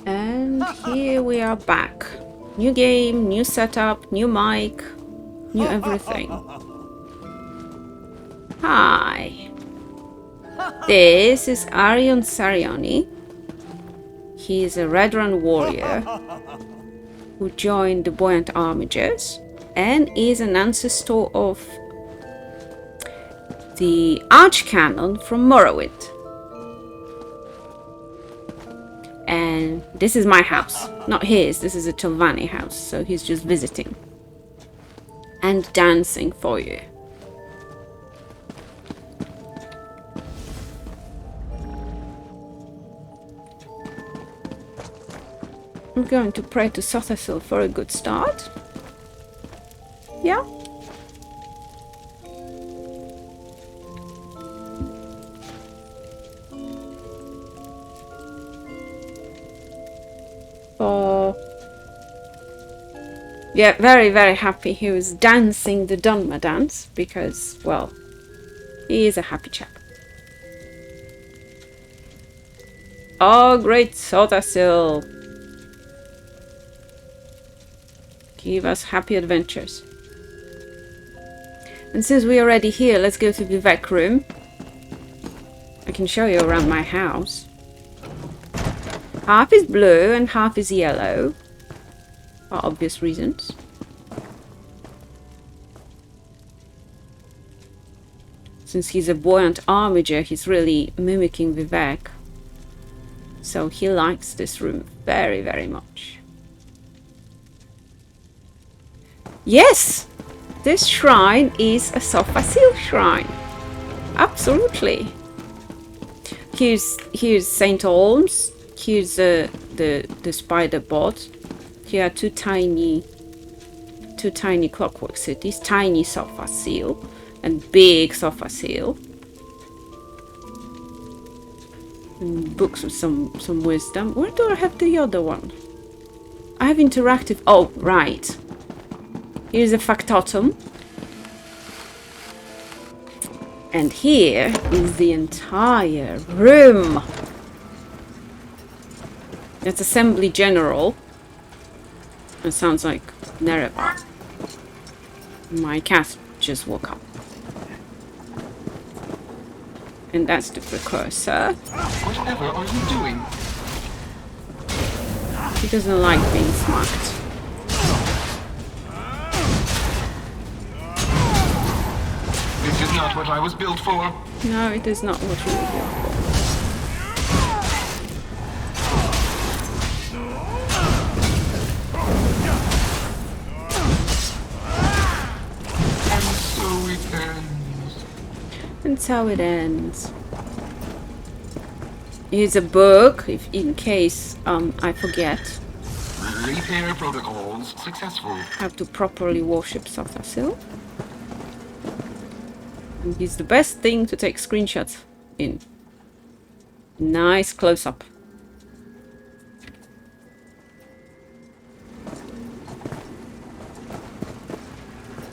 And here we are back. New game, new setup, new mic, new everything. Hi. This is Arion Sarioni. He is a Red Run warrior who joined the Buoyant Armigers and is an ancestor of the Archcanon from Morrowind. And this is my house, not his. This is a Tilvani house, so he's just visiting and dancing for you. I'm going to pray to Sothasil for a good start. Yeah. Oh. Yeah, very, very happy. He was dancing the Dunmer dance because, well, he is a happy chap. Oh, great Sothasil. Give us happy adventures. And since we're already here, let's go to the Vivek room. I can show you around my house. Half is blue and half is yellow. For obvious reasons. Since he's a buoyant armiger, he's really mimicking Vivek. So he likes this room very, very much. Yes! This shrine is a Sothasil shrine. Absolutely. Here's St. Olms. Here's the spider bot. Here are two tiny clockwork cities. Tiny Sothasil and big Sothasil. And books with some wisdom. Where do I have the other one? I have interactive. Oh, right. Here's a factotum. And here is the entire room. That's Assembly General. It sounds like Nerevar. My cat just woke up. And that's the precursor. Whatever are you doing? He doesn't like being smacked. This is not what I was built for. No, it is not what you were built for. And so it ends. Here's a book, if in case I forget. Repair protocols successful. How to properly worship Sothasil. And he's the best thing to take screenshots in. Nice close-up.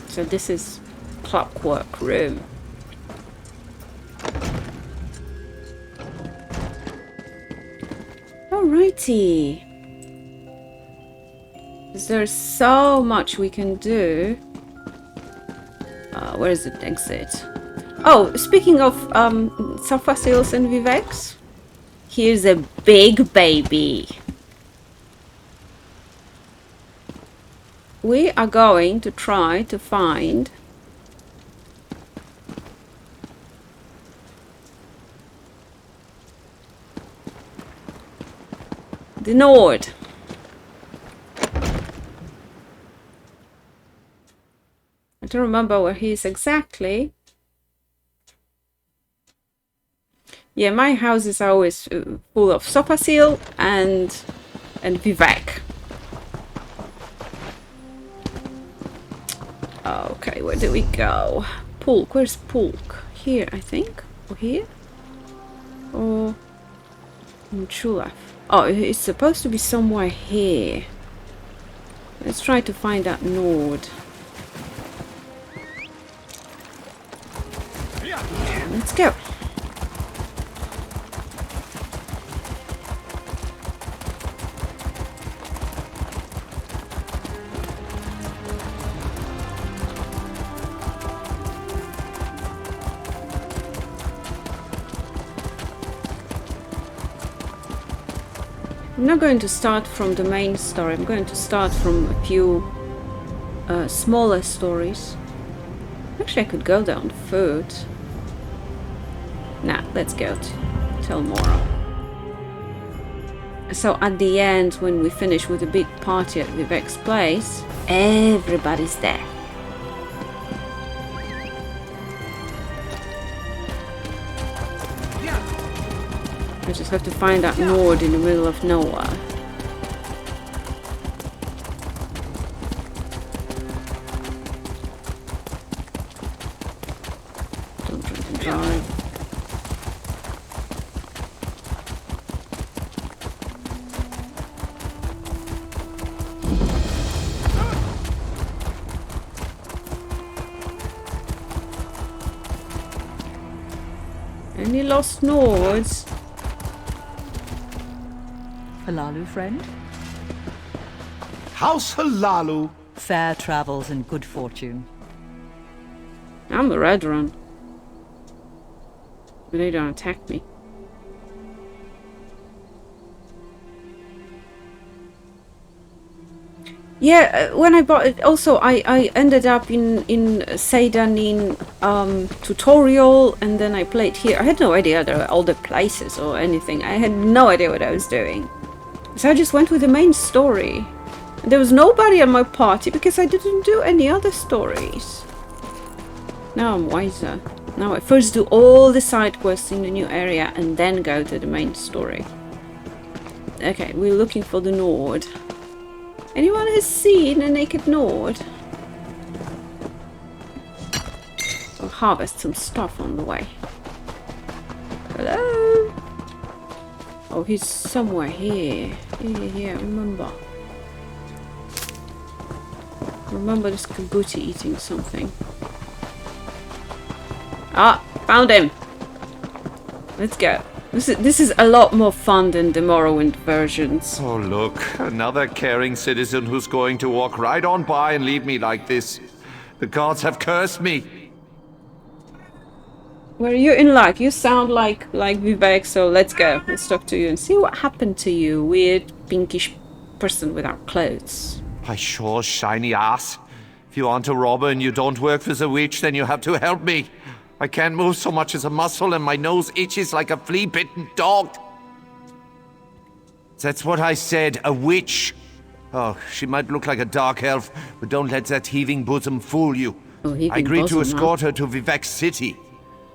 So this is Clockwork Room. Alrighty. There's so much we can do. Where is the exit? Oh, speaking of Sophasils and Viveks, here's a big baby. We are going to try to find the Nord. I don't remember where he is exactly. Yeah, my houses are always full of Sothasil and Vivek. Okay, where do we go? Pulk, where's Pulk? Here, I think. Or here? Or Chulaf. Oh, it's supposed to be somewhere here. Let's try to find that node. Let's go. I'm not going to start from the main story. I'm going to start from a few smaller stories. Actually, I could go down foot. Nah, let's go till Morrow. So at the end, when we finish with a big party at Vivek's place, everybody's there. I just have to find that node in the middle of nowhere. Don't drink and drive. Any lost nodes? Halalu, friend? House Halalu. Fair travels and good fortune. I'm a red run. But they don't attack me. Yeah, when I bought it, also I ended up in Seidanin tutorial, and then I played here. I had no idea there were other places or anything. I had no idea what I was doing. So I just went with the main story. And there was nobody at my party because I didn't do any other stories. Now I'm wiser. Now I first do all the side quests in the new area and then go to the main story. Okay, we're looking for the Nord. Anyone has seen a naked Nord? I'll harvest some stuff on the way. Hello? Oh, he's somewhere here. Here, remember. Remember this Kabuti eating something. Ah, found him! Let's go. This is a lot more fun than the Morrowind versions. Oh, look, another caring citizen who's going to walk right on by and leave me like this. The gods have cursed me. Well, you're in luck. You sound like Vivek, so let's go. Let's talk to you and see what happened to you, weird pinkish person without clothes. My sure shiny ass. If you aren't a robber and you don't work for the witch, then you have to help me. I can't move so much as a muscle and my nose itches like a flea-bitten dog. That's what I said, a witch. Oh, she might look like a dark elf, but don't let that heaving bosom fool you. Oh, I agreed to escort her to Vivek City.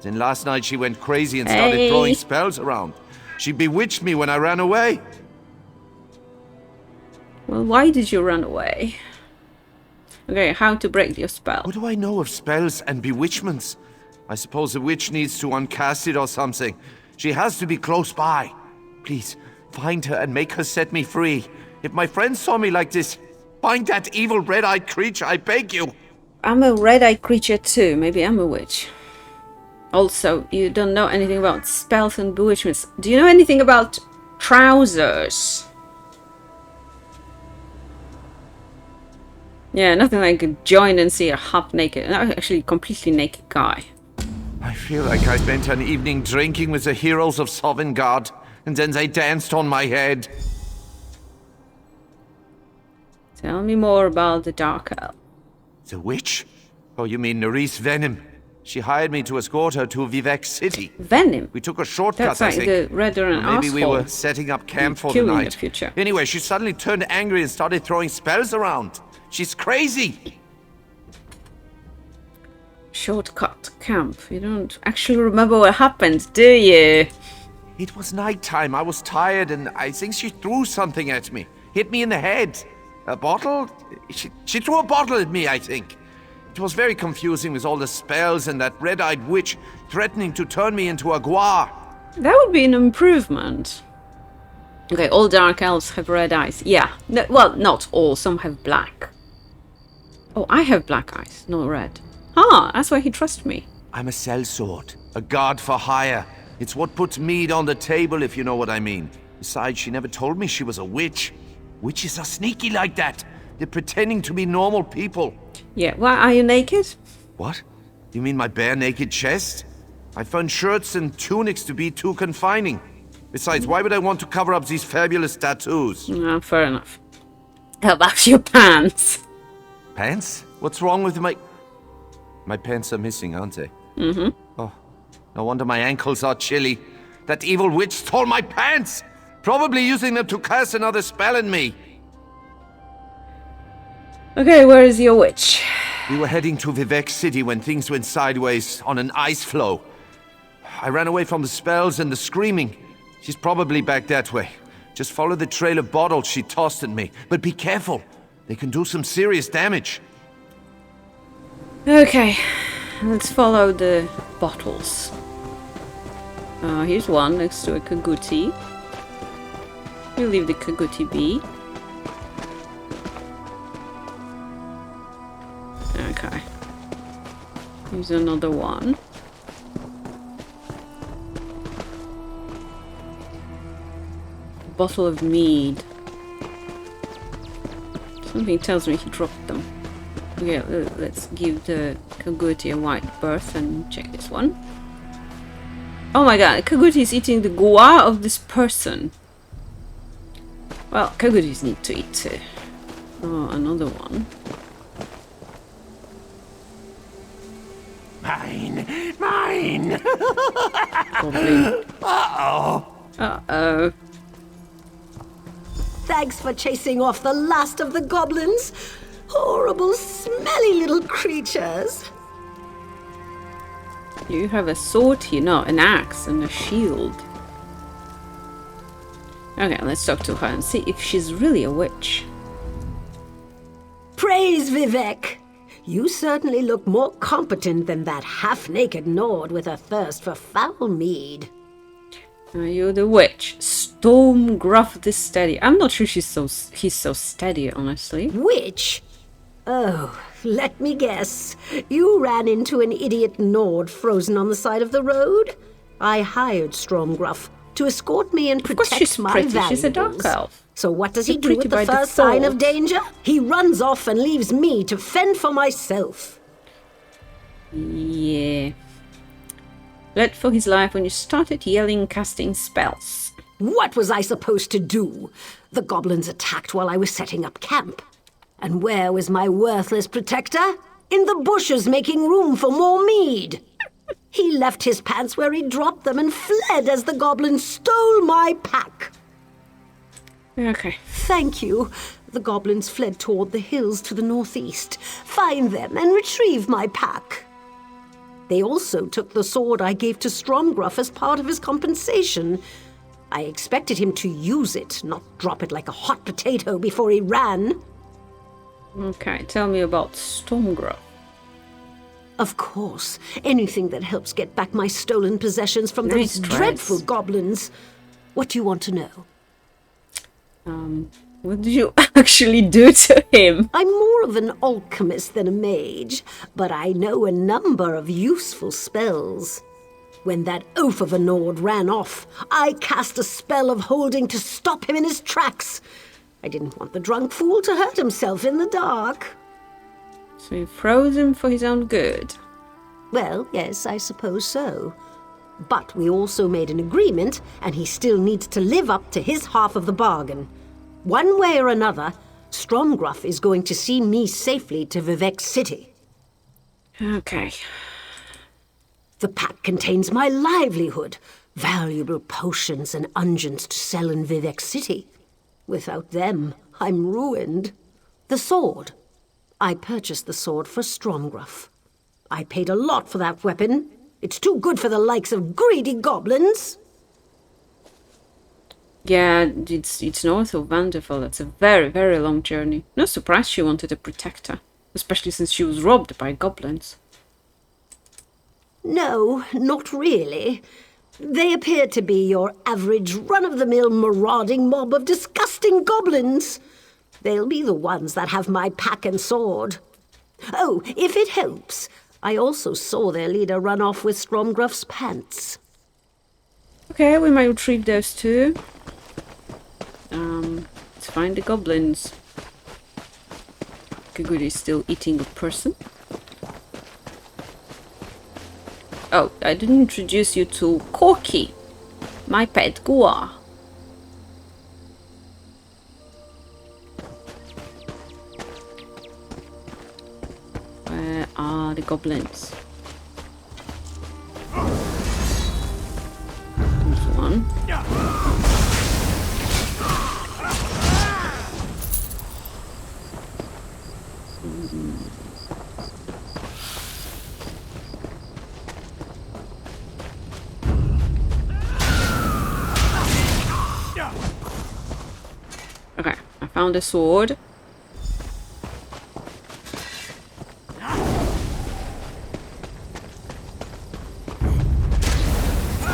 Then last night she went crazy and started throwing spells around. She bewitched me when I ran away. Well, why did you run away? Okay, how to break your spell. What do I know of spells and bewitchments? I suppose the witch needs to uncast it or something. She has to be close by. Please, find her and make her set me free. If my friends saw me like this, find that evil red-eyed creature, I beg you. I'm a red-eyed creature too. Maybe I'm a witch. Also, you don't know anything about spells and bewitchments. Do you know anything about trousers? Yeah, nothing like join and see a half-naked, actually completely naked guy. I feel like I spent an evening drinking with the heroes of Sovngarde, and then they danced on my head. Tell me more about the Dark Elf. The witch? Oh, you mean Nerys Venom? She hired me to escort her to Vivek City. Venom? We took a shortcut, That's like I think. the redder and Maybe asshole. we were setting up camp for the Killing night. the future. Anyway, she suddenly turned angry and started throwing spells around. She's crazy! Shortcut camp. You don't actually remember what happened, do you? It was nighttime. I was tired, and I think she threw something at me. Hit me in the head. A bottle? She threw a bottle at me, I think. It was very confusing with all the spells and that red-eyed witch threatening to turn me into a guar. That would be an improvement. Okay, all dark elves have red eyes. Yeah. No, well, not all. Some have black. Oh, I have black eyes, not red. Ah, that's why he trusts me. I'm a sellsword, a god for hire. It's what puts meat on the table, if you know what I mean. Besides, she never told me she was a witch. Witches are sneaky like that. They're pretending to be normal people. Yeah, why are you naked? What? You mean my bare naked chest? I found shirts and tunics to be too confining. Besides, why would I want to cover up these fabulous tattoos? Fair enough. How about your pants? Pants? What's wrong with my... My pants are missing, aren't they? Mm-hmm. Oh, no wonder my ankles are chilly. That evil witch stole my pants! Probably using them to cast another spell on me. Okay, where is your witch? We were heading to Vivek City when things went sideways on an ice floe. I ran away from the spells and the screaming. She's probably back that way. Just follow the trail of bottles she tossed at me. But be careful. They can do some serious damage. Okay, let's follow the bottles. Here's one next to a Kaguti. We'll leave the Kaguti be. Okay. Here's another one. Bottle of mead. Something tells me he dropped them. Okay, let's give the Kaguti a wide berth and check this one. Oh my god, Kaguti is eating the gua of this person. Well, Kagutis need to eat too. Oh, another one. Mine! Mine! Goblin. Uh-oh! Uh-oh. Thanks for chasing off the last of the goblins. Horrible, smelly little creatures. You have a sword here, no, an axe and a shield. Okay, let's talk to her and see if she's really a witch. Praise Vivek. You certainly look more competent than that half-naked Nord with a thirst for foul mead. Are you the witch? Stormgruff the Steady. I'm not sure he's so steady, honestly. Witch? Oh, let me guess. You ran into an idiot Nord frozen on the side of the road? I hired Stormgruff to escort me and Of course protect she's my pretty. valuables. She's a dark elf. So what does he She's do pretty at the by first sign of default. danger? He runs off and leaves me to fend for myself. Yeah. Fled for his life when you started yelling, casting spells. What was I supposed to do? The goblins attacked while I was setting up camp. And where was my worthless protector? In the bushes making room for more mead. He left his pants where he dropped them and fled as the goblins stole my pack. Okay. Thank you. The goblins fled toward the hills to the northeast. Find them and retrieve my pack. They also took the sword I gave to Stromgruff as part of his compensation. I expected him to use it, not drop it like a hot potato before he ran. Okay, tell me about Stormgruff. Of course, anything that helps get back my stolen possessions from Nice those dress. dreadful goblins. What do you want to know? What did you actually do to him? I'm more of an alchemist than a mage, but I know a number of useful spells. When that oaf of a Nord ran off, I cast a spell of holding to stop him in his tracks. I didn't want the drunk fool to hurt himself in the dark. So you froze him for his own good. Well, yes, I suppose so. But we also made an agreement, and he still needs to live up to his half of the bargain. One way or another, Stromgruff is going to see me safely to Vivek City. Okay. The pack contains my livelihood, valuable potions and unguents to sell in Vivek City. Without them, I'm ruined. The sword. I purchased the sword for Stromgruff. I paid a lot for that weapon. It's too good for the likes of greedy goblins. Yeah, it's north of Vanderfell. That's a very, very long journey. No surprise she wanted a protector. Especially since she was robbed by goblins. No, not really. They appear to be your average run-of-the-mill marauding mob of disgusting goblins. They'll be the ones that have my pack and sword. Oh, if it helps, I also saw their leader run off with Stromgruff's pants. Okay, we might retrieve those two. Let's find the goblins. Good is still eating a person. Oh, I didn't introduce you to Corky, my pet Gua. Where are the goblins? There's one. Okay, I found a sword.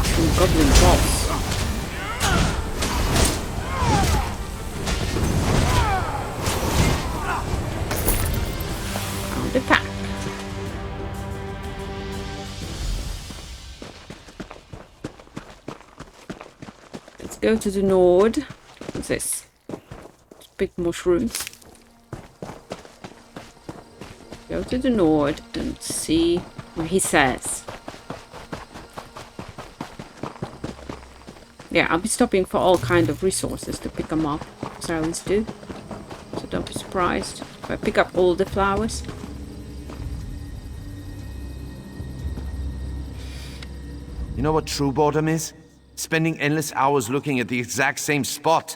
Some goblin boss. Found a pack. Let's go to the Nord. What's this? Big mushrooms. Go to the Nord and see what he says. Yeah, I'll be stopping for all kind of resources to pick them up, as I always do. So don't be surprised if I pick up all the flowers. You know what true boredom is? Spending endless hours looking at the exact same spot.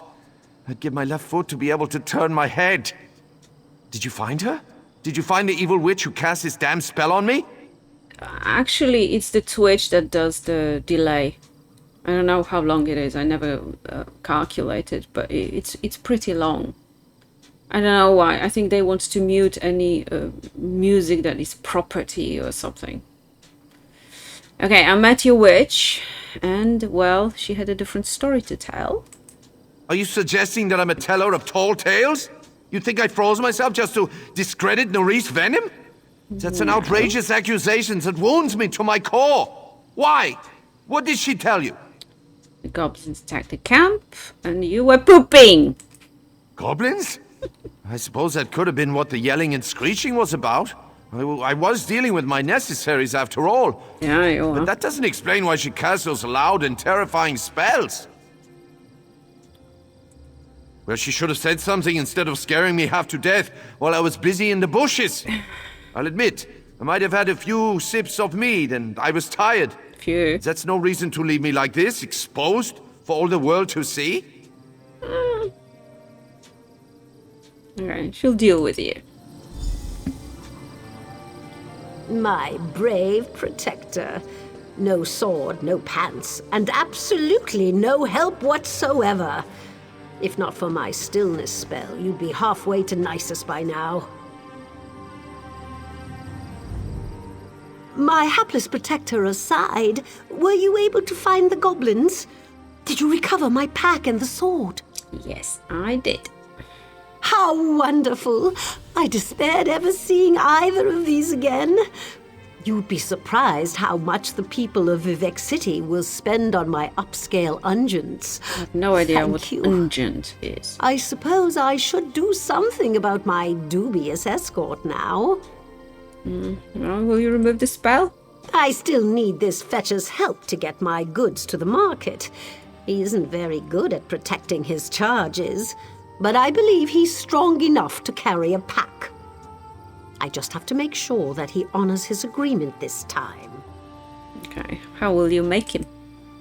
I'd give my left foot to be able to turn my head. Did you find her? Did you find the evil witch who cast this damn spell on me? Actually, it's the Twitch that does the delay. I don't know how long it is. I never calculated, but it's pretty long. I don't know why. I think they want to mute any music that is property or something. Okay, I met your witch, and well, she had a different story to tell. Are you suggesting that I'm a teller of tall tales? You think I froze myself just to discredit Norris Venom? That's an outrageous accusation that wounds me to my core. Why? What did she tell you? The goblins attacked the camp, and you were pooping. Goblins? I suppose that could have been what the yelling and screeching was about. I was dealing with my necessaries after all. Yeah, you are. But that doesn't explain why she cast those loud and terrifying spells. Well, she should have said something instead of scaring me half to death while I was busy in the bushes. I'll admit, I might have had a few sips of mead and I was tired. Phew. That's no reason to leave me like this, exposed for all the world to see. Alright, she'll deal with you. My brave protector. No sword, no pants, and absolutely no help whatsoever. If not for my stillness spell, you'd be halfway to Nisus by now. My hapless protector aside, were you able to find the goblins? Did you recover my pack and the sword? Yes, I did. How wonderful! I despaired ever seeing either of these again. You'd be surprised how much the people of Vivec City will spend on my upscale unguents. I have no idea Thank what you. ungent is. I suppose I should do something about my dubious escort now. Well, will you remove the spell? I still need this fetcher's help to get my goods to the market. He isn't very good at protecting his charges, but I believe he's strong enough to carry a pack. I just have to make sure that he honors his agreement this time. Okay, how will you make him?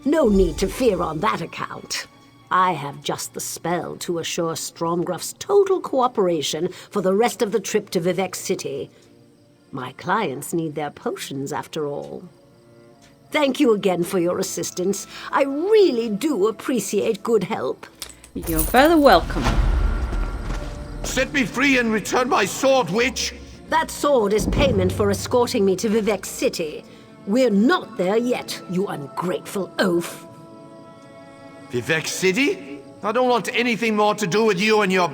No need to fear on that account. I have just the spell to assure Stromgruff's total cooperation for the rest of the trip to Vivec City. My clients need their potions, after all. Thank you again for your assistance. I really do appreciate good help. You're very welcome. Set me free and return my sword, witch! That sword is payment for escorting me to Vivec City. We're not there yet, you ungrateful oaf. Vivek City? I don't want anything more to do with you and your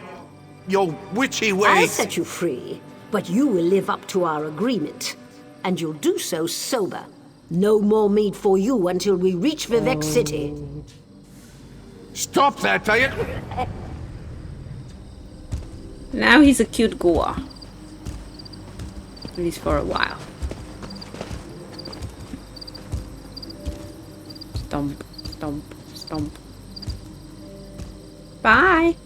witchy ways. I'll set you free, but you will live up to our agreement. And you'll do so sober. No more meat for you until we reach Vivek City. Stop that, will you? Now he's a cute Goa. At least for a while. Stomp, stomp, stomp. Bye!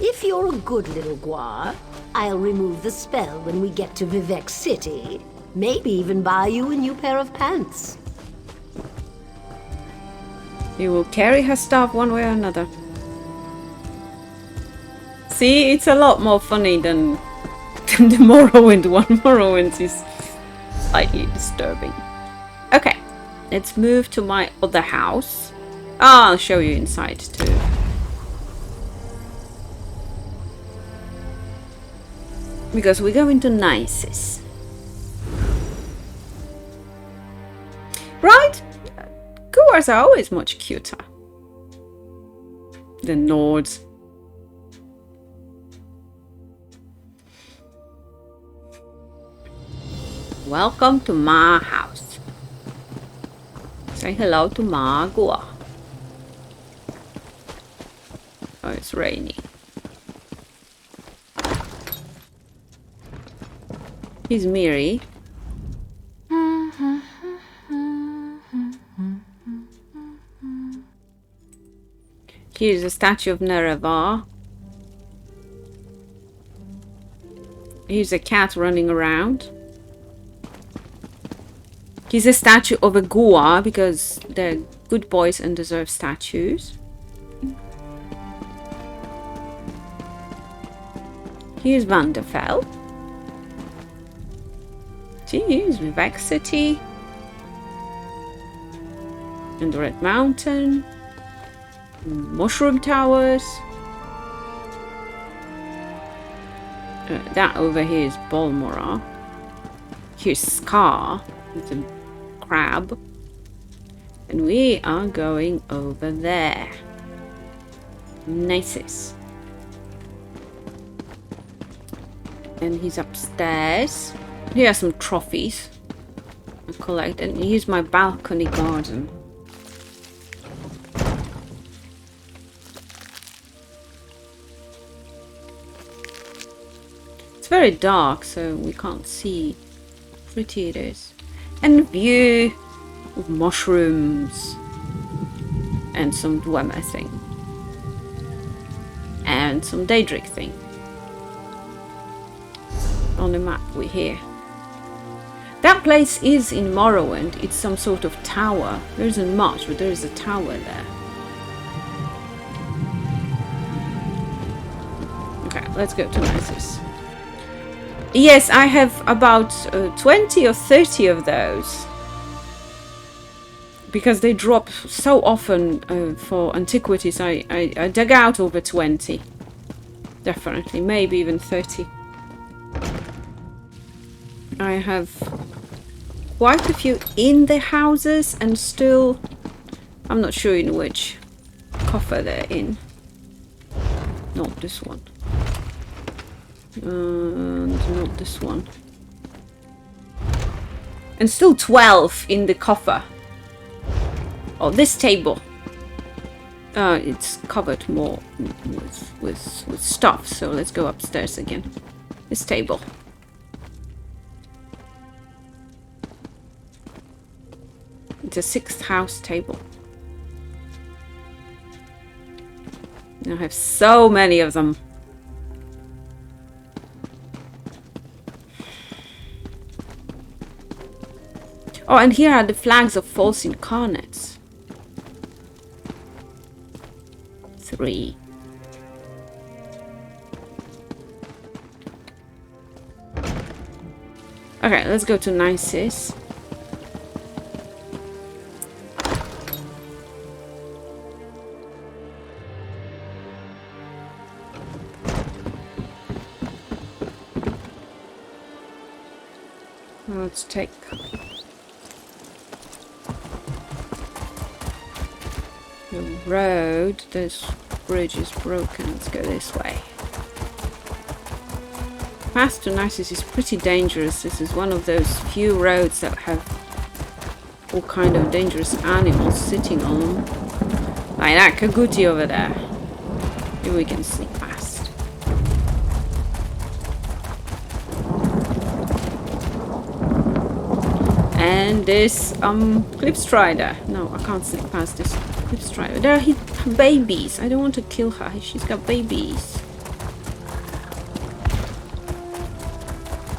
If you're a good little Gua, I'll remove the spell when we get to Vivek City. Maybe even buy you a new pair of pants. You will carry her stuff one way or another. See, it's a lot more funny than the Morrowind one. Morrowind is slightly disturbing. Okay, let's move to my other house. I'll show you inside too. Because we're going to Nices. Right? Goers are always much cuter than Nords. Welcome to my house. Say hello to my Goa. Oh, it's rainy. He's Miri. Here's a statue of Nerevar. Here's a cat running around. He's a statue of a Goa because they're good boys and deserve statues. Here's Vanderfell. Here's Vivek City. And the Red Mountain. Mushroom Towers. That over here is Balmora. Here's Scar. It's a crab. And we are going over there. Nices. And he's upstairs. Here are some trophies I collect. And here's my balcony garden. Very dark, so we can't see how pretty it is. And view of mushrooms and some Dwemer thing and some Daedric thing. On the map we're here. That place is in Morrowind. It's some sort of tower. There isn't much, but there is a tower there. Okay, let's go to Nices. Yes, I have about 20 or 30 of those. Because they drop so often for antiquities, I dug out over 20. Definitely, maybe even 30. I have quite a few in the houses and still... I'm not sure in which coffer they're in. Not this one. And not this one. And still 12 in the coffer. Oh, this table. It's covered more with stuff, so let's go upstairs again. This table. It's a 6th house table. I have so many of them. Oh, and here are the flags of false incarnates. 3. Okay, let's go to Nices. Let's take the road. This bridge is broken. Let's go this way. Path to Nisus is pretty dangerous. This is one of those few roads that have all kind of dangerous animals sitting on them. Like that Kaguti over there. Maybe we can sneak past. And this Clipstrider. No, I can't sneak past this Clipstrider. There are babies. I don't want to kill her. She's got babies.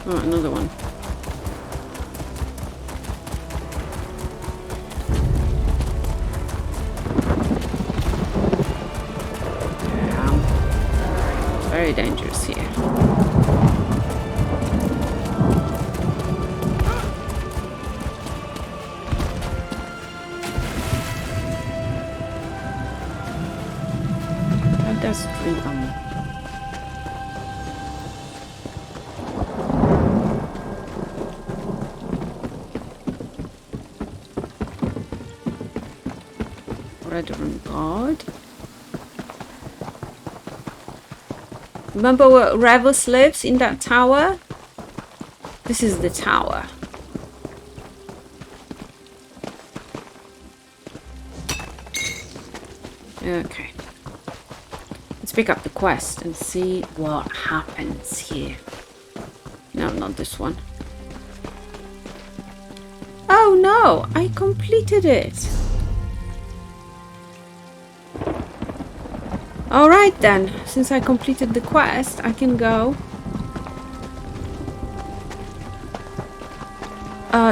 Oh, another one. Yeah. Very dangerous here. How does Redrun Guard. Remember where Ravus lives in that tower? This is the tower. Okay. Let's pick up the quest and see what happens here. No, not this one. Oh no! I completed it! Alright then, since I completed the quest, I can go.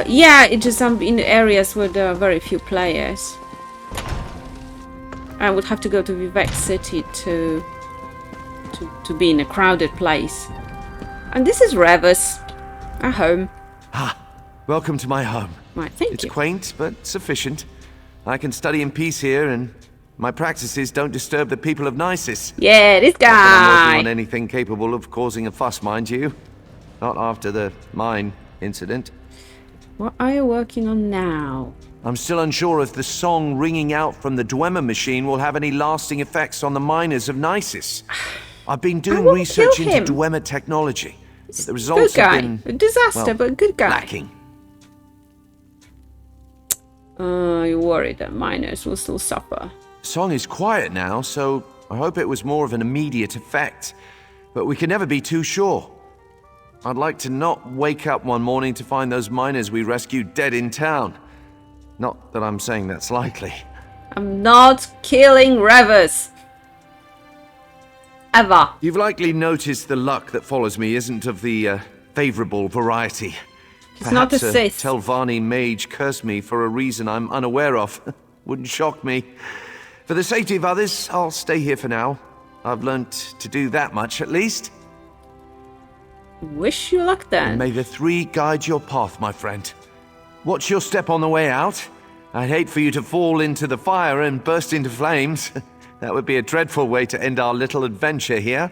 Yeah, it just in areas where there are very few players. I would have to go to Vivek City to be in a crowded place. And this is Ravus, our home. Ah, welcome to my home. Right, thank It's you. quaint, but sufficient. I can study in peace here, and my practices don't disturb the people of Nisus. Yeah, this Not that I'm working on guy. anything capable of causing a fuss, mind you. Not after the mine incident. What are you working on now? I'm still unsure if the song ringing out from the Dunmer machine will have any lasting effects on the miners of Nisus. I've been doing won't research kill into him. Dunmer technology, but the Good results guy. have been, A disaster, well, but good guy. lacking. You're worried that miners will still suffer. The song is quiet now, so I hope it was more of an immediate effect. But we can never be too sure. I'd like to not wake up one morning to find those miners we rescued dead in town. Not that I'm saying that's likely. I'm not killing Ravus. Ever. You've likely noticed the luck that follows me isn't of the favorable variety. He's not a Perhaps Sith. Telvanni mage cursed me for a reason I'm unaware of. Wouldn't shock me. For the safety of others, I'll stay here for now. I've learnt to do that much, at least. Wish you luck then. May the three guide your path, my friend. Watch your step on the way out. I'd hate for you to fall into the fire and burst into flames. That would be a dreadful way to end our little adventure here.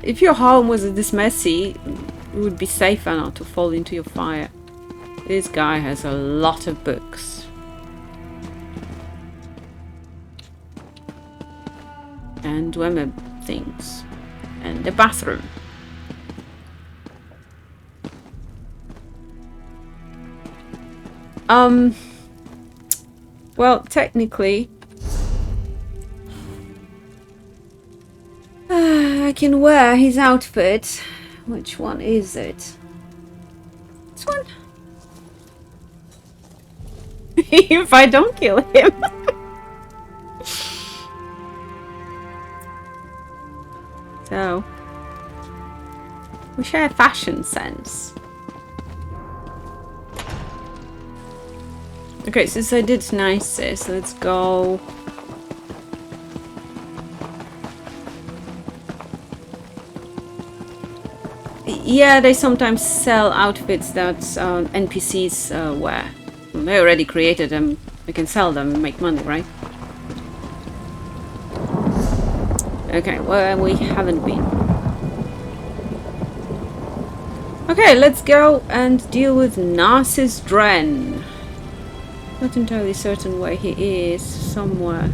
If your home was this messy, it would be safer not to fall into your fire. This guy has a lot of books. And women things. And the bathroom. Well, technically, I can wear his outfit. Which one is it? This one? If I don't kill him. So, we share fashion sense. Okay, since I did Nisus, let's go. Yeah, they sometimes sell outfits that NPCs wear. They already created them. We can sell them and make money, right? Okay, where we haven't been. Okay, let's go and deal with Narcissus Dren. Not entirely certain where he is. Somewhere.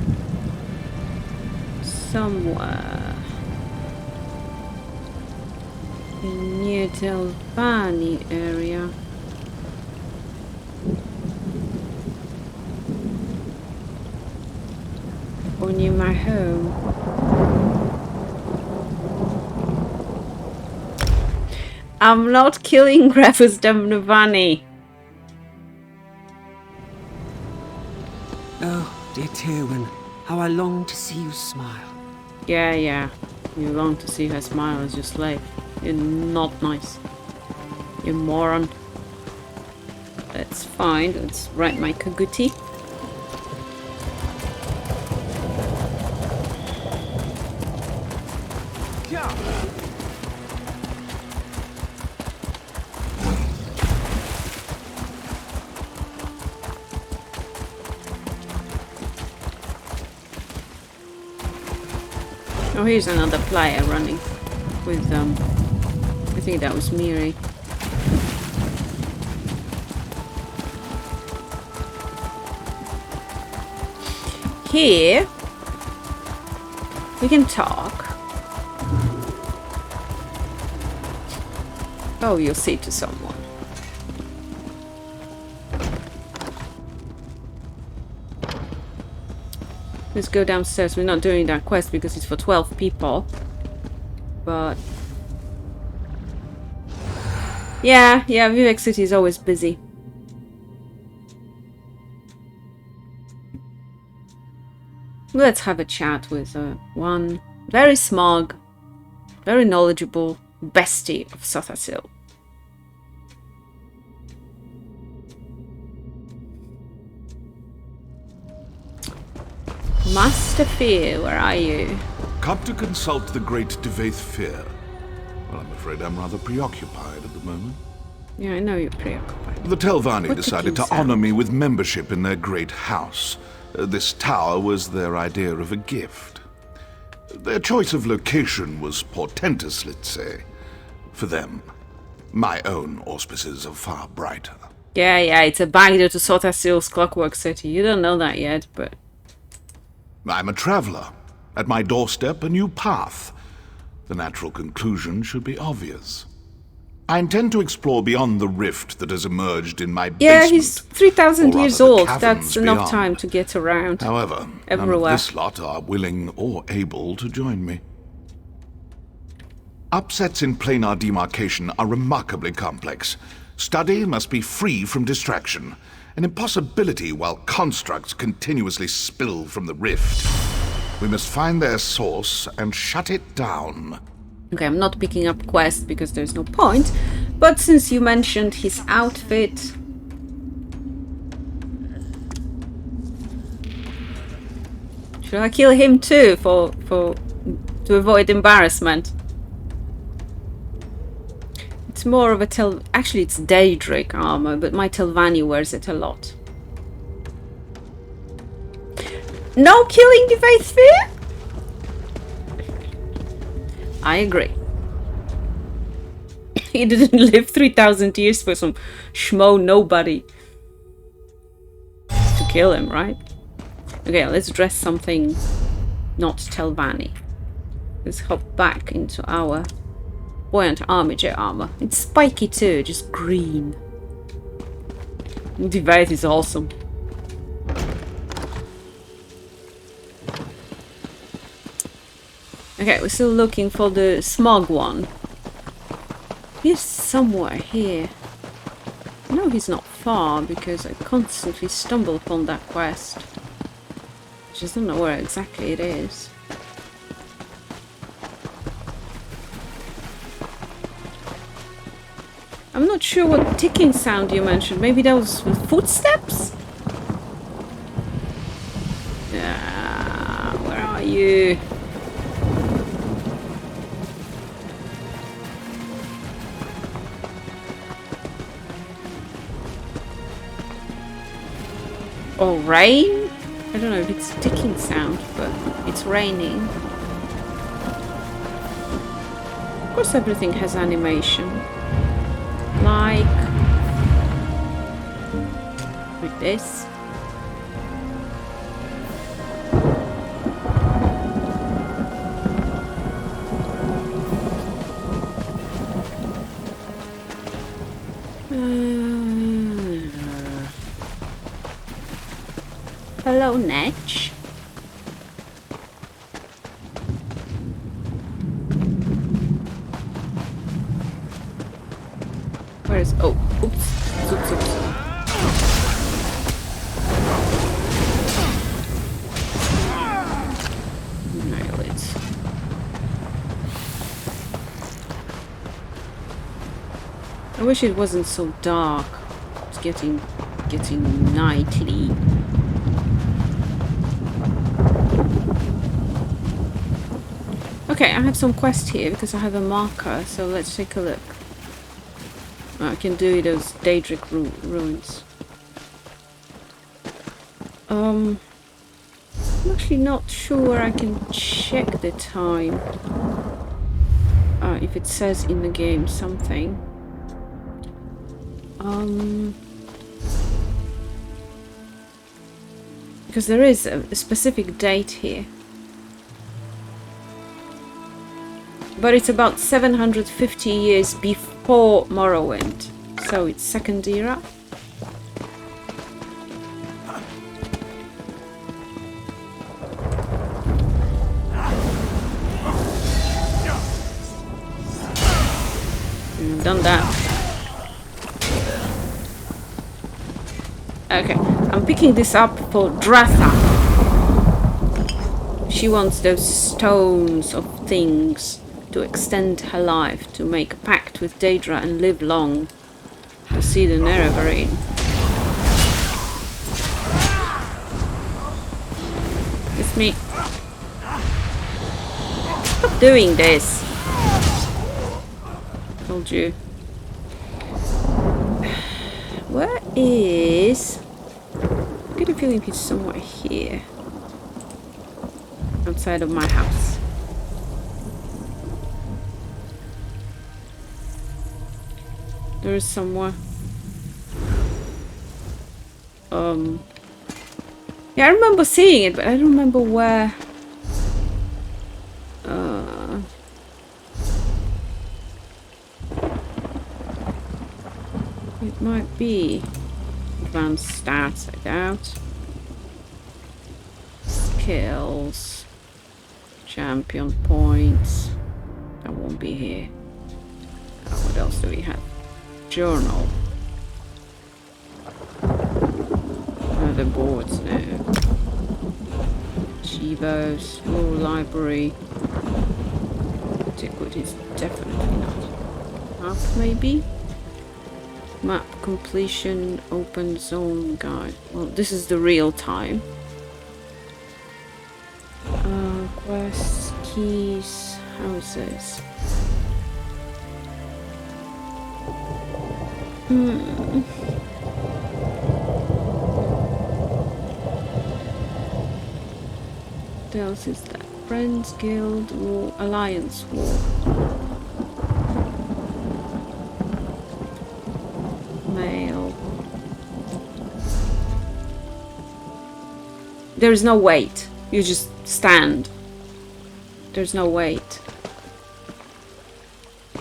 In near Delvani area. Or near my home. I'm not killing Grafus Demnavani. Oh, dear Tywin, how I long to see you smile. Yeah. You long to see her smile as your slave. You're not nice. You moron. That's fine. Let's write my Kaguti. Oh, here's another player running with, I think that was Miri. Here, we can talk. Oh, you'll say to someone. Let's go downstairs. We're not doing that quest because it's for 12 people. But... Yeah, Vivek City is always busy. Let's have a chat with one very smug, very knowledgeable bestie of Sothasil. Master Fear, where are you? Come to consult the great Devaith Fear. Well, I'm afraid I'm rather preoccupied at the moment. Yeah, I know you're preoccupied. The Telvanni What decided to ticking honor sound? me with membership in their great house. This tower was their idea of a gift. Their choice of location was portentous, let's say. For them, my own auspices are far brighter. Yeah, it's a backdoor to Sothasil's Clockwork City. You don't know that yet, but... I'm a traveler. At my doorstep, a new path. The natural conclusion should be obvious. I intend to explore beyond the rift that has emerged in my Yeah, basement. he's 3,000 or years rather, the old. caverns That's enough beyond. time to get around. However, none of Everywhere. this lot are willing or able to join me. Upsets in planar demarcation are remarkably complex. Study must be free from distraction, an impossibility while constructs continuously spill from the rift. We must find their source and shut it down. Okay, I'm not picking up quest because there's no point. But since you mentioned his outfit... Should I kill him too to avoid embarrassment? It's more of a actually it's Daedric armor, but my Telvanni wears it a lot. No killing the Faith Sphere? I agree. He didn't live 3,000 years for some schmo nobody to kill him, right? Okay, let's dress something not Telvanni. Let's hop back into our buoyant armiger armor. It's spiky too, just green. Devaith is awesome. Okay, we're still looking for the smug one. He's somewhere here. No, he's not far because I constantly stumble upon that quest. I just don't know where exactly it is. I'm not sure what ticking sound you mentioned. Maybe that was footsteps? Where are you? Or rain? I don't know if it's ticking sound, but it's raining. Of course everything has animation. Like with this. Hello, Netch. Where is... Oh, oops. Oops, oops. Nail it. I wish it wasn't so dark. It's getting nightly. Okay, I have some quest here because I have a marker, so let's take a look. I can do those Daedric ruins. I'm actually not sure I can check the time. If it says in the game something. Because there is a specific date here. But it's about 750 years before Morrowind. So it's second era. Done that. Okay, I'm picking this up for Dratha. She wants those stones of things to extend her life, to make a pact with Daedra and live long, to see the Nerevarine. It's me. Stop doing this. Told you. Where is... I get a feeling he's somewhere here. Outside of my house. There is somewhere. Yeah, I remember seeing it, but I don't remember where. It might be advanced stats, I doubt. Skills. Champion points. That won't be here. What else do we have? Journal. The boards now. Chivos, law library. Antiquities, definitely not. Map, maybe? Map completion, open zone guide. Well, this is the real time. Quests, keys, houses. What else is that? Friends, Guild, War, Alliance War. Mail. There is no wait. You just stand. There's no wait.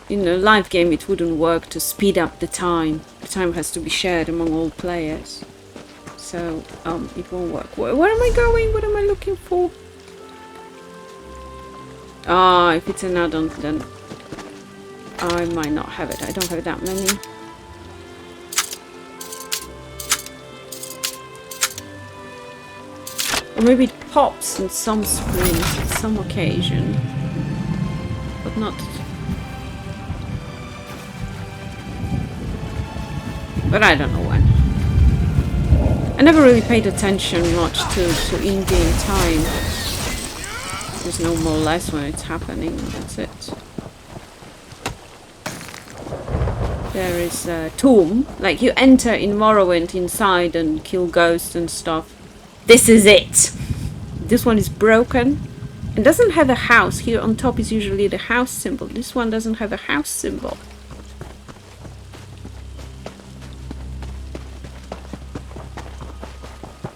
In a live game it wouldn't work to speed up the time. The time has to be shared among all players. So, it won't work. Where am I going? What am I looking for? Ah, if it's an add-on, then I might not have it. I don't have that many. Or maybe it pops in some sprints at some occasion. But not... But I don't know when. I never really paid attention much to in-game time. There's no more or less when it's happening, that's it. There is a tomb. Like, you enter in Morrowind inside and kill ghosts and stuff. This is it! This one is broken. It doesn't have a house. Here on top is usually the house symbol. This one doesn't have a house symbol.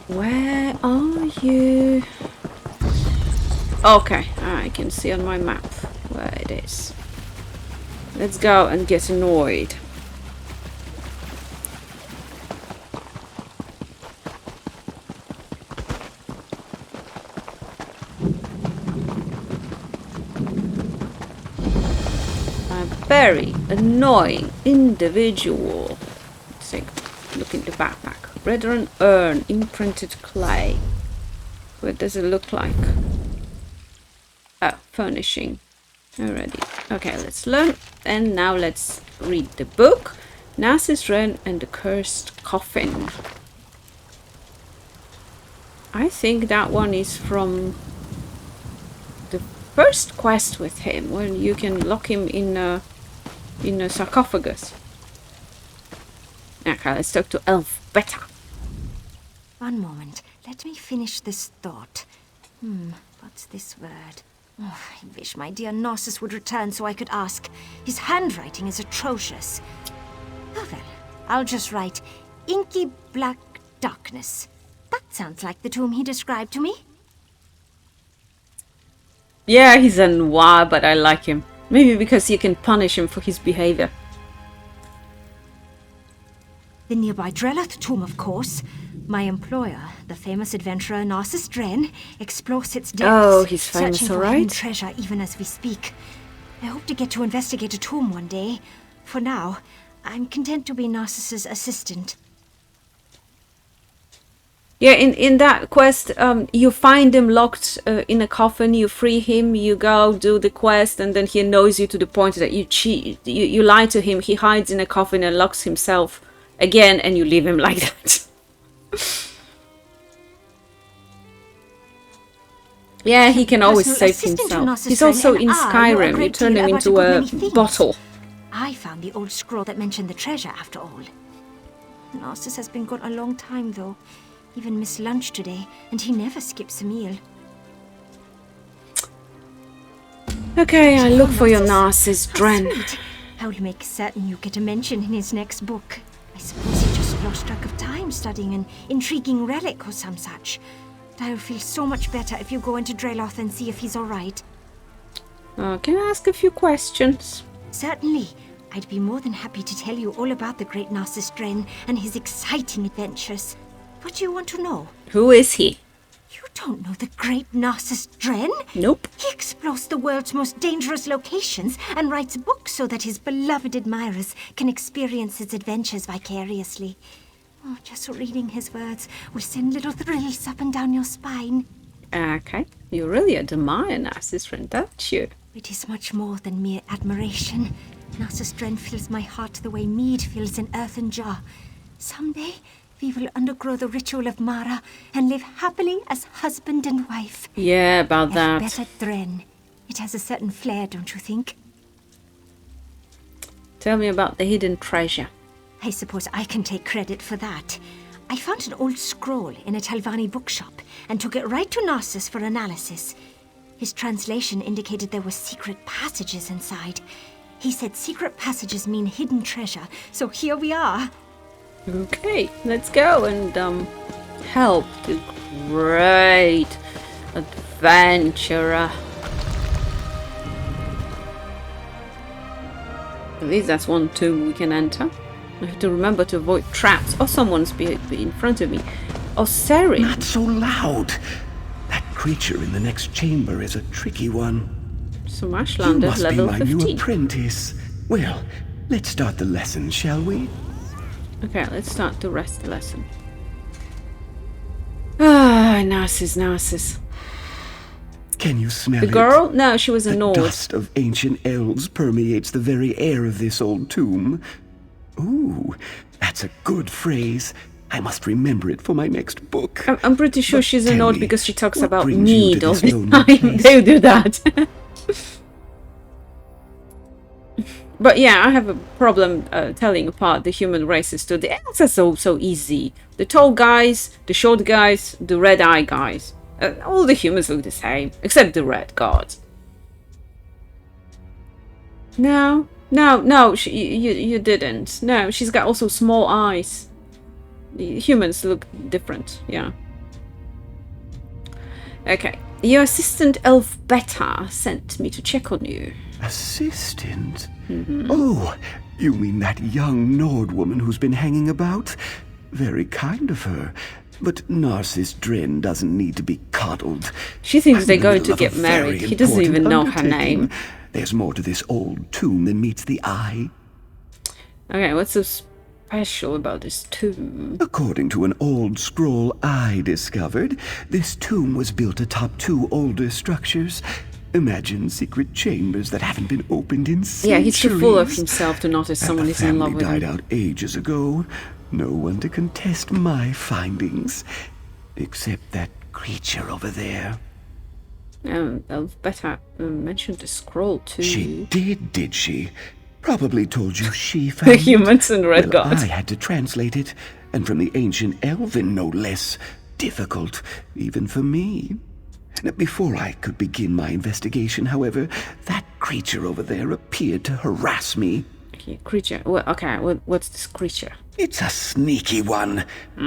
Where are you? Okay, I can see on my map where it is. Let's go and get annoyed. very annoying individual. Let's take a look in the backpack. Redron urn, imprinted clay. What does it look like? Furnishing. Already. Okay, let's learn. And now let's read the book. Narcissus Wren and the Cursed Coffin. I think that one is from the first quest with him, when you can lock him in a sarcophagus. Okay, let's talk to Elf Beta. One moment. Let me finish this thought. What's this word? Oh, I wish my dear Narcissus would return so I could ask. His handwriting is atrocious. Oh well, I'll just write inky black darkness. That sounds like the tomb he described to me. Yeah, he's a noir, but I like him. Maybe because you can punish him for his behavior. The nearby Drelloth tomb, of course. My employer, the famous adventurer Narcissus Dren, explores its depths. Oh, he's famous, searching for alright. hidden treasure even as we speak. I hope to get to investigate a tomb one day. For now, I'm content to be Narcissus' assistant. Yeah, in that quest, you find him locked in a coffin, you free him, you go do the quest, and then he annoys you to the point that you cheat, you lie to him, he hides in a coffin and locks himself again, and you leave him like that. Yeah, he can always save himself. He's also in Skyrim, you turn him into a bottle. I found the old scroll that mentioned the treasure, after all. Narcissus has been gone a long time, though. Even missed lunch today, and he never skips a meal. Okay, I look for your Narcissus, Dren. Sweet. I will make certain you get a mention in his next book. I suppose he just lost track of time studying an intriguing relic or some such. But I will feel so much better if you go into Drelloth and see if he's all right. Can I ask a few questions? Certainly. I'd be more than happy to tell you all about the great Narcissus Dren and his exciting adventures. What do you want to know? Who is he? You don't know the great Narcissus Dren? Nope. He explores the world's most dangerous locations and writes books so that his beloved admirers can experience his adventures vicariously. Oh, just reading his words will send little thrills up and down your spine. Okay, you really admire Narcissus Dren, don't you? It is much more than mere admiration. Narcissus Dren fills my heart the way mead fills an earthen jar. Someday, we will undergo the ritual of Mara and live happily as husband and wife. Yeah, about that. Better Dren. It has a certain flair, don't you think? Tell me about the hidden treasure. I suppose I can take credit for that. I found an old scroll in a Talvani bookshop and took it right to Narcissus for analysis. His translation indicated there were secret passages inside. He said secret passages mean hidden treasure, so here we are. Okay, let's go and help the great adventurer. At least that's one tomb we can enter. I have to remember to avoid traps. Oh, someone's be in front of me. Oh, Serin. Not so loud. That creature in the next chamber is a tricky one. Some You Ashlander, must be level my new 15. apprentice. Well, let's start the lesson, shall we? Okay, let's start the rest of the lesson. Ah, Narcissus. Can you smell The it? girl? No, she was a The Nord. dust of ancient elves permeates the very air of this old tomb. Ooh, that's a good phrase. I must remember it for my next book. I'm pretty sure But she's a tell Nord me, because she talks what about brings you mead to all this the lonely time. place? They do that. But yeah, I have a problem telling apart the human races too. The elves are so easy. The tall guys, the short guys, the red eye guys. All the humans look the same, except the red gods. No, you didn't. No, she's got also small eyes. The humans look different, yeah. Okay, your assistant Elf Beta sent me to check on you. Assistant? Oh, you mean that young Nord woman who's been hanging about? Very kind of her. But Narcissus Dren doesn't need to be coddled. She thinks I'm they're in the going middle to of get a married. very He doesn't even know important her name. undertaking. There's more to this old tomb than meets the eye. Okay, what's so special about this tomb? According to an old scroll I discovered, this tomb was built atop 2 older structures. Imagine secret chambers that haven't been opened in centuries. Yeah, he's too full of himself to notice And someone the is in love family with him. died out ages ago. No one to contest my findings. Except that creature over there. I've better mention the scroll too. She did she? Probably told you she found The humans and Red well, God. I had to translate it, and from the ancient Elven, no less. Difficult, even for me. Before I could begin my investigation, however, that creature over there appeared to harass me. Okay, creature. Well, okay, what's this creature? It's a sneaky one.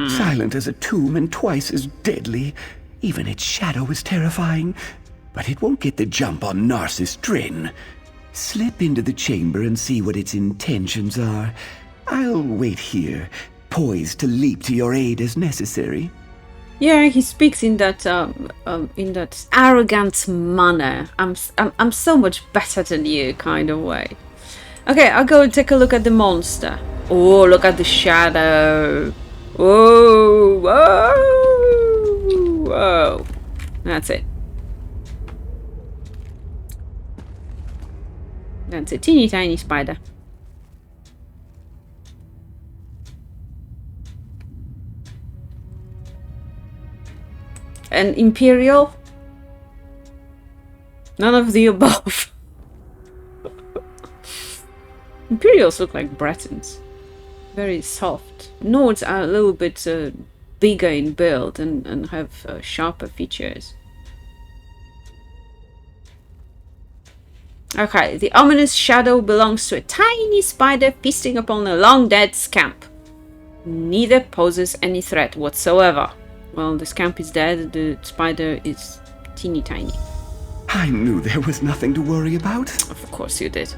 Silent as a tomb and twice as deadly. Even its shadow is terrifying. But it won't get the jump on Narcissus Drin. Slip into the chamber and see what its intentions are. I'll wait here, poised to leap to your aid as necessary. Yeah, he speaks in that arrogant manner. I'm so much better than you kind of way. Okay, I'll go and take a look at the monster. Oh, look at the shadow. Whoa, whoa, whoa. That's it. That's a teeny tiny spider. An Imperial? None of the above. Imperials look like Bretons. Very soft. Nords are a little bit bigger in build and have sharper features. Okay, the ominous shadow belongs to a tiny spider feasting upon a long-dead scamp. Neither poses any threat whatsoever. Well, the scamp is dead, the spider is teeny tiny. I knew there was nothing to worry about. Of course you did.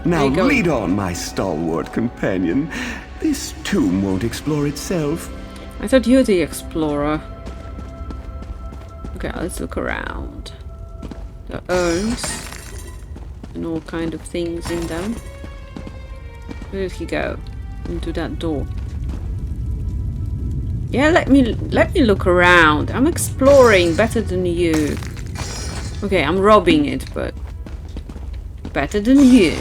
Now you go. lead on, my stalwart companion. This tomb won't explore itself. I thought you were the explorer. Okay, let's look around. The urns and all kind of things in them. Where did he go? Into that door. Yeah, let me look around. I'm exploring better than you. Okay, I'm robbing it, but better than you.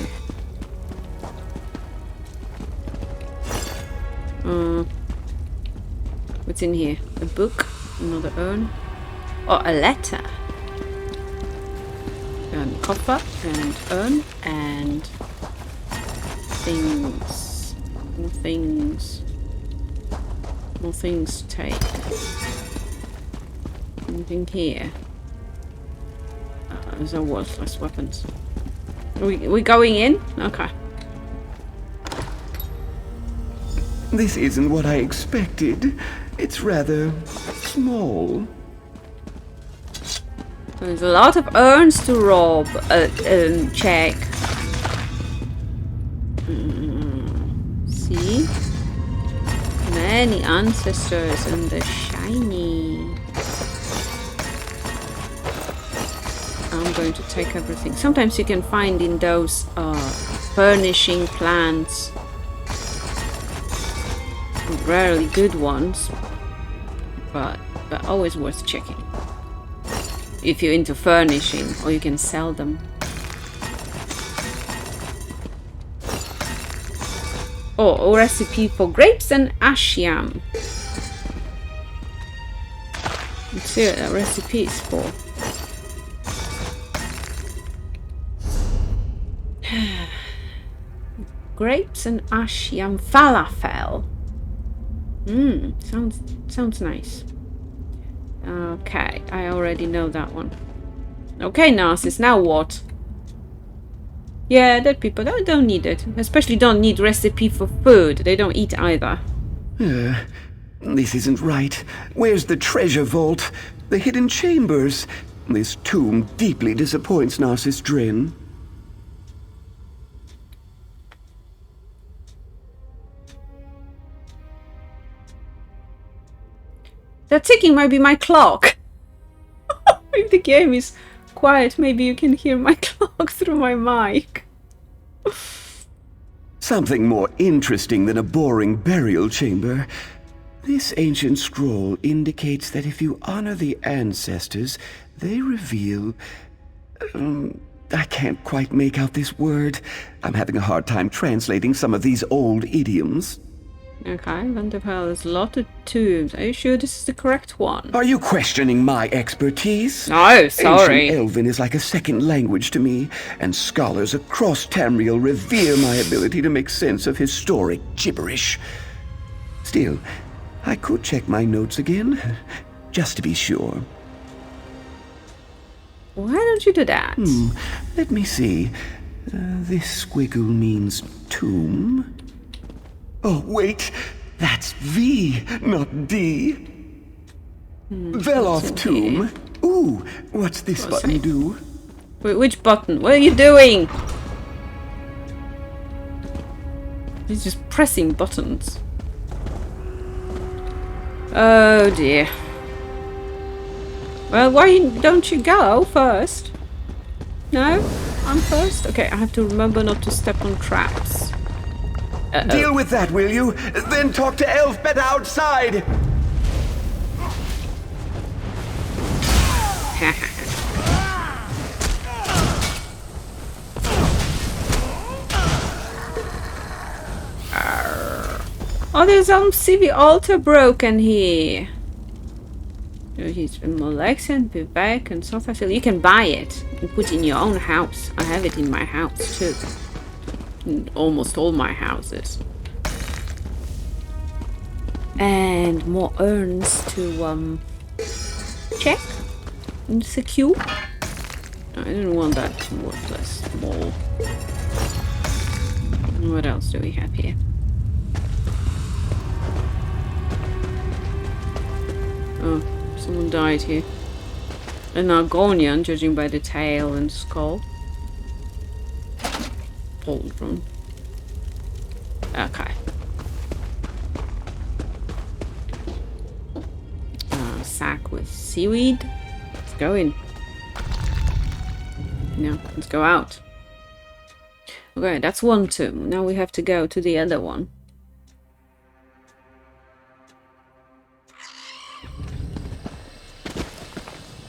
What's in here? A book? Another urn? Oh, a letter. And copper and urn and things. More things. More things to take. Anything here? Those are worthless weapons. Are we going in? Okay. This isn't what I expected. It's rather small. There's a lot of urns to rob. Check. See? Many ancestors and the shiny. I'm going to take everything. Sometimes you can find in those furnishing plants rarely good ones, but always worth checking. If you're into furnishing, or you can sell them. Oh, a recipe for grapes and ash yam. Let's see what that recipe is for. Grapes and ash yam falafel. Sounds nice. Okay, I already know that one. Okay, Narcissus, now what? Yeah, dead people don't need it. Especially don't need recipe for food. They don't eat either. This isn't right. Where's the treasure vault? The hidden chambers? This tomb deeply disappoints Narcissus Drin. That ticking might be my clock. If the game is quiet, maybe you can hear my clock through my mic. Something more interesting than a boring burial chamber. This ancient scroll indicates that if you honor the ancestors, they reveal... I can't quite make out this word. I'm having a hard time translating some of these old idioms. Okay, Vanderpel has a lot of tombs. Are you sure this is the correct one? Are you questioning my expertise? No, sorry. Ancient Elven is like a second language to me, and scholars across Tamriel revere my ability to make sense of historic gibberish. Still, I could check my notes again, just to be sure. Why don't you do that? Let me see. This squiggle means tomb. Oh, wait! That's V, not D. Veloth tomb. Ooh, what's this button do? Wait, which button? What are you doing? He's just pressing buttons. Oh dear. Well, why don't you go first? No? I'm first? Okay, I have to remember not to step on traps. Deal with that, will you? Then talk to Elfbet outside! Oh, there's some CV altar broken here. So he's in Molexian, Vivek, and Sothasil. You can buy it and put it in your own house. I have it in my house too. In almost all my houses. And more urns to check and secure. No, I didn't want that worthless wall. What else do we have here? Oh, someone died here. An Argonian, judging by the tail and skull. Pauldron. Okay. Sack with seaweed. Let's go in. No, let's go out. Okay, that's one tomb. Now we have to go to the other one.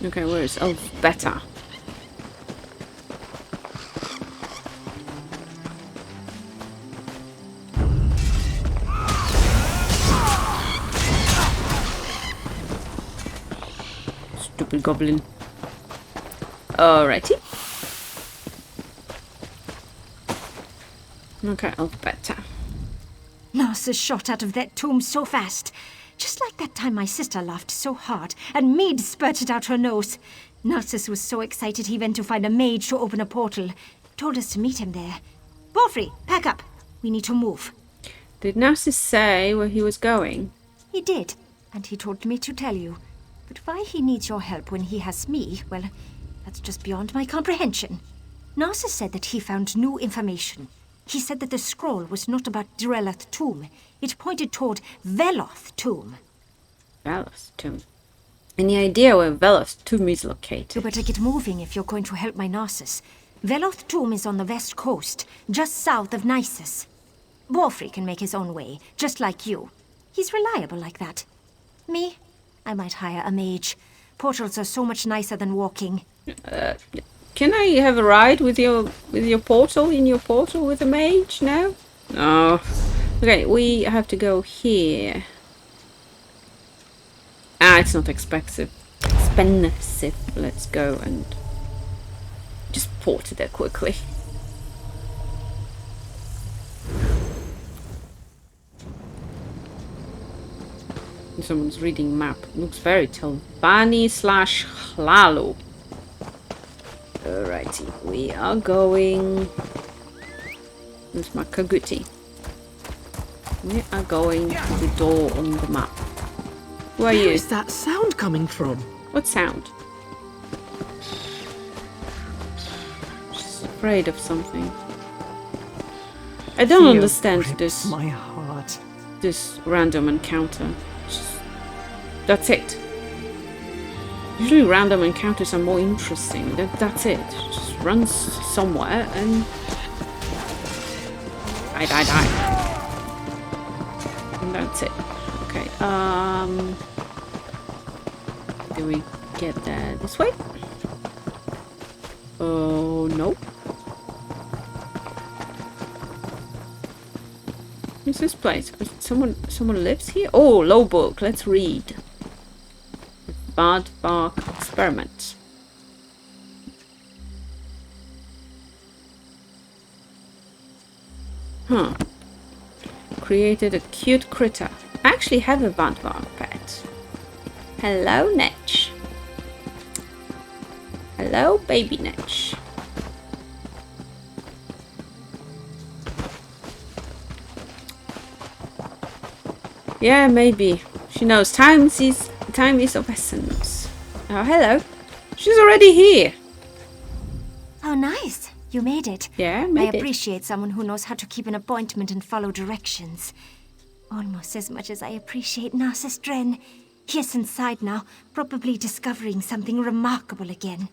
Okay, where is Elfbeta? Stupid goblin. Alrighty. Okay, Elfbeta. Narcissus shot out of that tomb so fast. Just like that time my sister laughed so hard and mead spurted out her nose. Narcissus was so excited he went to find a mage to open a portal. Told us to meet him there. Borfrey, pack up. We need to move. Did Narcissus say where he was going? He did, and he told me to tell you. But why he needs your help when he has me, well, that's just beyond my comprehension. Narcissus said that he found new information. He said that the scroll was not about Drelloth tomb. It pointed toward Veloth tomb. Veloth tomb. Any idea where Veloth tomb is located? You better get moving if you're going to help my Narcissus. Veloth tomb is on the west coast, just south of Nisus. Borfrey can make his own way, just like you. He's reliable like that. Me? I might hire a mage. Portals are so much nicer than walking. Can I have a ride with your portal, in your portal with a mage now? No. Okay, we have to go here. Ah, it's not expensive. Expensive. Let's go and just port it there quickly. Someone's reading map. Looks very Telvanni/Hlalo. Alrighty, we are going. There's my Kaguti. We are going to the door on the map. Who are you? Where is that sound coming from? What sound? She's afraid of something. I don't understand this. My heart. This random encounter. That's it. Usually random encounters are more interesting. That's it. Just runs somewhere and... Die. And that's it. Okay, do we get there this way? Oh, no. What's this place? Someone lives here? Oh, low book. Let's read. Bad bark experiments. Huh. Created a cute critter. I actually have a bad bark pet. Hello, Netch. Hello, baby Netch. Yeah, maybe. She knows time is of essence. Oh, hello. She's already here. Oh, nice. You made it. Yeah, I made it. appreciate someone who knows how to keep an appointment and follow directions. Almost as much as I appreciate Narcissus Dren. He is inside now, probably discovering something remarkable again.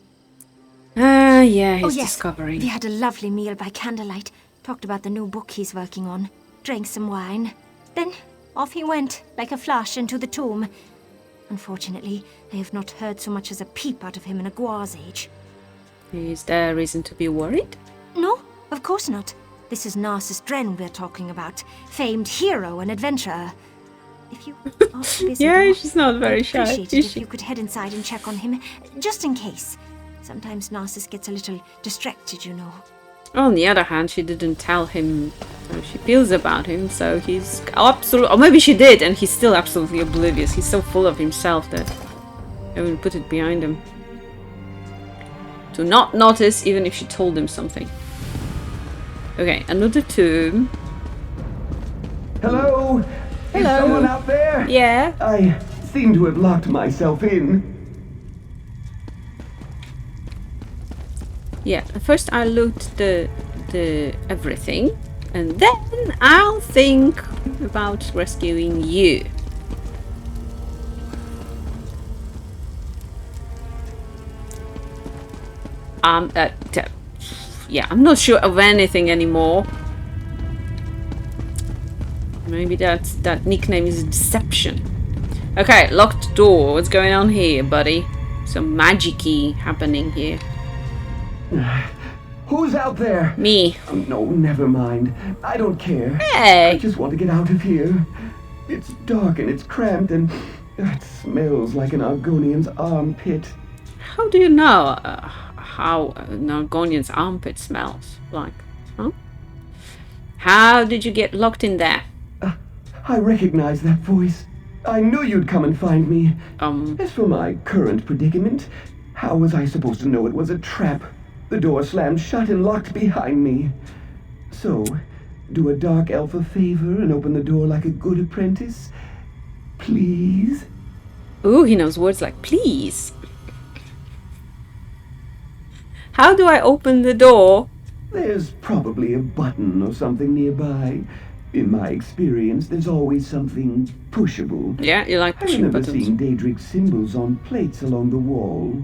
Yeah, he's Oh, yes. discovering. We had a lovely meal by candlelight. Talked about the new book he's working on. Drank some wine. Then off he went, like a flash, into the tomb. Unfortunately, I have not heard so much as a peep out of him in a Guar's age. Is there reason to be worried? No, of course not. This is Narcissus Dren we're talking about. Famed hero and adventurer. If you are busy, Yeah, though, she's not very I'd shy, appreciate is it if she? you could head inside and check on him, just in case. Sometimes Narcissus gets a little distracted, you know. On the other hand, she didn't tell him how she feels about him, so he's absolutely... Or maybe she did, and he's still absolutely oblivious. He's so full of himself that I will put it behind him. To not notice, even if she told him something. Okay, another tomb. Hello? Is someone out there? Yeah. I seem to have locked myself in. Yeah, first I loot the everything, and then I'll think about rescuing you. Yeah, I'm not sure of anything anymore. Maybe that nickname is a deception. Okay, locked door. What's going on here, buddy? Some magic-y happening here. Who's out there? Me. No, never mind. I don't care. Hey! I just want to get out of here. It's dark and it's cramped and it smells like an Argonian's armpit. How do you know how an Argonian's armpit smells like? Huh? How did you get locked in there? I recognize that voice. I knew you'd come and find me. As for my current predicament, how was I supposed to know it was a trap? The door slammed shut and locked behind me. So, do a dark elf a favor and open the door like a good apprentice? Please? Ooh, he knows words like please. How do I open the door? There's probably a button or something nearby. In my experience, there's always something pushable. Yeah, you like I pushing remember buttons. seeing Daedric symbols on plates along the wall.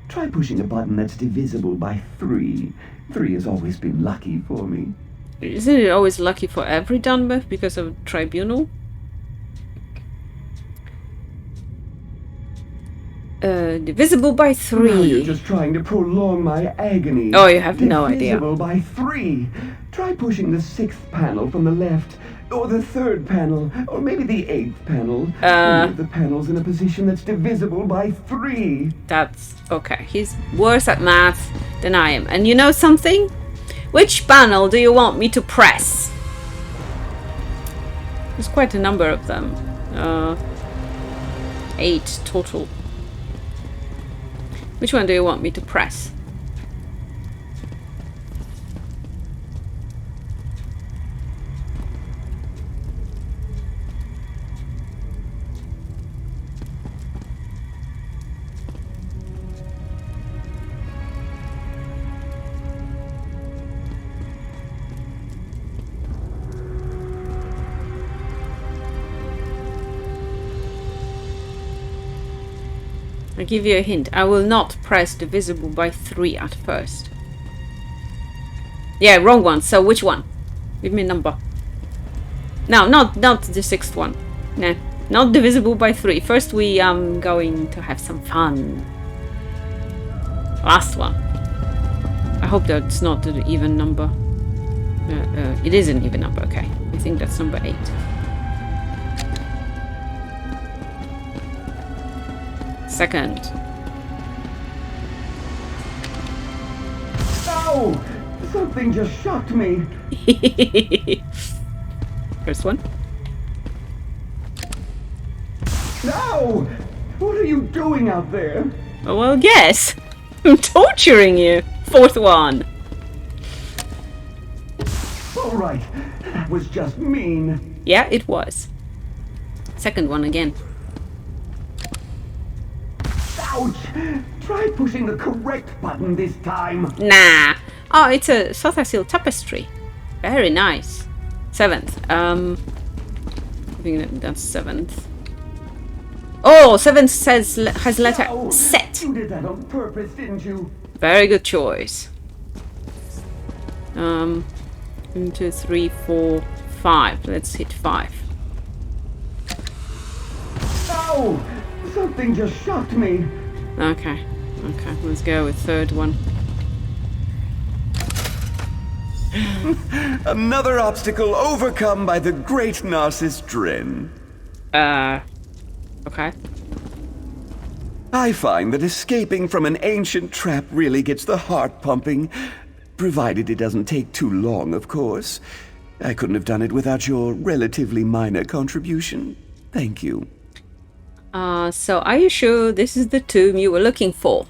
Try pushing a button that's divisible by 3. 3 has always been lucky for me. Isn't it always lucky for every Dunmer because of tribunal? Divisible by 3. Now you're just trying to prolong my agony. Oh, you have no idea. Divisible by 3. Try pushing the 6th panel from the left, or the 3rd panel, or maybe the 8th panel. Any of the panels in a position that's divisible by 3. That's okay. He's worse at math than I am. And you know something? Which panel do you want me to press? There's quite a number of them. 8 total. Which one do you want me to press? I'll give you a hint. I will not press divisible by 3 at first. Yeah, wrong one. So which one? Give me a number. No, not the 6th one. No, not divisible by 3. First we going to have some fun. Last one. I hope that's not an even number. It is an even number, okay. I think that's number 8. Second. Ow! Something just shocked me. First one. No! What are you doing out there? Oh, well, guess. I'm torturing you. 4th one. All right, that was just mean. Yeah, it was. Second one again. Ouch! Try pushing the correct button this time. Nah. Oh, it's a Sothasil tapestry. Very nice. 7th. I think that's 7th. Oh, 7th says has letter set. You did that on purpose, didn't you? Very good choice. 1, 2, 3, 4, 5. Let's hit 5. Ow! Something just shocked me. Okay. Okay, let's go with 3rd one. Another obstacle overcome by the great Narcissus Dren. Okay. I find that escaping from an ancient trap really gets the heart pumping. Provided it doesn't take too long, of course. I couldn't have done it without your relatively minor contribution. Thank you. So are you sure this is the tomb you were looking for?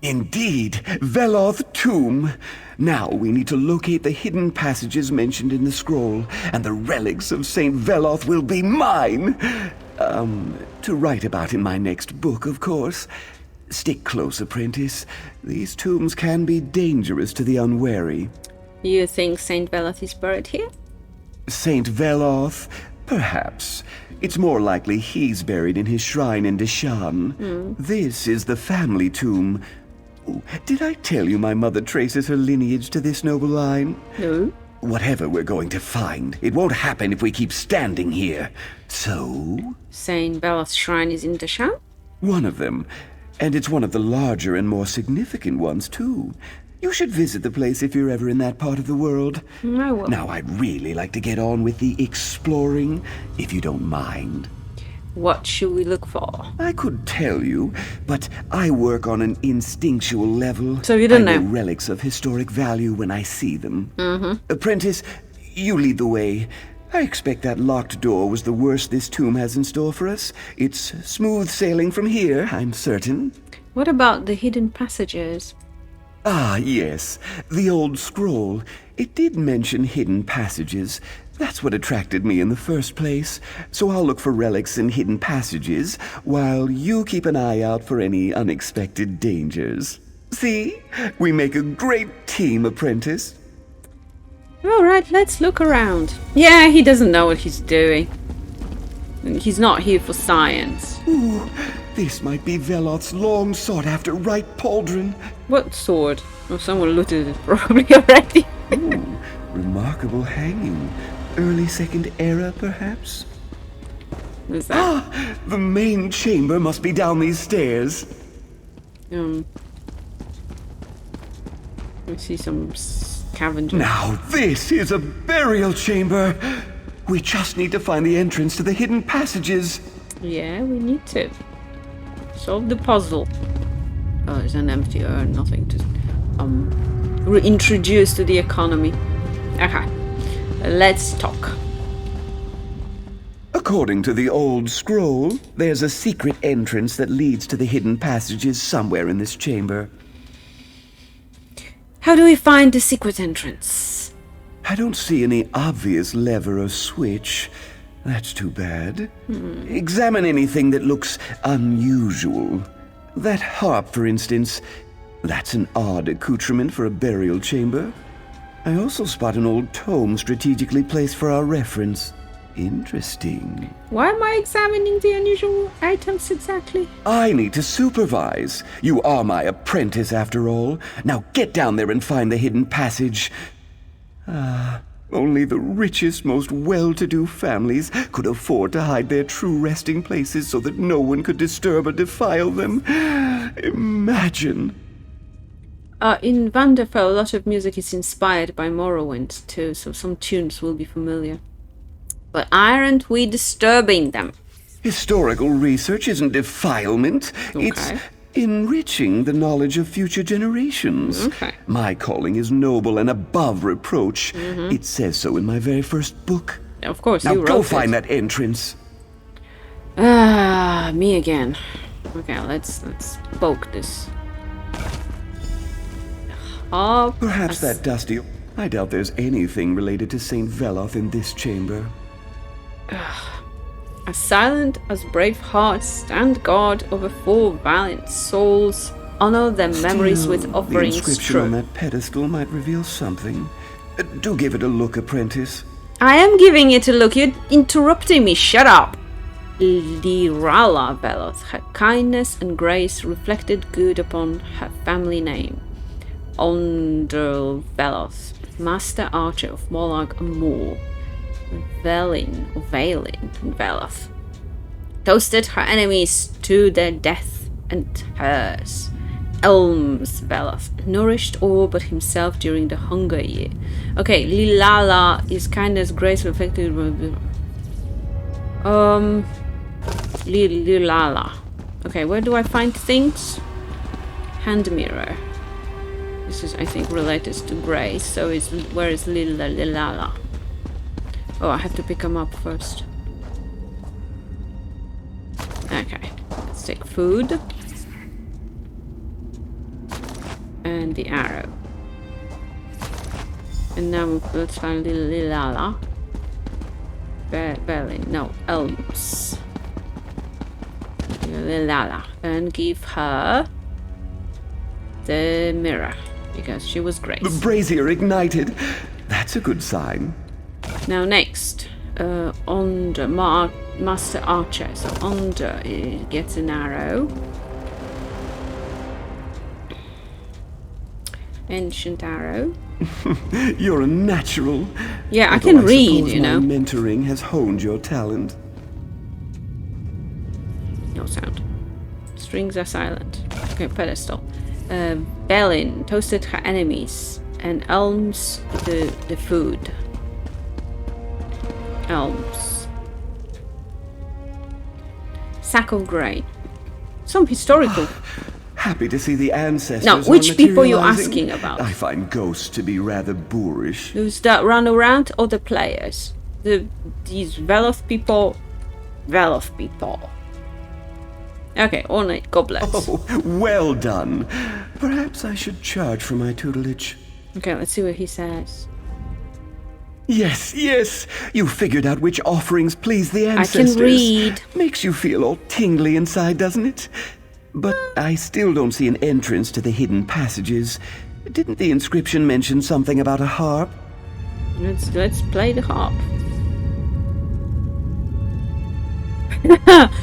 Indeed, Veloth Tomb. Now we need to locate the hidden passages mentioned in the scroll, and the relics of Saint Veloth will be mine. To write about in my next book, of course. Stick close, apprentice. These tombs can be dangerous to the unwary. You think Saint Veloth is buried here? Saint Veloth? Perhaps. It's more likely he's buried in his shrine in Deshan. This is the family tomb. Oh, did I tell you my mother traces her lineage to this noble line? No. Whatever we're going to find, it won't happen if we keep standing here. So? Saint Veloth's shrine is in Deshan? One of them. And it's one of the larger and more significant ones, too. You should visit the place if you're ever in that part of the world. I will. Now, I'd really like to get on with the exploring, if you don't mind. What should we look for? I could tell you, but I work on an instinctual level. So you don't I know? Relics of historic value when I see them. Apprentice, you lead the way. I expect that locked door was the worst this tomb has in store for us. It's smooth sailing from here, I'm certain. What about the hidden passages? Ah, yes. The old scroll. It did mention hidden passages. That's what attracted me in the first place. So I'll look for relics and hidden passages, while you keep an eye out for any unexpected dangers. See? We make a great team, apprentice. Alright, let's look around. Yeah, he doesn't know what he's doing. And he's not here for science. Ooh, this might be Veloth's long sought-after right pauldron. What sword? Oh, someone looted it probably already. Ooh, remarkable hanging. Early Second Era, perhaps? What is that? Ah, the main chamber must be down these stairs. I see some scavengers. Now this is a burial chamber. We just need to find the entrance to the hidden passages. Yeah, we need to. Solve the puzzle. Oh, there's an empty urn, nothing to reintroduce to the economy. Okay, let's talk. According to the old scroll, there's a secret entrance that leads to the hidden passages somewhere in this chamber. How do we find the secret entrance? I don't see any obvious lever or switch. That's too bad. Examine anything that looks unusual. That harp, for instance. That's an odd accoutrement for a burial chamber. I also spot an old tome strategically placed for our reference. Interesting. Why am I examining the unusual items exactly? I need to supervise. You are my apprentice, after all. Now get down there and find the hidden passage. Only the richest, most well-to-do families could afford to hide their true resting places so that no one could disturb or defile them. Imagine. In Vanderfell, a lot of music is inspired by Morrowind too, so some tunes will be familiar. But aren't we disturbing them? Historical research isn't defilement. Okay. It's enriching the knowledge of future generations. Okay. My calling is noble and above reproach. It says so in my very first book. Of course, Now you wrote go it. find that entrance. Me again. Okay, let's poke this. Oh, Perhaps that dusty... I doubt there's anything related to St. Veloth in this chamber. as silent as brave hearts stand guard over 4 valiant souls, honor their memories with Still, offerings the inscription true. on that pedestal might reveal something. Do give it a look, apprentice. I am giving it a look. You're interrupting me. Shut up. Lirala Veloth, her kindness and grace reflected good upon her family name. Ondel Veloth, master archer of Morlag and Moor. Velin Veloth, toasted her enemies to their death and hers. Elms Veloth, nourished all but himself during the Hunger Year. Okay, Lilala is kindness, grace reflected. Lilala. Okay, where do I find things? Hand mirror. This is, I think, related to grace. So where is Lilala? Oh, I have to pick them up first. Okay, let's take food. And the arrow. And now let's find Lilala. Belly, no, elms. Lilala. And give her the mirror. Because she was great. The brazier ignited. That's a good sign. Now next, Onder, Master Archer. So Onder gets an arrow. Ancient arrow. You're a natural. Yeah, I Although can read, suppose you know. my mentoring has honed your talent. No sound. Strings are silent. Okay, pedestal. Belin toasted her enemies, and elms the food. Elms. Sack of grain. Some historical. Happy to see the ancestors. Now, which are people you materializing. asking about? I find ghosts to be rather boorish. Those that run around or the players? These Veloth people. Veloth people. Okay, ornate goblets. Oh, well done. Perhaps I should charge for my tutelage. Okay, let's see what he says. Yes, yes. You figured out which offerings please the ancestors. I can read. Makes you feel all tingly inside, doesn't it? But I still don't see an entrance to the hidden passages. Didn't the inscription mention something about a harp? Let's play the harp.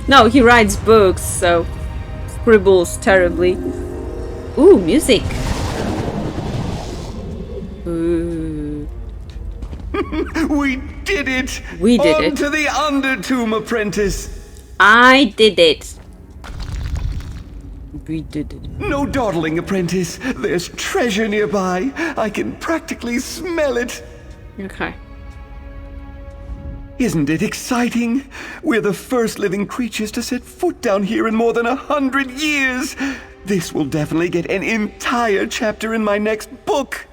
No, he writes books, so scribbles terribly. Ooh, music. Ooh. We did it! We did it. On to the Undertomb, apprentice! I did it. We did it. No dawdling, apprentice. There's treasure nearby. I can practically smell it. Okay. Isn't it exciting? We're the first living creatures to set foot down here in more than 100 years. This will definitely get an entire chapter in my next book.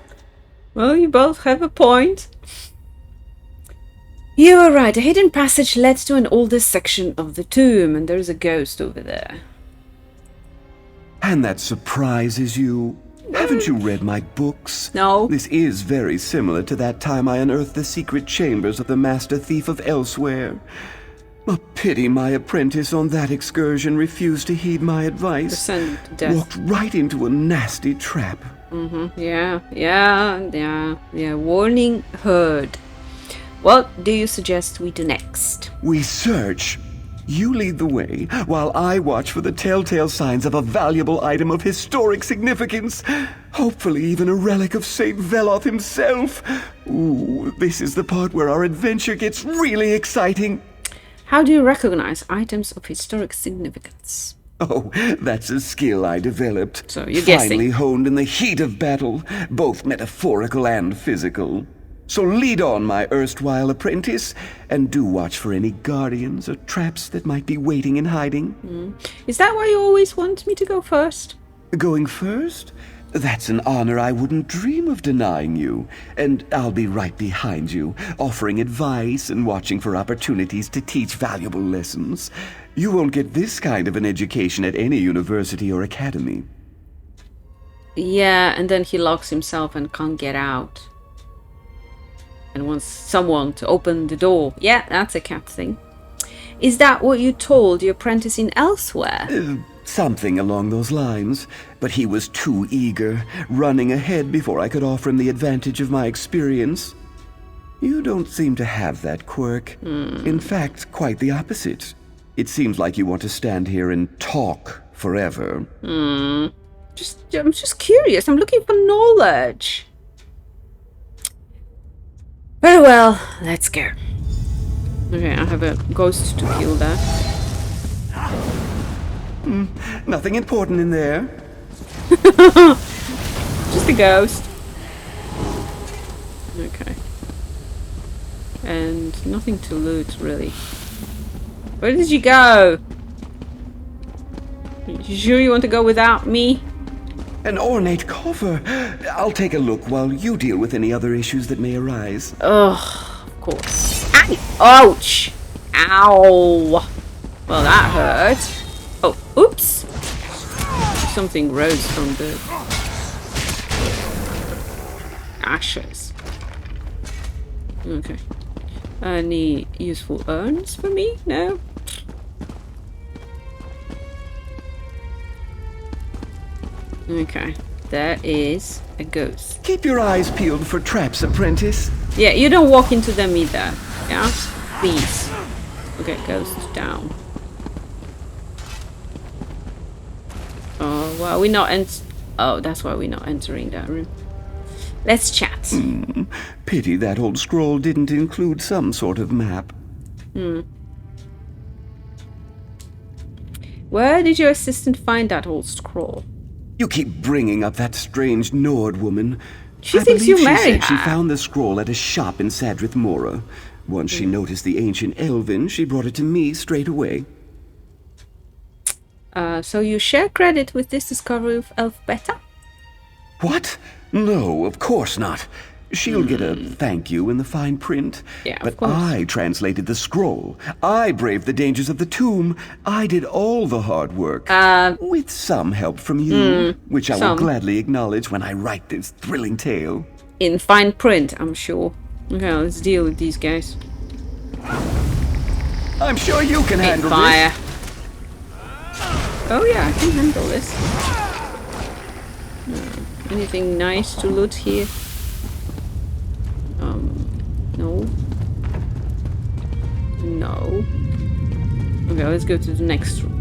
Well, you both have a point. You are right. A hidden passage led to an older section of the tomb, and there's a ghost over there. And that surprises you? Haven't you read my books? No. This is very similar to that time I unearthed the secret chambers of the Master Thief of Elsewhere. A pity my apprentice on that excursion refused to heed my advice. Descend to death. Walked right into a nasty trap. Yeah. Warning heard. What do you suggest we do next? We search. You lead the way, while I watch for the telltale signs of a valuable item of historic significance. Hopefully even a relic of Saint Veloth himself. Ooh, this is the part where our adventure gets really exciting. How do you recognize items of historic significance? Oh, that's a skill I developed. So you're Finally guessing. honed in the heat of battle, both metaphorical and physical. So lead on, my erstwhile apprentice, and do watch for any guardians or traps that might be waiting in hiding. Is that why you always want me to go first? Going first? That's an honor I wouldn't dream of denying you. And I'll be right behind you, offering advice and watching for opportunities to teach valuable lessons. You won't get this kind of an education at any university or academy. Yeah, and then he locks himself and can't get out. And wants someone to open the door. Yeah, that's a cat thing. Is that what you told your apprentice in Elsewhere? Something along those lines. But he was too eager, running ahead before I could offer him the advantage of my experience. You don't seem to have that quirk. In fact, quite the opposite. It seems like you want to stand here and talk forever. I'm just curious. I'm looking for knowledge. Very well, let's go. Okay, I have a ghost to kill there. Nothing important in there. Just a ghost. Okay. And nothing to loot, really. Where did you go? You sure you want to go without me? An ornate coffer. I'll take a look while you deal with any other issues that may arise. Ugh, of course. Ow! Ouch! Ow! Well, that hurt. Oh, oops! Something rose from the ashes. Okay. Any useful urns for me? No? Okay. There is a ghost. Keep your eyes peeled for traps, apprentice. Yeah, you don't walk into them either. Yeah? Please. Okay, ghost down. Oh, well, we're not oh, that's why we're not entering that room. Let's chat. Pity that old scroll didn't include some sort of map. Where did your assistant find that old scroll? You keep bringing up that strange Nord woman. She I thinks believe you marry she said she her. found the scroll at a shop in Sadrith Mora. Once she noticed the ancient Elven, she brought it to me straight away. So you share credit with this discovery of Elf Beta? What? No, of course not. She'll get a thank you in the fine print. Yeah, of but course. I translated the scroll. I braved the dangers of the tomb. I did all the hard work. With some help from you, which I will some. gladly acknowledge when I write this thrilling tale. In fine print, I'm sure. Okay, let's deal with these guys. I'm sure you can handle Fire. this. Oh yeah, I can handle this. Anything nice to loot here? No. No. Okay, let's go to the next room.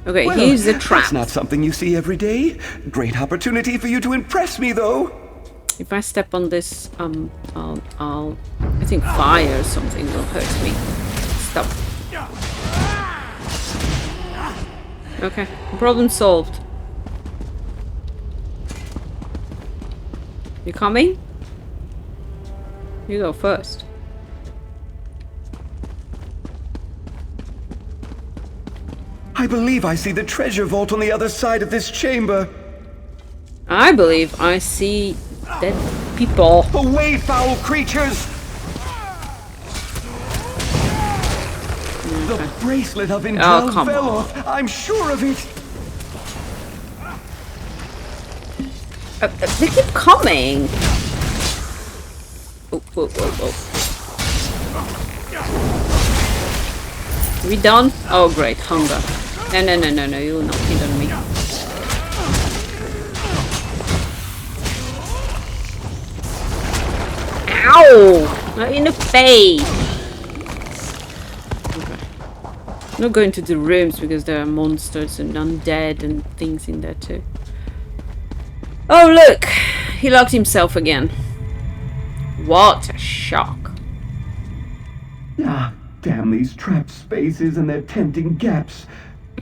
Okay, Well, here's the trap. That's not something you see every day. Great opportunity for you to impress me, though. If I step on this, I think fire or something will hurt me. Stop. Okay, problem solved. You coming? You go first. I believe I see the treasure vault on the other side of this chamber. I believe I see dead people. Away, foul creatures! The bracelet of Indrel come Veloth, I'm sure of it. They keep coming. Oh, whoa, whoa, whoa. We done? Oh, great. Hunger. No, you will not feed on me. Ow! Not in the face! Okay. I'm not going to the rooms because there are monsters and undead and things in there too. Oh look! He locked himself again. What a shock. Ah, damn these trapped spaces and their tempting gaps.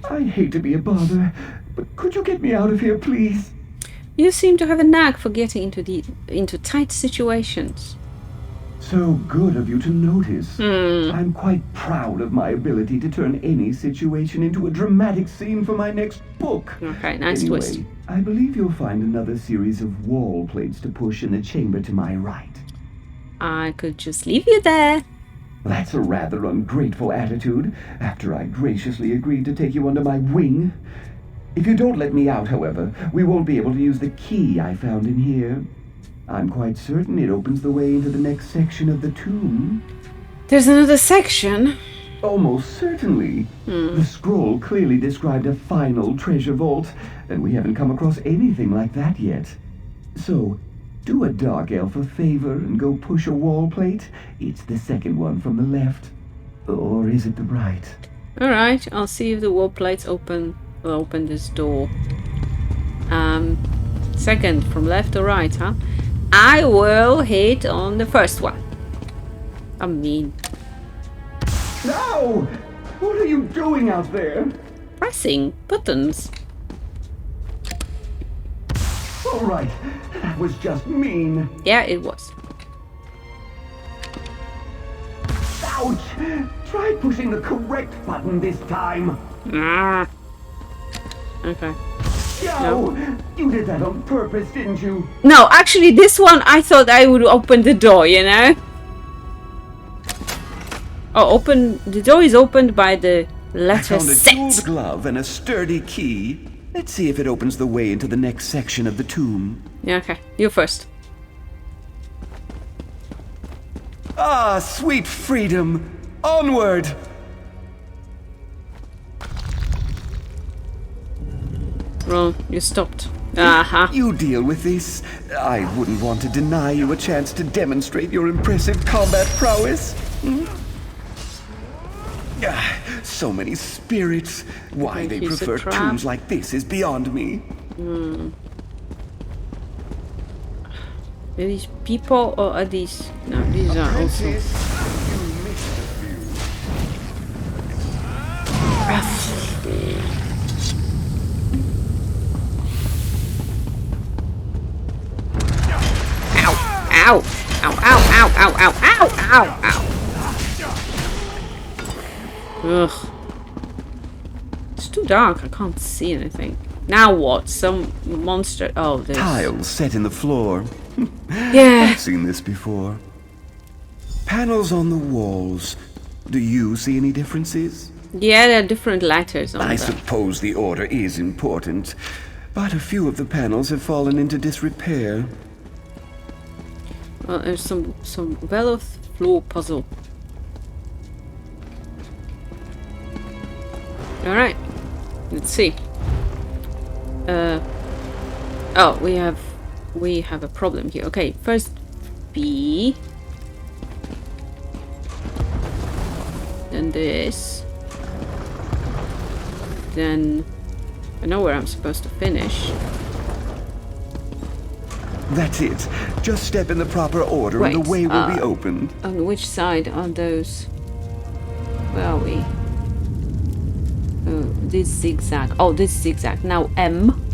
I hate to be a bother, but could you get me out of here, please? You seem to have a knack for getting into tight situations. So good of you to notice. I'm quite proud of my ability to turn any situation into a dramatic scene for my next book. Okay, nice anyway, twist. I believe you'll find another series of wall plates to push in the chamber to my right. I could just leave you there. That's a rather ungrateful attitude, after I graciously agreed to take you under my wing. If you don't let me out, however, we won't be able to use the key I found in here. I'm quite certain it opens the way into the next section of the tomb. There's another section. Almost certainly. The scroll clearly described a final treasure vault, and we haven't come across anything like that yet. So, do a dark elf a favor and go push a wall plate. It's the second one from the left. Or is it the right? Alright, I'll see if the wall plates will open this door. Second, from left or right, huh? I will hit on the first one. I mean... No! What are you doing out there? pressing buttons. All right, that was just mean. Yeah, it was. Ouch! Try pushing the correct button this time. Okay. Yo, you did that on purpose, didn't you? No, actually, this one I thought I would open the door, you know? Oh, the door is opened by the letter I found a Z. jeweled glove and a sturdy key. Let's see if it opens the way into the next section of the tomb. Yeah, okay. You first. Ah, sweet freedom! Onward! Well, you stopped. Aha. You deal with this. I wouldn't want to deny you a chance to demonstrate your impressive combat prowess. So many spirits. Why they use a prefer trap. tombs like this is beyond me. Are these people or are these... No, these are also... Ow! Ow! Ow! Ow! Ow! Ow! Ow! Ow! Ow! Ow! Ugh. It's too dark. I can't see anything. Now what? Some monster... Oh, there's... Tiles set in the floor. Yeah. I've seen this before. Panels on the walls. Do you see any differences? Yeah, there are different letters on I them. suppose the order is important, but a few of the panels have fallen into disrepair. Well, there's some Veloth floor puzzle. Alright. Let's see. Oh, we have a problem here. Okay, first B. Then this. Then I know where I'm supposed to finish. That's it. Just step in the proper order and Wait, the way will be opened. On which side are those? Where are we? Oh, this zigzag. Oh, this zigzag. Now M.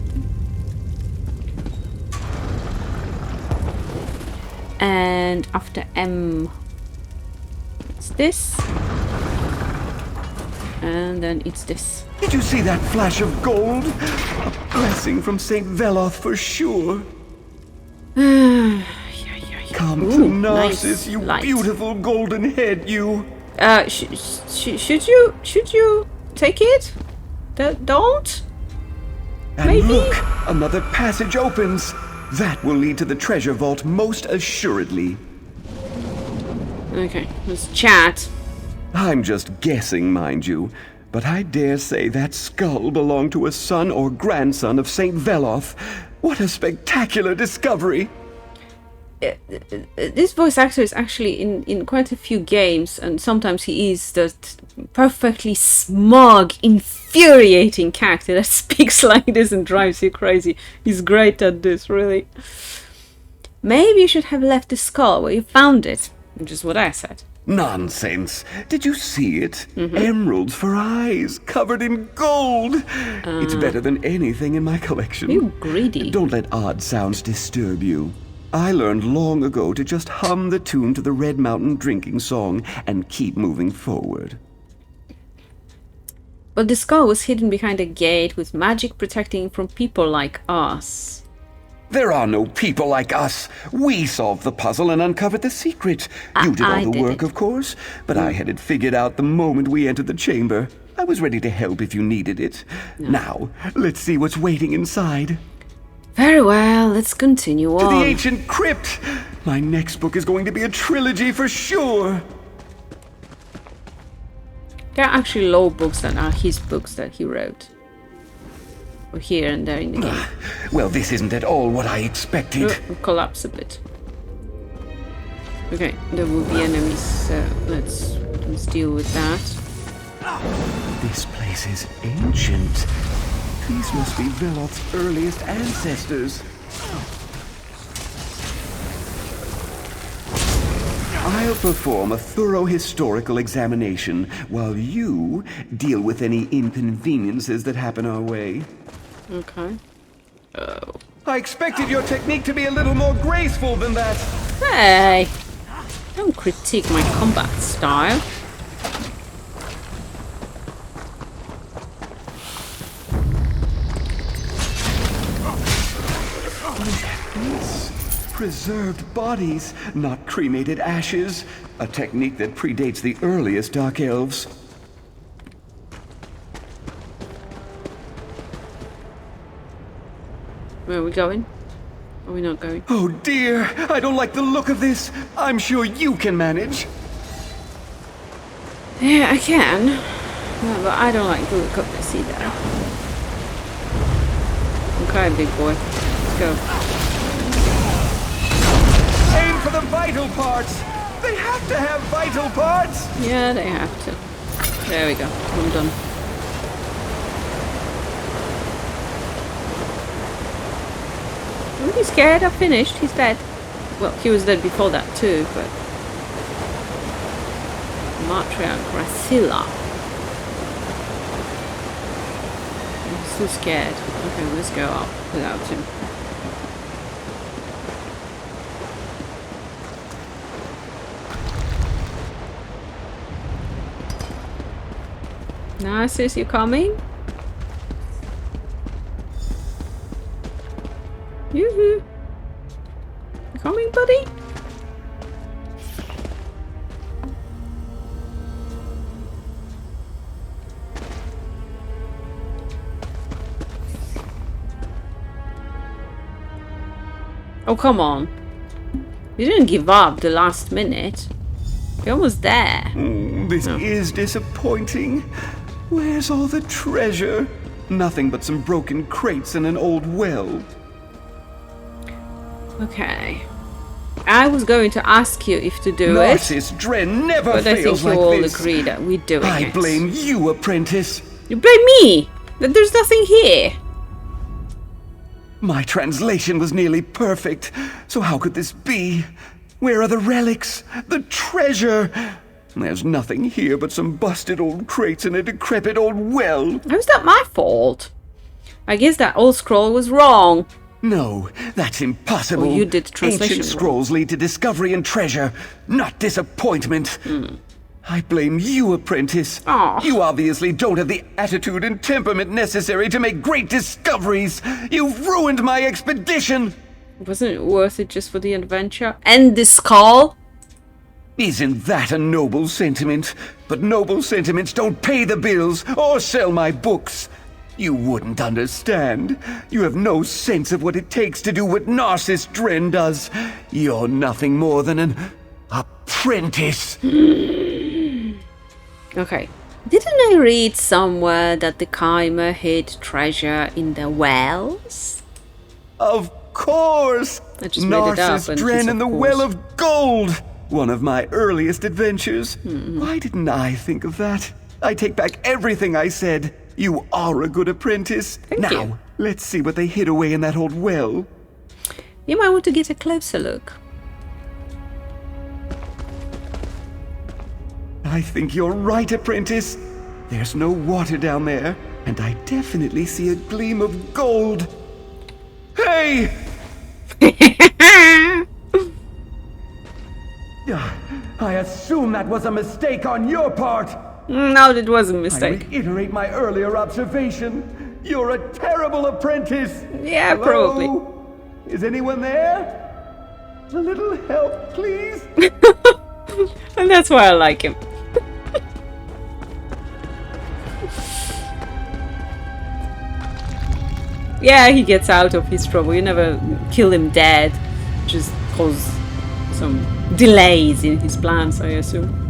And after M, it's this. And then it's this. Did you see that flash of gold? A blessing from St. Veloth for sure. Come to Ooh, Narcissus, nice you light. beautiful golden head, you. Should you take it? Don't? And Maybe? look, another passage opens. That will lead to the treasure vault most assuredly. Okay, let's chat. I'm just guessing, mind you, but I dare say that skull belonged to a son or grandson of St. Veloth. What a spectacular discovery! this voice actor is actually in quite a few games, and sometimes he is that perfectly smug, infuriating character that speaks like this and drives you crazy. He's great at this, really. Maybe you should have left the skull where you found it, which is what I said. Nonsense. Did you see it? Emeralds for eyes, covered in gold. It's better than anything in my collection. You greedy. Don't let odd sounds disturb you. I learned long ago to just hum the tune to the Red Mountain drinking song and keep moving forward. But the skull was hidden behind a gate with magic protecting it from people like us. There are no people like us. We solved the puzzle and uncovered the secret. You did all the work, of course, but I had it figured out the moment we entered the chamber. I was ready to help if you needed it. No. Now, let's see what's waiting inside. Very well, let's continue on. To the ancient crypt! My next book is going to be a trilogy for sure! There are actually law books that are his books that he wrote. Or here and there in the game. Well, this isn't at all what I expected. Collapse a bit. Okay, there will be enemies, so let's deal with that. This place is ancient. These must be Veloth's earliest ancestors. I'll perform a thorough historical examination while you deal with any inconveniences that happen our way. Okay. Oh. I expected your technique to be a little more graceful than that. Hey! Don't critique my combat style. Preserved bodies, not cremated ashes. A technique that predates the earliest Dark Elves. Where are we going? Are we not going? Oh dear, I don't like the look of this. I'm sure you can manage. Yeah, I can. No, but I don't like the look of this either. Okay, big boy. Let's go. Aim for the vital parts! They have to have vital parts! Yeah, they have to. There we go. I'm done. Don't be scared, I finished. He's dead. Well, he was dead before that too, but... Matriarch Gracilla. I'm still scared. Okay, let's go up without him. Narcissus, you coming? Yoo-hoo! You coming, buddy? Oh, come on. You didn't give up the last minute. You're almost there. This is disappointing. Where's all the treasure? Nothing but some broken crates and an old well. Okay. I was going to ask you if to do Narcissus Dren never but I think fails you like all this. agree that we're doing I it. blame you, apprentice. You blame me? But there's nothing here. My translation was nearly perfect, so how could this be? Where are the relics? The treasure? There's nothing here but some busted old crates and a decrepit old well. How's that my fault? I guess that old scroll was wrong. No, that's impossible. Oh, you did translation Ancient scrolls lead to discovery and treasure, not disappointment. I blame you, apprentice. Aw. You obviously don't have the attitude and temperament necessary to make great discoveries. You've ruined my expedition. Wasn't it worth it just for the adventure? And the skull? Isn't that a noble sentiment? But noble sentiments don't pay the bills or sell my books. You wouldn't understand. You have no sense of what it takes to do what Narcissus Dren does. You're nothing more than an apprentice. Okay. Didn't I read somewhere that the Chimer hid treasure in the wells? Of course! I just made it up, Narcissus and Dren she's and the of Well course. of Gold! One of my earliest adventures. Why didn't I think of that? I take back everything I said. You are a good apprentice. Thank you. Now, let's see what they hid away in that old well. You might want to get a closer look. I think you're right, apprentice. There's no water down there, and I definitely see a gleam of gold. Hey! I assume that was a mistake on your part. No, that was a I mistake. reiterate my earlier observation. You're a terrible apprentice. Yeah, Hello? probably. Is anyone there? A little help, please? And that's why I like him. Yeah, he gets out of his trouble. You never kill him dead. Just cause some delays in his plans, I assume.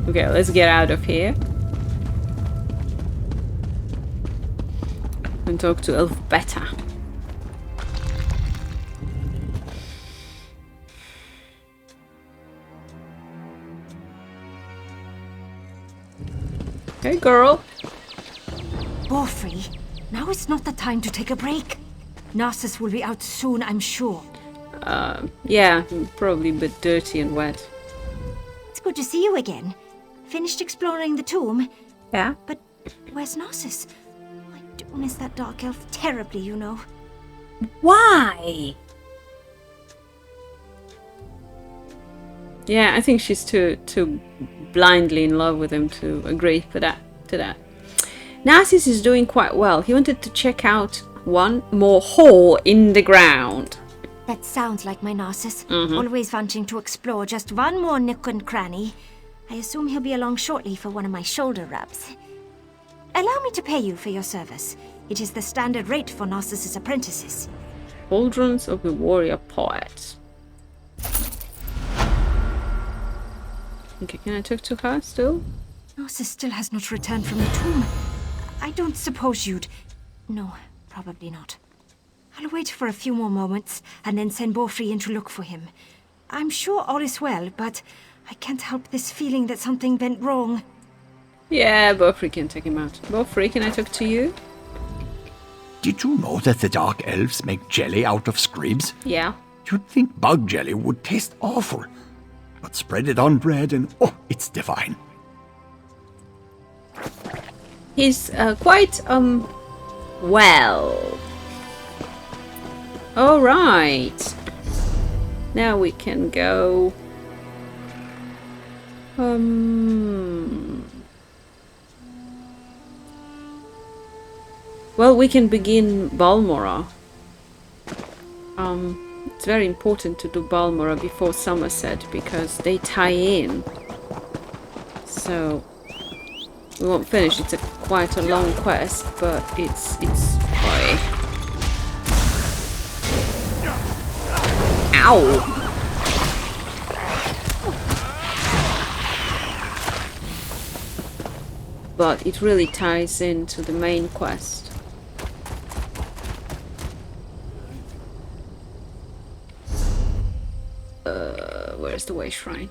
Okay, let's get out of here. And talk to Elf Beta. Hey, girl. Borfrey, now is not the time to take a break. Narcissus will be out soon, I'm sure. Yeah, probably a bit dirty and wet. It's good to see you again. Finished exploring the tomb? Yeah? But where's Narcissus? I do miss that dark elf terribly, you know. Why? Yeah, I think she's too blindly in love with him to agree to that. Narcissus is doing quite well. He wanted to check out one more hole in the ground. That sounds like my Narcissus. Always wanting to explore just one more nook and cranny. I assume he'll be along shortly for one of my shoulder rubs. Allow me to pay you for your service. It is the standard rate for Narcissus' apprentices. Cauldrons of the Warrior Poet. Okay, can I talk to her still? Narcissus still has not returned from the tomb. I don't suppose you'd... No, probably not. I'll wait for a few more moments and then send Borfrey in to look for him. I'm sure all is well, but I can't help this feeling that something went wrong. Yeah, Borfrey can take him out. Borfrey, can I talk to you? Did you know that the Dark Elves make jelly out of scribs? Yeah. You'd think bug jelly would taste awful. But spread it on bread and, oh, it's divine. He's quite, well. Alright. Now we can go... Well, we can begin Balmora. It's very important to do Balmora before Somerset because they tie in. So we won't finish. It's quite a long quest, but it's boy. Ow! But it really ties into the main quest. Where's the way shrine?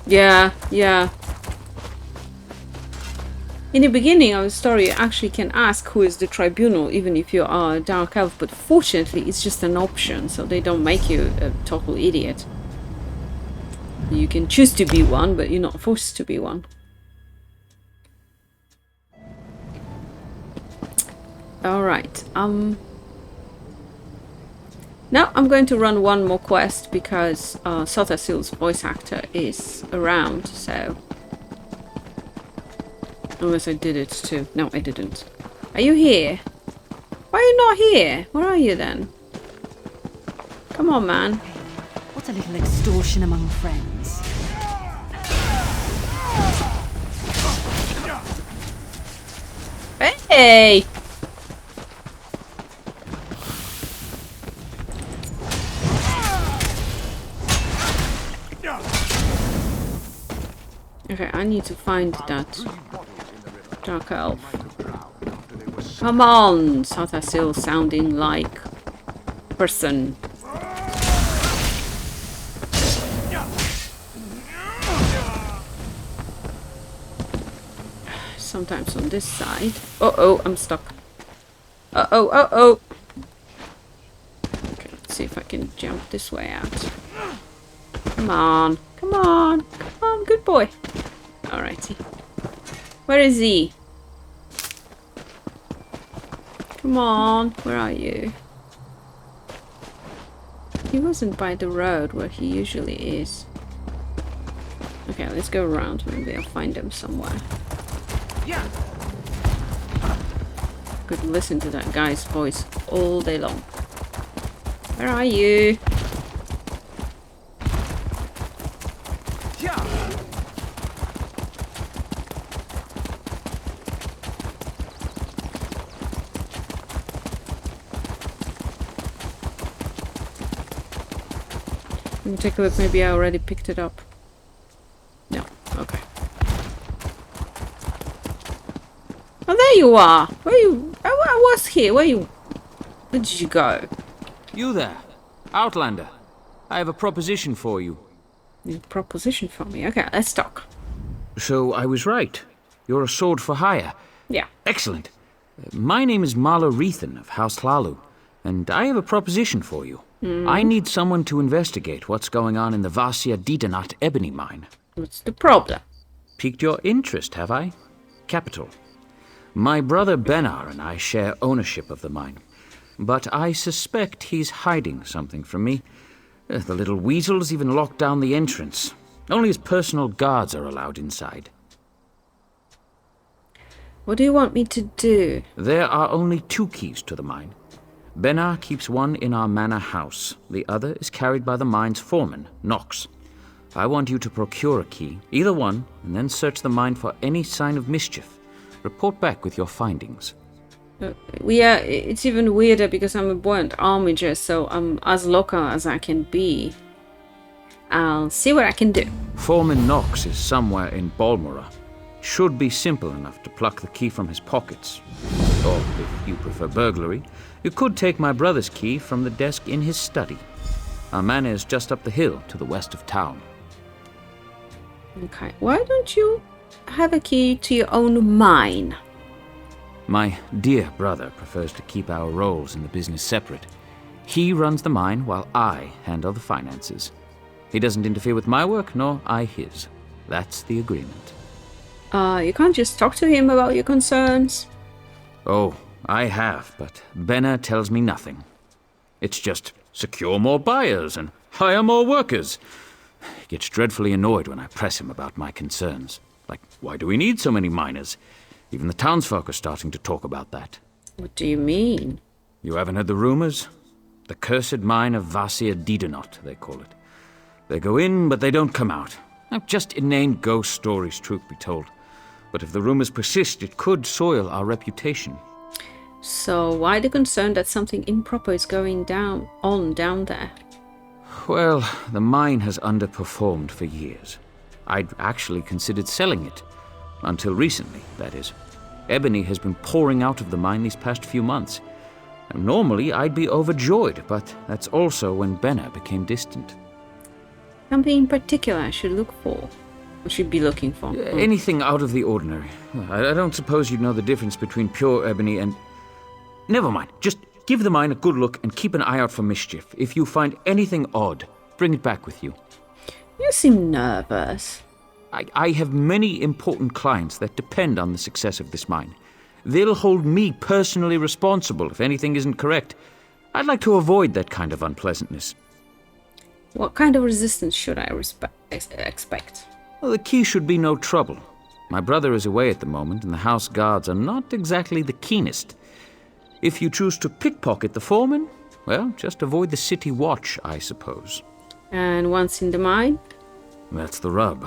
Yeah. In the beginning of the story, you actually can ask who is the tribunal, even if you are a dark elf, but fortunately it's just an option, so they don't make you a total idiot. You can choose to be one, but you're not forced to be one. Alright, now I'm going to run one more quest because Sotasil's voice actor is around, so... Unless I did it too. No, I didn't. Are you here? Why are you not here? Where are you then? Come on, man. What a little extortion among friends. Hey! Okay, I need to find that dark elf. Come on, Satasil sounding like person. Sometimes on this side. Uh-oh, I'm stuck. Uh-oh, uh-oh. Okay, let's see if I can jump this way out. Come on, come on, come on, good boy. Alrighty. Where is he? Come on, where are you? He wasn't by the road where he usually is. Okay, let's go around. Maybe I'll find him somewhere. Yeah. Could listen to that guy's voice all day long. Where are you? Let me take a look. Maybe I already picked it up. No. Okay. Oh, there you are. Where you? I was here. Where did you go? You there, Outlander. I have a proposition for you. A proposition for me? Okay, let's talk. So I was right. You're a sword for hire. Yeah. Excellent. My name is Marla Rethan of House Hlalu, and I have a proposition for you. I need someone to investigate what's going on in the Vasia Didanat ebony mine. What's the problem? Piqued your interest, have I? Capital. My brother Benar and I share ownership of the mine, but I suspect he's hiding something from me. The little weasel's even locked down the entrance. Only his personal guards are allowed inside. What do you want me to do? There are only 2 keys to the mine. Benar keeps one in our manor house. The other is carried by the mine's foreman, Nox. I want you to procure a key, either one, and then search the mine for any sign of mischief. Report back with your findings. Yeah, it's even weirder because I'm a buoyant armiger, so I'm as local as I can be. I'll see what I can do. Foreman Nox is somewhere in Balmora. Should be simple enough to pluck the key from his pockets. Or, if you prefer burglary, you could take my brother's key from the desk in his study. Our manor is just up the hill to the west of town. Okay, why don't you have a key to your own mine? My dear brother prefers to keep our roles in the business separate. He runs the mine while I handle the finances. He doesn't interfere with my work, nor I his. That's the agreement. You can't just talk to him about your concerns? Oh, I have, but Benner tells me nothing. It's just secure more buyers and hire more workers. He gets dreadfully annoyed when I press him about my concerns. Like, why do we need so many miners? Even the townsfolk are starting to talk about that. What do you mean? You haven't heard the rumors? The cursed mine of Vasia Didanot, they call it. They go in, but they don't come out. Now, just inane ghost stories, truth be told. But if the rumors persist, it could soil our reputation. So why the concern that something improper is going down there? Well, the mine has underperformed for years. I'd actually considered selling it. Until recently, that is. Ebony has been pouring out of the mine these past few months. And normally, I'd be overjoyed, but that's also when Benner became distant. Something in particular I should look for? Or should be looking for? Anything out of the ordinary. I don't suppose you'd know the difference between pure ebony and... Never mind. Just give the mine a good look and keep an eye out for mischief. If you find anything odd, bring it back with you. You seem nervous. I have many important clients that depend on the success of this mine. They'll hold me personally responsible if anything isn't correct. I'd like to avoid that kind of unpleasantness. What kind of resistance should I expect? Well, the key should be no trouble. My brother is away at the moment, and the house guards are not exactly the keenest. If you choose to pickpocket the foreman, well, just avoid the city watch, I suppose. And once in the mine? That's the rub.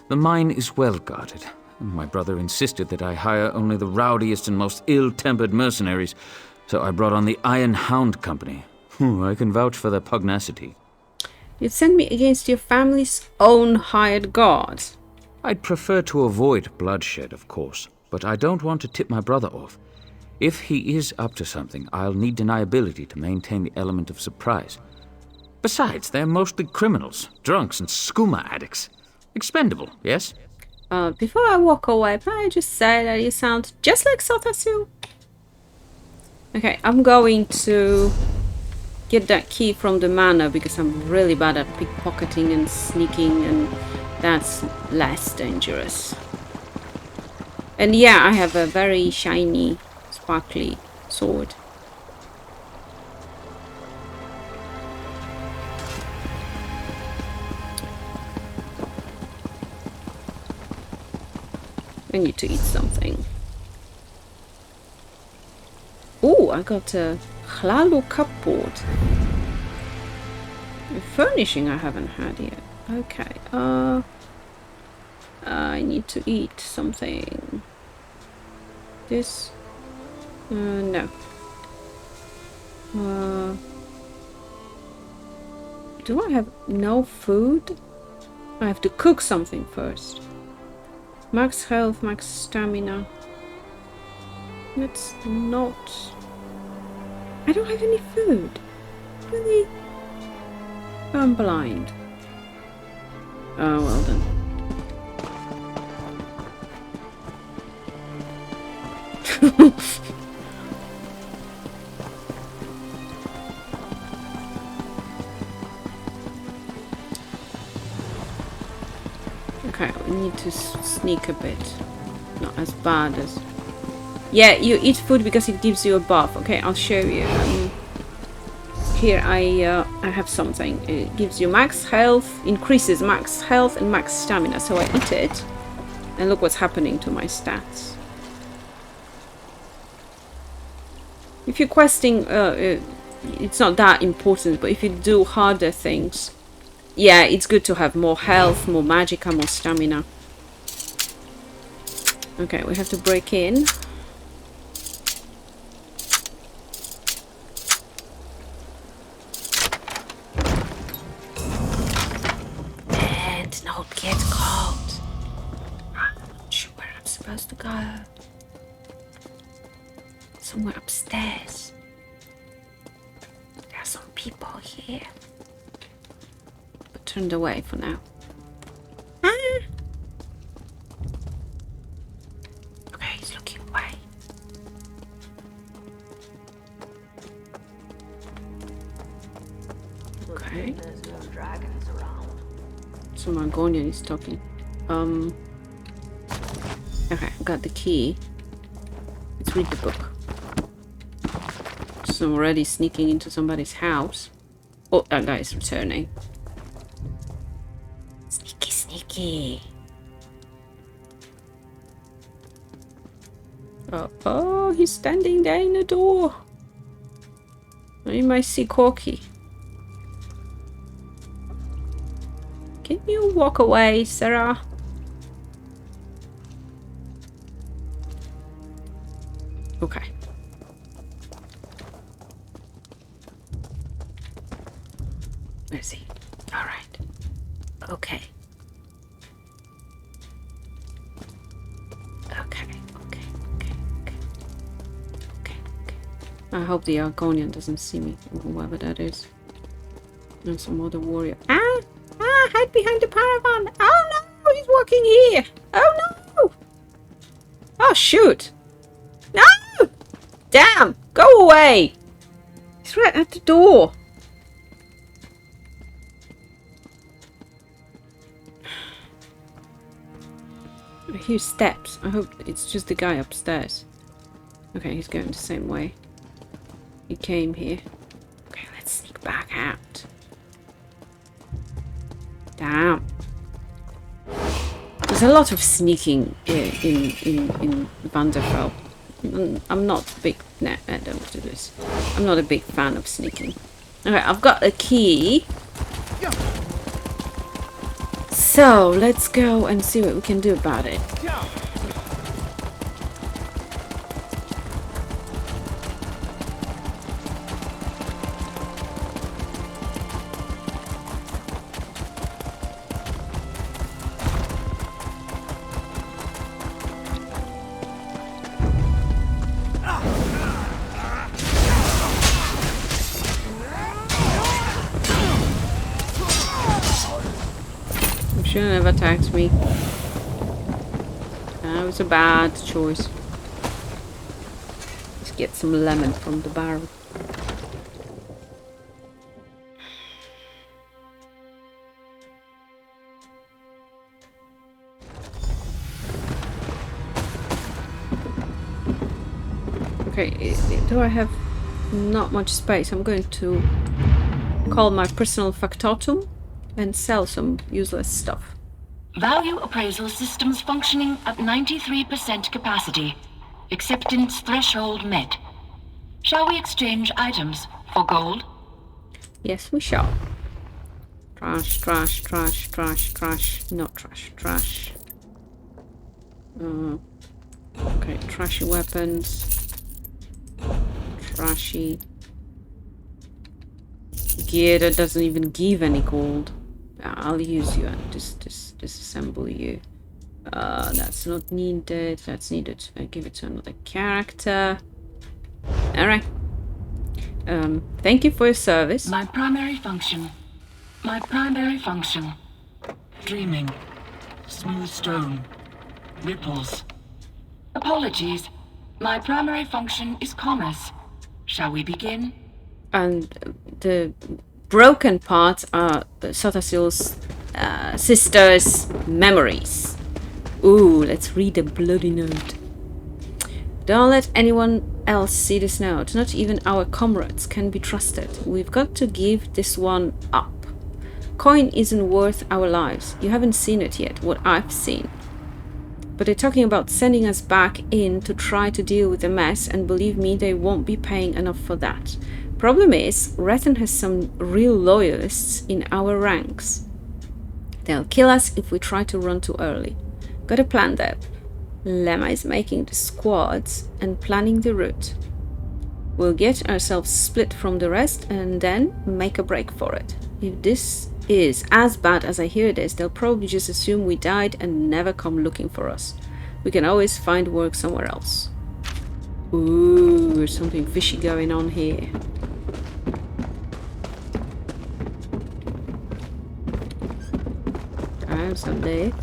The mine is well guarded. My brother insisted that I hire only the rowdiest and most ill-tempered mercenaries, so I brought on the Iron Hound Company. I can vouch for their pugnacity. You'd send me against your family's own hired guards? I'd prefer to avoid bloodshed, of course, but I don't want to tip my brother off. If he is up to something, I'll need deniability to maintain the element of surprise. Besides, they're mostly criminals, drunks, and skooma addicts. Expendable, yes? Before I walk away, may I just say that you sound just like Sotasu? Okay, I'm going to get that key from the manor because I'm really bad at pickpocketing and sneaking, and that's less dangerous. And yeah, I have a very shiny, sparkly sword. I need to eat something. Oh, I got a Hlalo cupboard. Furnishing I haven't had yet. Okay, I need to eat something. This? No. Do I have no food? I have to cook something first. Max health, max stamina. That's not... I don't have any food. Really? I'm blind. Oh, well then. Okay, we need to sneak a bit. Not as bad as... Yeah, you eat food because it gives you a buff. Okay, I'll show you. Here I have something. It gives you max health, increases max health and max stamina. So I eat it, and look what's happening to my stats. If you're questing, it's not that important, but if you do harder things, yeah, it's good to have more health, more magicka, more stamina. Okay, we have to break in. And not get caught. I'm not sure where I'm supposed to go. Somewhere upstairs. There are some people here. But turned away for now. Ah. Okay, he's looking away. Okay. There's no dragons around. So Margonian is talking. Okay, got the key. Let's read the book. So I'm already sneaking into somebody's house. Oh, that guy is returning. Sneaky, sneaky. Oh, he's standing there in the door. You might see Corky. Can you walk away, Sarah? Okay. Where's he? Alright. Okay. Okay. I hope the Argonian doesn't see me, whoever that is. And some other warrior. Ah! Hide behind the paravan! Oh no! He's walking here! Oh no! Oh shoot! No! Damn! Go away! He's right at the door. I hear steps. I hope it's just the guy upstairs. Okay, he's going the same way. He came here. Okay, let's sneak back out. Damn. There's a lot of sneaking in Vanderfell. I'm not a big... Nah, I don't do this. I'm not a big fan of sneaking. Okay, I've got a key. So, let's go and see what we can do about it. Shouldn't have attacked me. That was a bad choice. Let's get some lemon from the barrel. Okay, do I have not much space? I'm going to call my personal factotum and sell some useless stuff. Value appraisal systems functioning at 93% capacity. Acceptance threshold met. Shall we exchange items for gold? Yes, we shall. Trash, trash, trash, trash, trash. Not trash, trash. Okay, trashy weapons. Trashy gear that doesn't even give any gold. I'll use you and disassemble you. That's not needed. That's needed. I give it to another character. Alright. Thank you for your service. My primary function. Dreaming. Smooth stone. Ripples. Apologies. My primary function is commerce. Shall we begin? And the broken parts are the Sotasil's sister's memories. Ooh, let's read the bloody note. Don't let anyone else see this note. Not even our comrades can be trusted. We've got to give this one up. Coin isn't worth our lives. You haven't seen it yet, what I've seen. But they're talking about sending us back in to try to deal with the mess, and believe me, they won't be paying enough for that. Problem is, Rethen has some real loyalists in our ranks. They'll kill us if we try to run too early. Got a plan though. Lemma is making the squads and planning the route. We'll get ourselves split from the rest and then make a break for it. If this is as bad as I hear it is, they'll probably just assume we died and never come looking for us. We can always find work somewhere else. Ooh, there's something fishy going on here. There's a lift.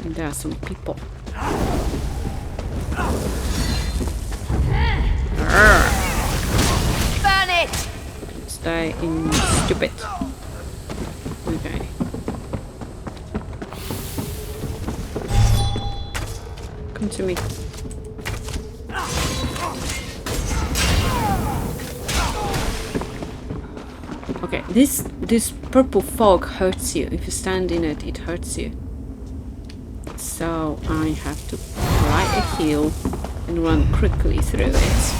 And there are some people. Burn it! Stay in stupid. Okay. Come to me. Okay, this purple fog hurts you. If you stand in it, it hurts you. So I have to light a heal and run quickly through it.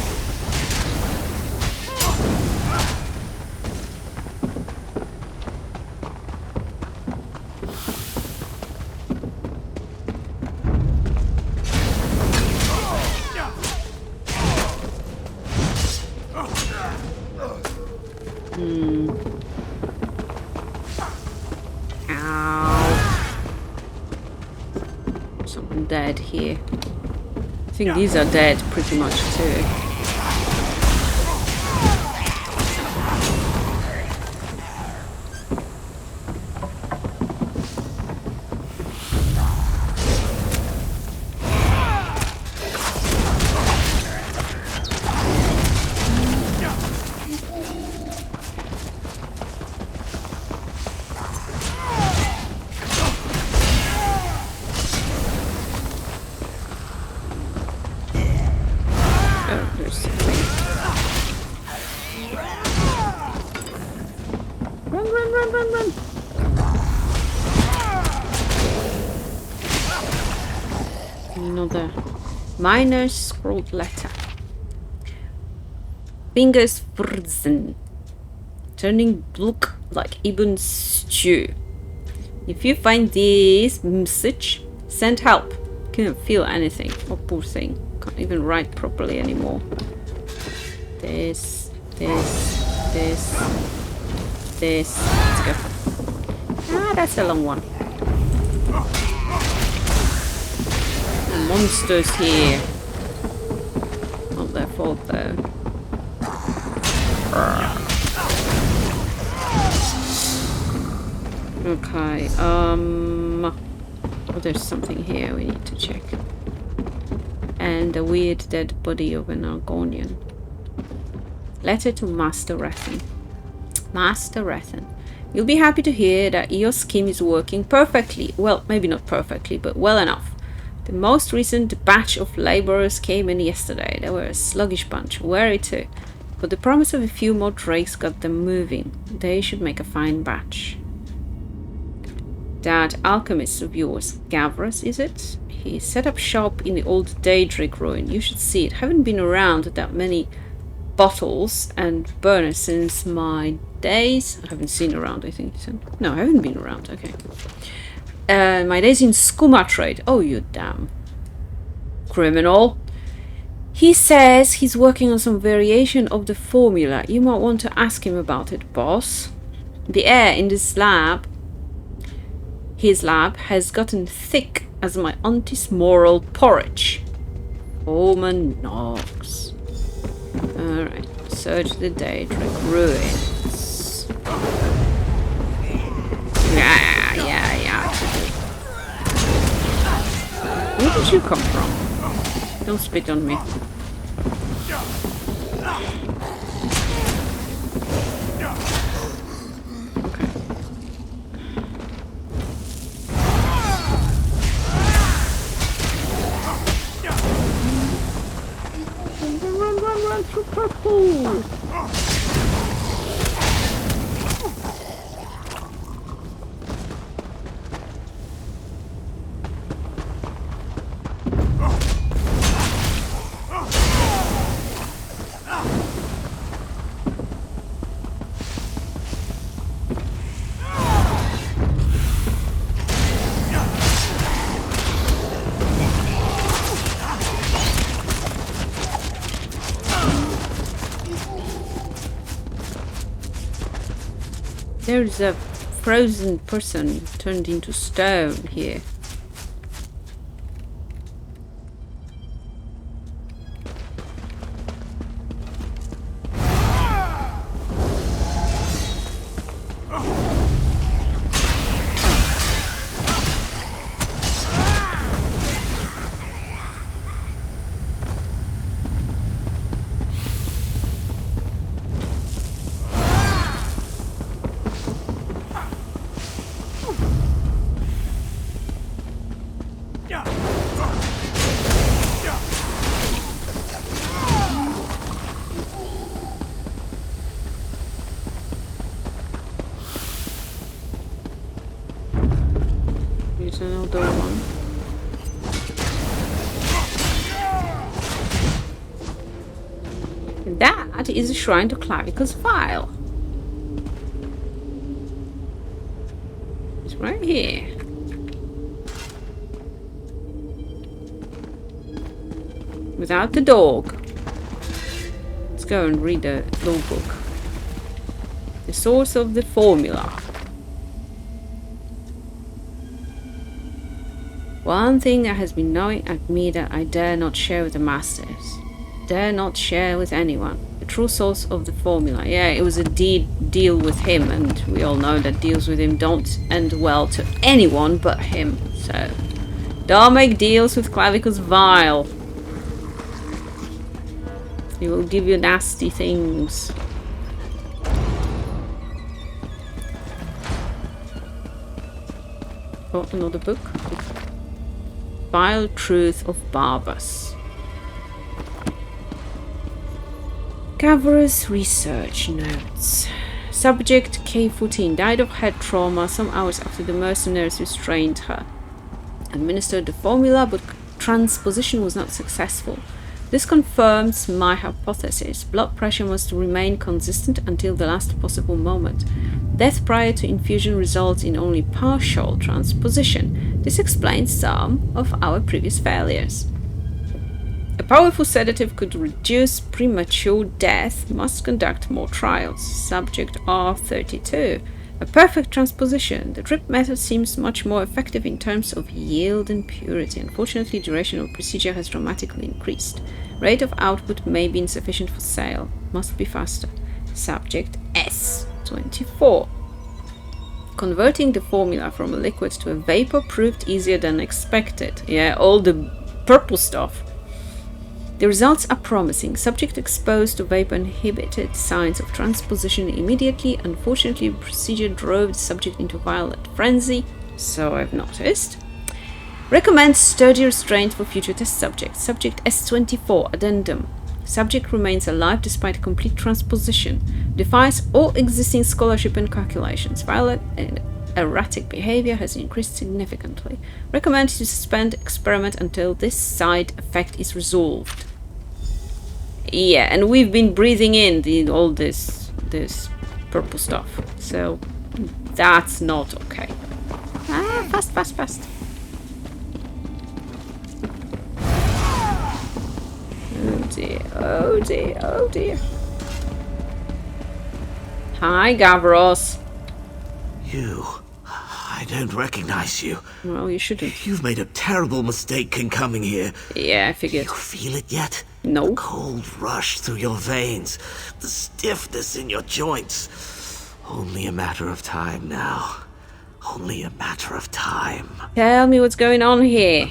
Dead here. I think these are dead pretty much too. Run. Another minor scrawled letter. Fingers frozen. Turning look like Ibn stew. If you find this message, send help. Can't feel anything. Oh, poor thing. Can't even write properly anymore. This. Let's go. Ah, that's a long one. Monsters here. Not their fault though. Oh, there's something here we need to check. And a weird dead body of an Argonian. Letter to Master Rethan. Master Rethan. You'll be happy to hear that your scheme is working perfectly. Well, maybe not perfectly, but well enough. The most recent batch of laborers came in yesterday. They were a sluggish bunch, wary too. But the promise of a few more drakes got them moving. They should make a fine batch. That alchemist of yours, Gavras, is it? He set up shop in the old Daedric ruin. You should see it. Haven't been around that many bottles and burners since my days. I haven't seen around, I think. No, I haven't been around. Okay. My days in skooma trade. Oh, you damn criminal. He says he's working on some variation of the formula. You might want to ask him about it, boss. The air in this lab, his lab, has gotten thick as my auntie's moral porridge. Omen knocks. Alright, search the Daedric ruins. Yeah. Where did you come from? Don't spit on me. Run through purple! There's a frozen person turned into stone here. Another one. That is a shrine to Clavicus Vile. It's right here. Without the dog. Let's go and read the law book. The source of the formula. One thing that has been gnawing at me that I dare not share with the masters. Dare not share with anyone. The true source of the formula. Yeah, it was a deal with him, and we all know that deals with him don't end well to anyone but him. So, don't make deals with Clavicus Vile. He will give you nasty things. Oh, another book. Vile Truth of Barbas. Gavras Research Notes. Subject K14 died of head trauma some hours after the mercenaries restrained her. Administered the formula, but transposition was not successful. This confirms my hypothesis. Blood pressure must remain consistent until the last possible moment. Death prior to infusion results in only partial transposition. This explains some of our previous failures. A powerful sedative could reduce premature death. Must conduct more trials. Subject R32. A perfect transposition. The drip method seems much more effective in terms of yield and purity. Unfortunately, duration of procedure has dramatically increased. Rate of output may be insufficient for sale. Must be faster. Subject S24. Converting the formula from a liquid to a vapor proved easier than expected. Yeah, all the purple stuff. The results are promising. Subject exposed to vapor inhibited signs of transposition immediately. Unfortunately, the procedure drove the subject into violent frenzy, so I've noticed. Recommends sturdy restraint for future test subjects. Subject S24, addendum. Subject remains alive despite complete transposition. Defies all existing scholarship and calculations. Violent and erratic behavior has increased significantly. Recommend to suspend experiment until this side effect is resolved. Yeah, and we've been breathing in all this purple stuff, so that's not okay. Ah, fast. Oh dear. Hi, Gavros. You. I don't recognize you. Well, you shouldn't. You've made a terrible mistake in coming here. Yeah, I figured. You feel it yet? No. The cold rush through your veins. The stiffness in your joints. Only a matter of time now. Only a matter of time. Tell me what's going on here.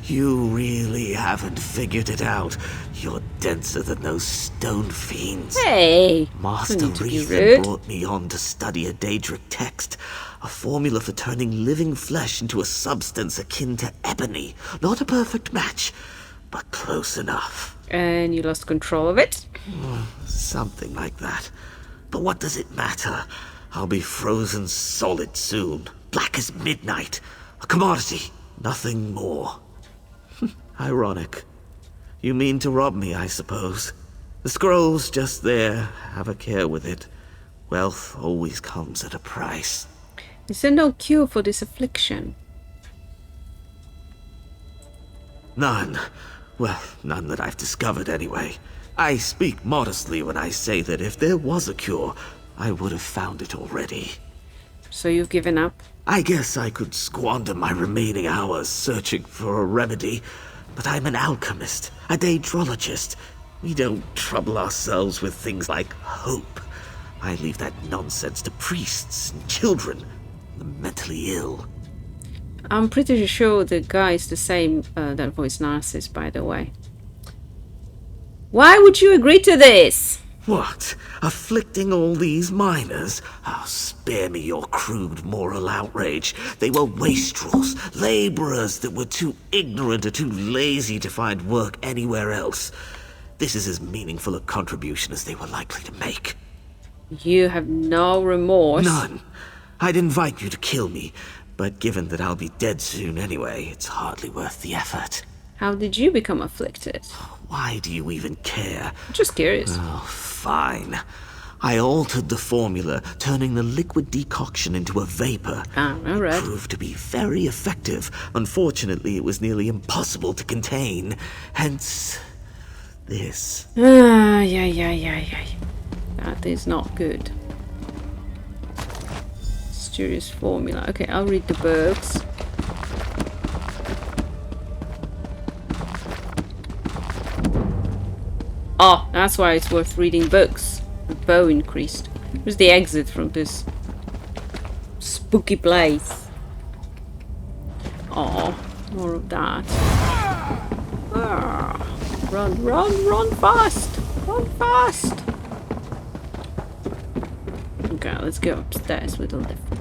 You really haven't figured it out. You're denser than those stone fiends. Hey! Master Reethan brought me on to study a Daedric text. A formula for turning living flesh into a substance akin to ebony. Not a perfect match, but close enough. And you lost control of it? Something like that. But what does it matter? I'll be frozen solid soon. Black as midnight. A commodity. Nothing more. Ironic. You mean to rob me, I suppose. The scroll's just there. Have a care with it. Wealth always comes at a price. Is there no cure for this affliction? None. Well, none that I've discovered anyway. I speak modestly when I say that if there was a cure, I would have found it already. So you've given up? I guess I could squander my remaining hours searching for a remedy, but I'm an alchemist, a daedrologist. We don't trouble ourselves with things like hope. I leave that nonsense to priests and children, the mentally ill. I'm pretty sure the guy is the same that voiced Narcissus, by the way. Why would you agree to this? What? Afflicting all these miners? Oh, spare me your crude moral outrage. They were wastrels, laborers that were too ignorant or too lazy to find work anywhere else. This is as meaningful a contribution as they were likely to make. You have no remorse? None. I'd invite you to kill me, but given that I'll be dead soon anyway, it's hardly worth the effort. How did you become afflicted? Why do you even care? Just curious. Oh, fine. I altered the formula, turning the liquid decoction into a vapor. Ah, all right. It proved to be very effective. Unfortunately, it was nearly impossible to contain. Hence, this. Yeah. That is not good. Mysterious formula. Okay, I'll read the books. Oh, that's why it's worth reading books. The bow increased. Where's the exit from this spooky place? Oh, more of that. Ah, run fast! Run fast! Okay, let's go upstairs with a lift.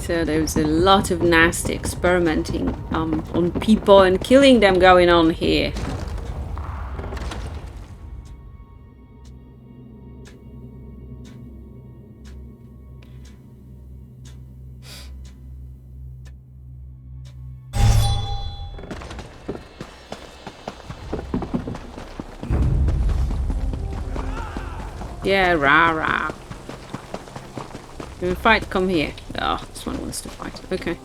So there's a lot of nasty experimenting on people and killing them going on here. Yeah, rah. You want to fight? Come here. Oh, this one wants to fight. Okay.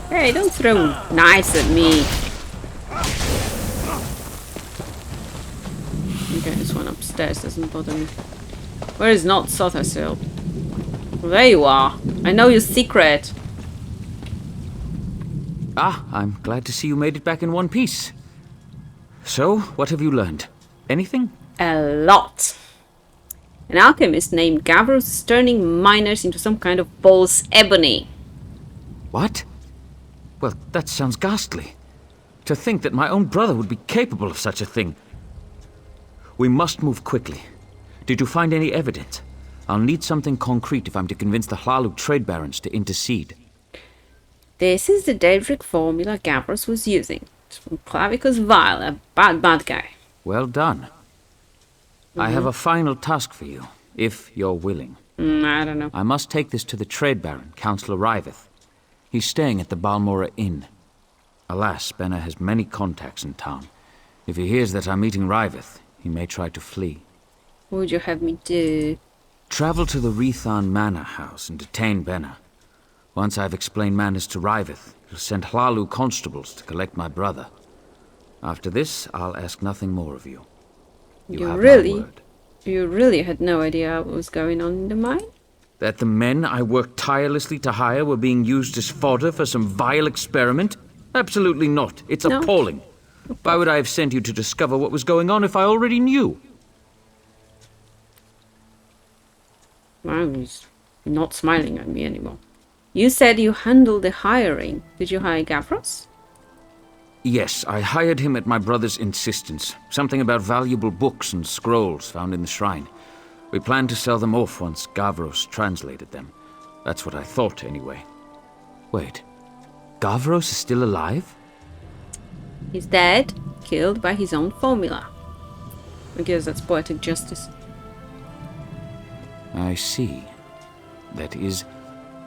Hey, don't throw knives at me. Okay, this one upstairs doesn't bother me. Where is not Sothasil? Well, there you are. I know your secret. Ah, I'm glad to see you made it back in one piece. So, what have you learned? Anything? A lot. An alchemist named Gavros is turning miners into some kind of false ebony. What? Well, that sounds ghastly. To think that my own brother would be capable of such a thing. We must move quickly. Did you find any evidence? I'll need something concrete if I'm to convince the Hlalu trade barons to intercede. This is the Daedric formula Gavros was using. It's from Clavicus Vile, a bad guy. Well done. I have a final task for you, if you're willing. I don't know. I must take this to the trade baron, Councillor Riveth. He's staying at the Balmora Inn. Alas, Benna has many contacts in town. If he hears that I'm meeting Riveth, he may try to flee. What would you have me do? Travel to the Rethan Manor House and detain Benna. Once I've explained matters to Riveth, he'll send Hlalu constables to collect my brother. After this, I'll ask nothing more of you. You have my word. You really had no idea what was going on in the mine? That the men I worked tirelessly to hire were being used as fodder for some vile experiment? Absolutely not. It's appalling. Why would I have sent you to discover what was going on if I already knew? Well, he's not smiling at me anymore. You said you handled the hiring. Did you hire Gavros? Yes, I hired him at my brother's insistence. Something about valuable books and scrolls found in the shrine. We planned to sell them off once Gavros translated them. That's what I thought, anyway. Wait. Gavros is still alive? He's dead, killed by his own formula. I guess that's poetic justice. I see. That is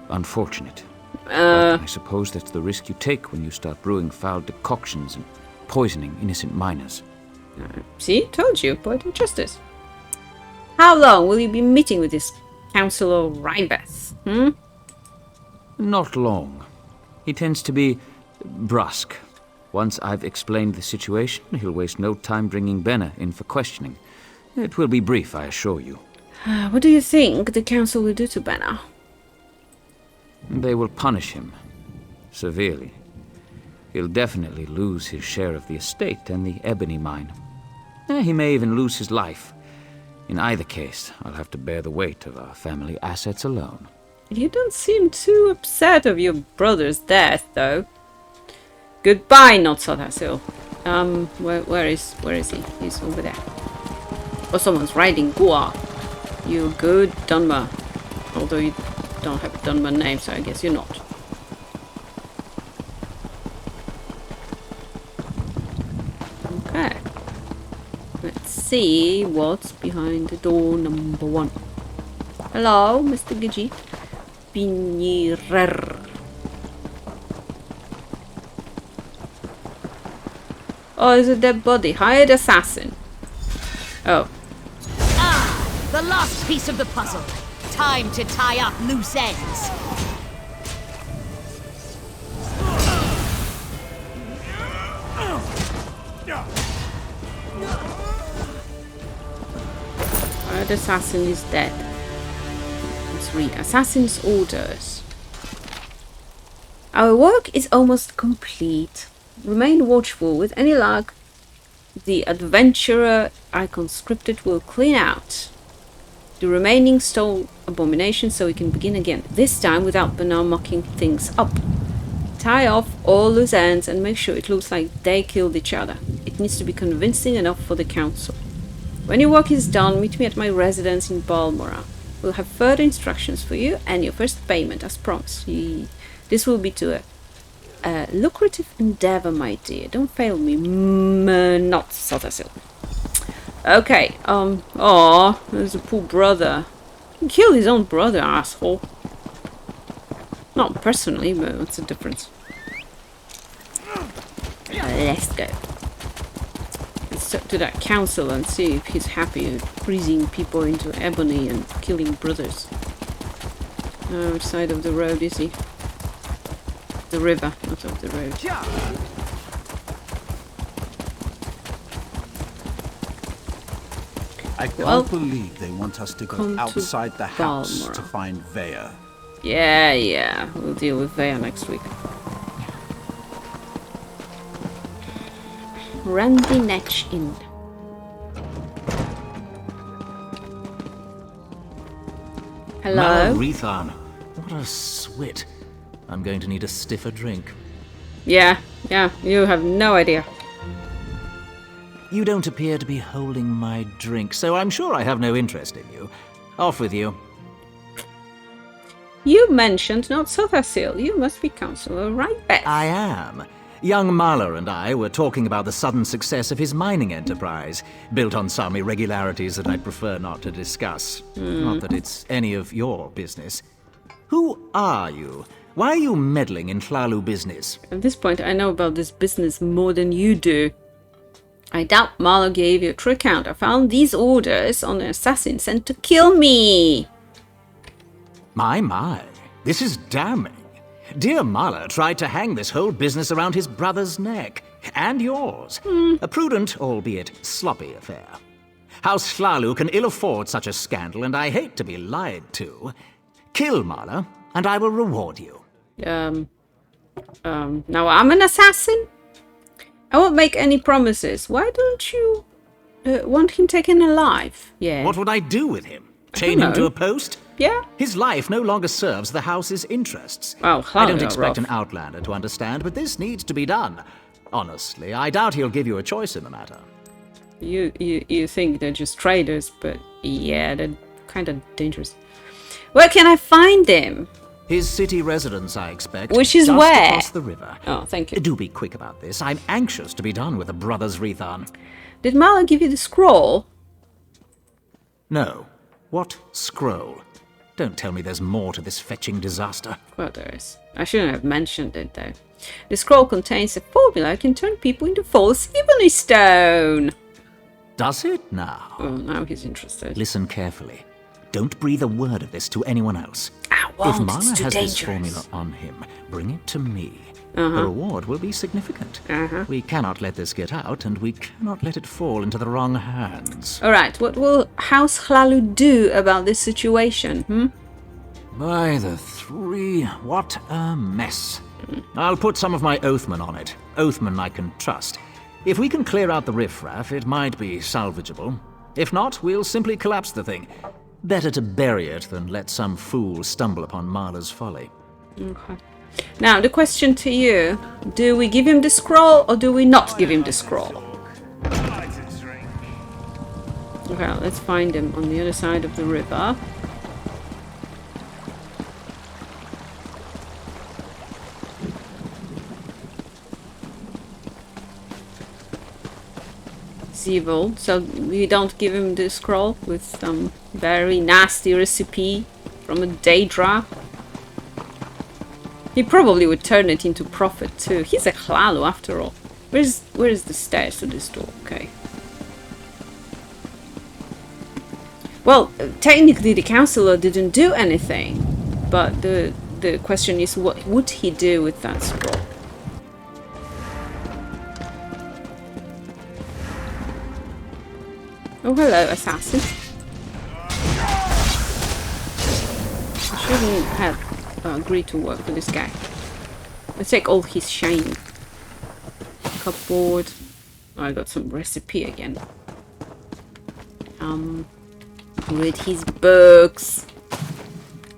unfortunate. But I suppose that's the risk you take when you start brewing foul decoctions and poisoning innocent miners. See? Told you. Poetic justice. How long will you be meeting with this Councillor Riveth? Not long. He tends to be brusque. Once I've explained the situation, he'll waste no time bringing Benna in for questioning. It will be brief, I assure you. What do you think the council will do to Benna? They will punish him. Severely. He'll definitely lose his share of the estate and the ebony mine. He may even lose his life. In either case, I'll have to bear the weight of our family assets alone. You don't seem too upset of your brother's death, though. Goodbye, not Sothasil. Where is he? He's over there. Oh, someone's riding Gua. You good, Dunmer? Although you don't have a Dunmer name, so I guess you're not. Okay. Let's see what's behind the door number 1. Hello, Mr. Gijit. Binyirer. Oh, there's a dead body. Hired assassin. Oh. The last piece of the puzzle. Time to tie up loose ends. Hired assassin is dead. Let's read. Assassin's orders. Our work is almost complete. Remain watchful. With any luck, the adventurer I conscripted will clean out the remaining stone abominations so we can begin again. This time without Benna mucking things up. Tie off all loose ends and make sure it looks like they killed each other. It needs to be convincing enough for the council. When your work is done, meet me at my residence in Balmora. We'll have further instructions for you and your first payment as promised. This will be to a lucrative endeavor, my dear. Don't fail me. Not Sothasil. Okay, oh, there's a poor brother. He killed his own brother, asshole. Not personally, but what's the difference? Let's go. Let's talk to that council and see if he's happy with freezing people into ebony and killing brothers. Which side of the road is he? The river, not of the road. I can't believe they want us to go outside the house to find Vea. Yeah, we'll deal with Vea next week. Randy Netch Inn. Hello? Rethan. What a swit. I'm going to need a stiffer drink. Yeah, you have no idea. You don't appear to be holding my drink, so I'm sure I have no interest in you. Off with you. You mentioned not Sothasil. You must be Councillor Rybeth. I am. Young Mahler and I were talking about the sudden success of his mining enterprise, built on some irregularities that I'd prefer not to discuss. Not that it's any of your business. Who are you? Why are you meddling in Hlalu business? At this point, I know about this business more than you do. I doubt Mahler gave you a true account. I found these orders on an assassin sent to kill me. My. This is damning. Dear Mahler tried to hang this whole business around his brother's neck. And yours. A prudent, albeit sloppy affair. House Hlalu can ill afford such a scandal, and I hate to be lied to. Kill Mahler, and I will reward you. Now I'm an assassin? I won't make any promises. Why don't you want him taken alive? Yeah. What would I do with him? Chain him to a post? Yeah. His life no longer serves the house's interests. Oh, I don't expect an outlander to understand, but this needs to be done. Honestly, I doubt he'll give you a choice in the matter. You think they're just traders, but yeah, they're kind of dangerous. Where can I find him? His city residence, I expect. Which is just where? Across the river. Oh, thank you. Do be quick about this. I'm anxious to be done with the brothers Rethan. Did Mahler give you the scroll? No. What scroll? Don't tell me there's more to this fetching disaster. Well, there is. I shouldn't have mentioned it, though. The scroll contains a formula that can turn people into false ebony stone. Does it now? Oh, now he's interested. Listen carefully. Don't breathe a word of this to anyone else. Won't. If Mahler It's too has dangerous. this formula on him, bring it to me. The reward will be significant. We cannot let this get out, and we cannot let it fall into the wrong hands. Alright, what will House Hlalu do about this situation, By the three, what a mess. I'll put some of my Oathman on it. Oathman I can trust. If we can clear out the riffraff, it might be salvageable. If not, we'll simply collapse the thing. Better to bury it than let some fool stumble upon Mahler's folly. Okay. Now, the question to you. Do we give him the scroll or do we not give him the scroll? Okay, let's find him on the other side of the river. It's evil, so we don't give him the scroll with some very nasty recipe from a Daedra. He probably would turn it into profit too. He's a Hlalu after all. Where's the stairs to this door? Okay. Well, technically the councillor didn't do anything, but the question is, what would he do with that scroll? Oh, hello, assassin. I shouldn't have agreed to work with this guy. Let's take all his shine. Cupboard. Oh, I got some recipe again. Read his books.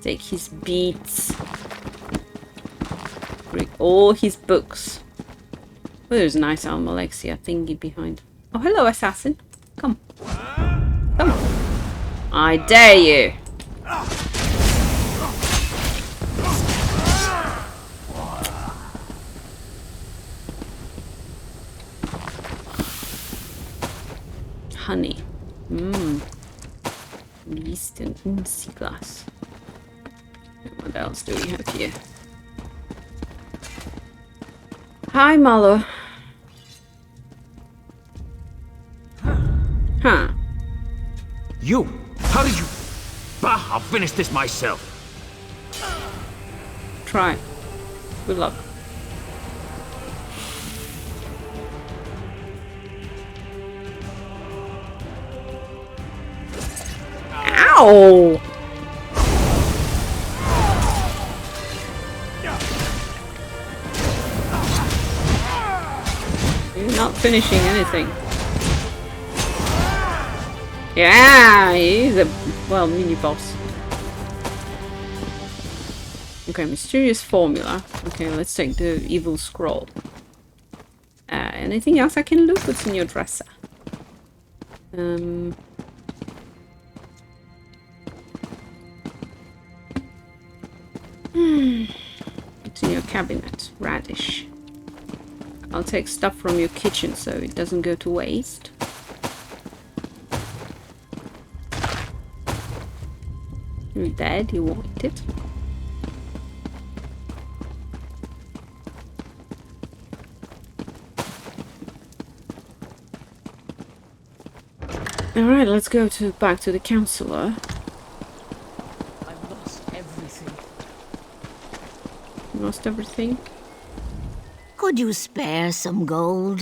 Take his beats. Read all his books. Oh, there's a nice Almalexia thingy behind. Oh, hello, assassin. Come. Come. I dare you. Honey. Yeast and sea glass. What else do we have here? Hi, Malo. Huh. You! How did you... Bah, I'll finish this myself. Try. Good luck. Ow! You're not finishing anything. Yeah, he's a, well, mini-boss. Okay, mysterious formula. Okay, let's take the evil scroll. Anything else I can look? What's in your dresser? It's in your cabinet. Radish. I'll take stuff from your kitchen so it doesn't go to waste. You're dead, you want it. Alright, let's go back to the counselor. I've lost everything. Lost everything? Could you spare some gold?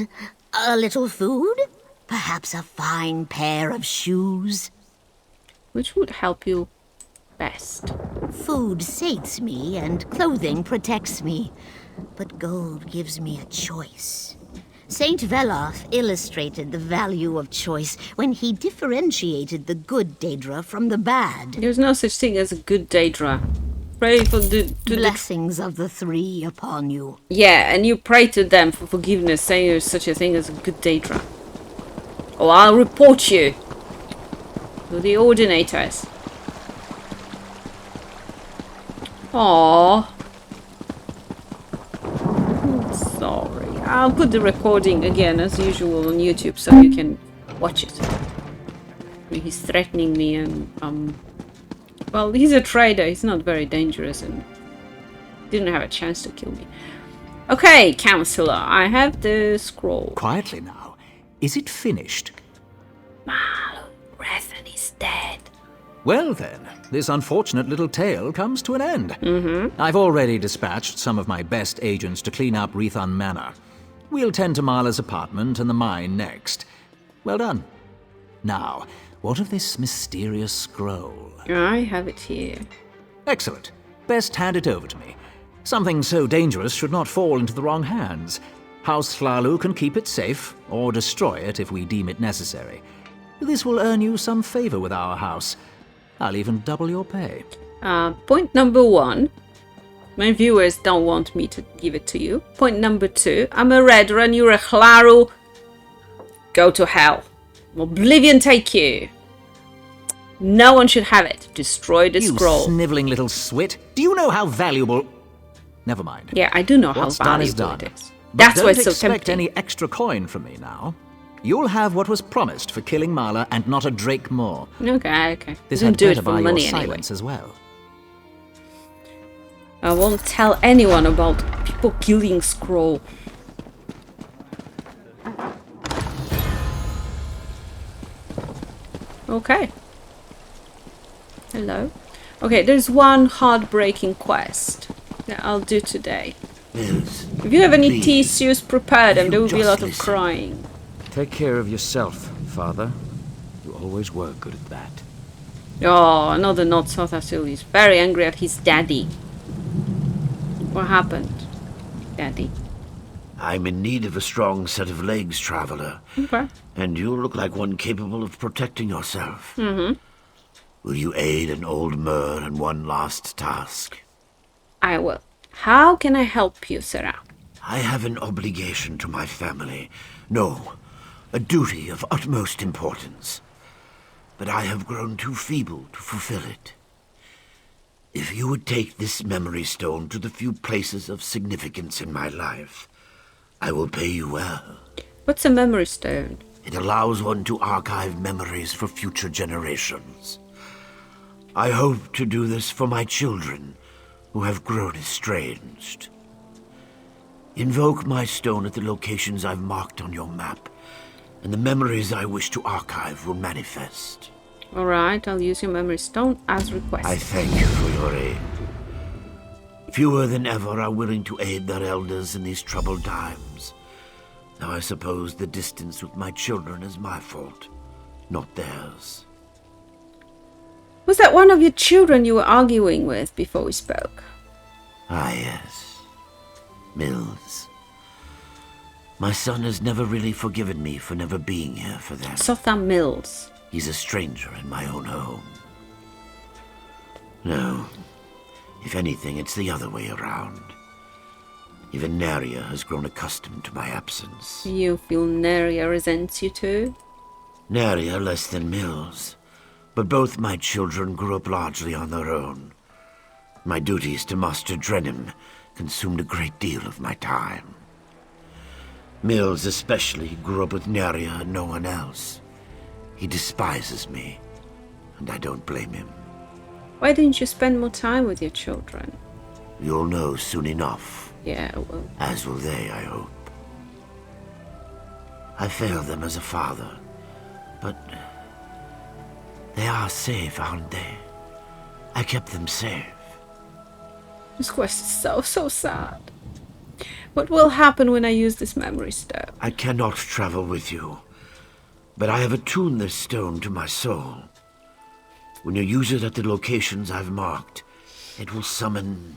A little food? Perhaps a fine pair of shoes? Which would help you best? Food sates me and clothing protects me, but gold gives me a choice. Saint Veloth illustrated the value of choice when he differentiated the good Daedra from the bad. There's no such thing as a good Daedra. Pray for the blessings of the three upon you. Yeah, and you pray to them for forgiveness, saying there's such a thing as a good Daedra. Or I'll report you to the ordinators. Aww. Sorry. I'll put the recording again as usual on YouTube so you can watch it. He's threatening me and well, he's a trader, he's not very dangerous and didn't have a chance to kill me. Okay, counselor, I have the scroll. Quietly now. Is it finished? Marlowe, Rethan is dead. Well then, this unfortunate little tale comes to an end. I've already dispatched some of my best agents to clean up Rethan Manor. We'll tend to Marla's apartment and the mine next. Well done. Now, what of this mysterious scroll? I have it here. Excellent. Best hand it over to me. Something so dangerous should not fall into the wrong hands. House Hlalu can keep it safe, or destroy it if we deem it necessary. This will earn you some favor with our house. I'll even double your pay. Point number 1. My viewers don't want me to give it to you. Point number 2. I'm a Redra and you're a Hlaru. Go to hell. Oblivion take you. No one should have it. Destroy the scroll. You sniveling little swit. Do you know how valuable... Never mind. Yeah, I do know how valuable it is. That's why it's so tempting. Don't expect any extra coin from me now. You'll have what was promised for killing Marla and not a drake more. Okay. This Don't had do better it for buy money your anyway. silence as well. I won't tell anyone about people killing scroll. Okay. Hello. Okay, there's one heartbreaking quest that I'll do today. If you have any tissues, prepare them. There will be a lot of crying. Take care of yourself, Father. You always were good at that. Oh, another not Sothasil. He's very angry at his daddy. What happened, Daddy? I'm in need of a strong set of legs, traveler. Okay. And you look like one capable of protecting yourself. Mm-hmm. Will you aid an old Mer in one last task? I will. How can I help you, Sarah? I have an obligation to my family. No, a duty of utmost importance. But I have grown too feeble to fulfill it. If you would take this memory stone to the few places of significance in my life, I will pay you well. What's a memory stone? It allows one to archive memories for future generations. I hope to do this for my children, who have grown estranged. Invoke my stone at the locations I've marked on your map, and the memories I wish to archive will manifest. Alright, I'll use your memory stone as requested. I thank you for your aid. Fewer than ever are willing to aid their elders in these troubled times. Now I suppose the distance with my children is my fault, not theirs. Was that one of your children you were arguing with before we spoke? Ah, yes. Mills. My son has never really forgiven me for never being here for them. Sotham Mills. He's a stranger in my own home. No. If anything, it's the other way around. Even Neria has grown accustomed to my absence. You feel Neria resents you too? Neria less than Mills. But both my children grew up largely on their own. My duties to Master Drenham consumed a great deal of my time. Mills especially grew up with Neria and no one else. He despises me, and I don't blame him. Why didn't you spend more time with your children? You'll know soon enough. Yeah, well. As will they, I hope. I failed them as a father, but they are safe, aren't they? I kept them safe. This quest is so sad. What will happen when I use this memory stone? I cannot travel with you, but I have attuned this stone to my soul. When you use it at the locations I've marked, it will summon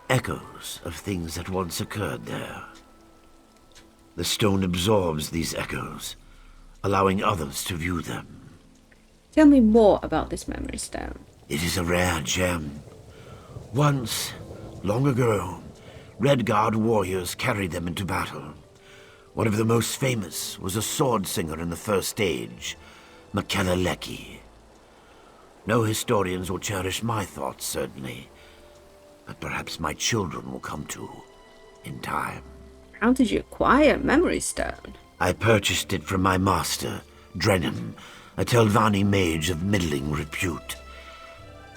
echoes of things that once occurred there. The stone absorbs these echoes, allowing others to view them. Tell me more about this memory stone. It is a rare gem. Once, long ago, Redguard warriors carried them into battle. One of the most famous was a sword singer in the First Age, Makeleleki. No historians will cherish my thoughts, certainly, but perhaps my children will come to in time. How did you acquire memory stone? I purchased it from my master, Drenham, a Telvanni mage of middling repute.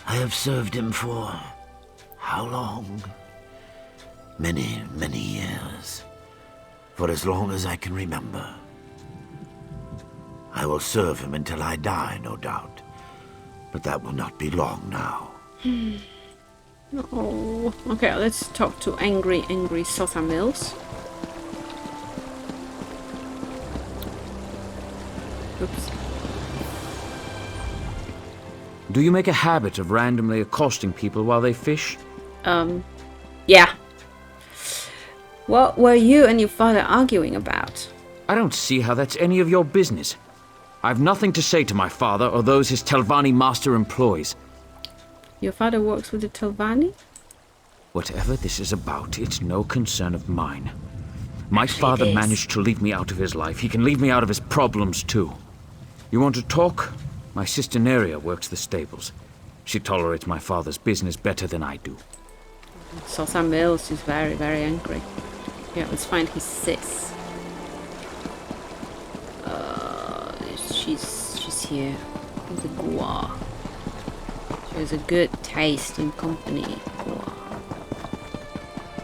I have served him for how long? Many, many years. For as long as I can remember. I will serve him until I die, no doubt. But that will not be long now. Oh. Okay, let's talk to angry Sotham Mills. Oops. Do you make a habit of randomly accosting people while they fish? Yeah. What were you and your father arguing about? I don't see how that's any of your business. I've nothing to say to my father or those his Telvanni master employs. Your father works with the Telvanni? Whatever this is about, it's no concern of mine. My father managed to leave me out of his life. He can leave me out of his problems, too. You want to talk? My sister Neria works the stables. She tolerates my father's business better than I do. Sotham Mills is very, very angry. Yeah, let's find his sis. She's here with the Gua. She has a good taste in company. Gua.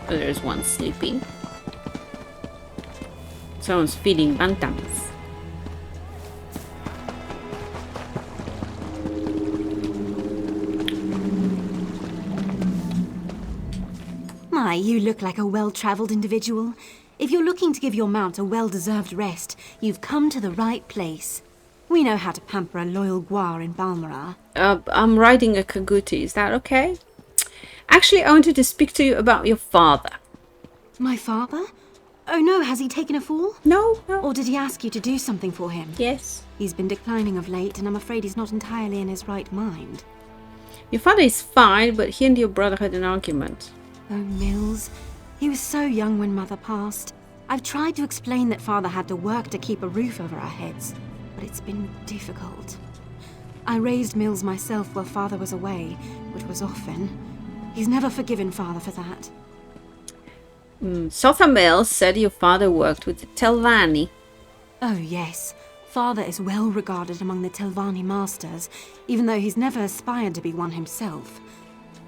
Oh, there's one sleeping. Someone's feeding bantams. My, you look like a well-travelled individual. If you're looking to give your mount a well-deserved rest, you've come to the right place. We know how to pamper a loyal Gwar in Balmoral. I'm riding a Kaguti, is that okay? Actually, I wanted to speak to you about your father. My father? Oh no, has he taken a fall? No. Or did he ask you to do something for him? Yes. He's been declining of late, and I'm afraid he's not entirely in his right mind. Your father is fine, but he and your brother had an argument. Oh, Mills. He was so young when Mother passed. I've tried to explain that Father had to work to keep a roof over our heads, but it's been difficult. I raised Mills myself while Father was away, which was often. He's never forgiven Father for that. Sotham Mills said your father worked with the Telvanni. Oh, yes. Father is well regarded among the Telvanni masters, even though he's never aspired to be one himself.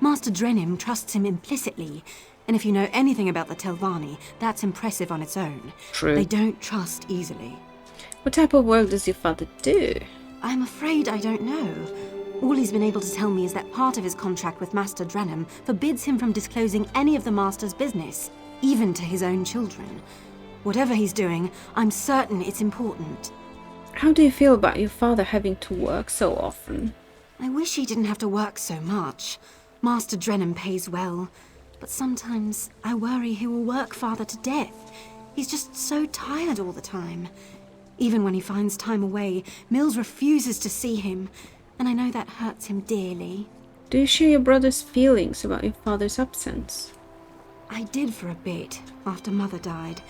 Master Drenham trusts him implicitly, and if you know anything about the Telvanni, that's impressive on its own. True. They don't trust easily. What type of work does your father do? I'm afraid I don't know. All he's been able to tell me is that part of his contract with Master Drenham forbids him from disclosing any of the Master's business, even to his own children. Whatever he's doing, I'm certain it's important. How do you feel about your father having to work so often? I wish he didn't have to work so much. Master Drenham pays well, but sometimes I worry he will work Father to death. He's just so tired all the time. Even when he finds time away, Mills refuses to see him, and I know that hurts him dearly. Do you share your brother's feelings about your father's absence? I did for a bit, after Mother died.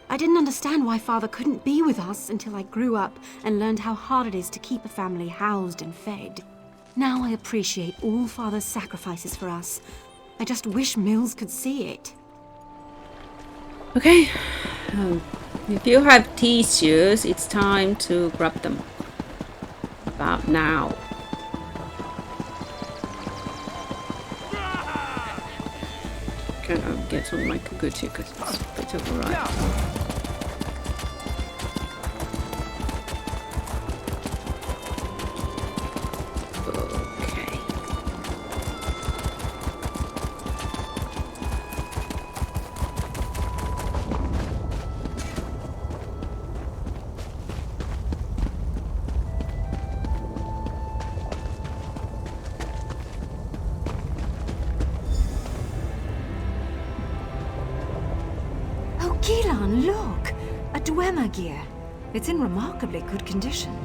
I didn't understand why Father couldn't be with us until I grew up and learned how hard it is to keep a family housed and fed. Now I appreciate all Father's sacrifices for us. I just wish Mills could see it. Okay. If you have tissues, it's time to grab them. About now. Can I get on my good here because it's a bit of a ride. Look! A Dunmer gear. It's in remarkably good condition.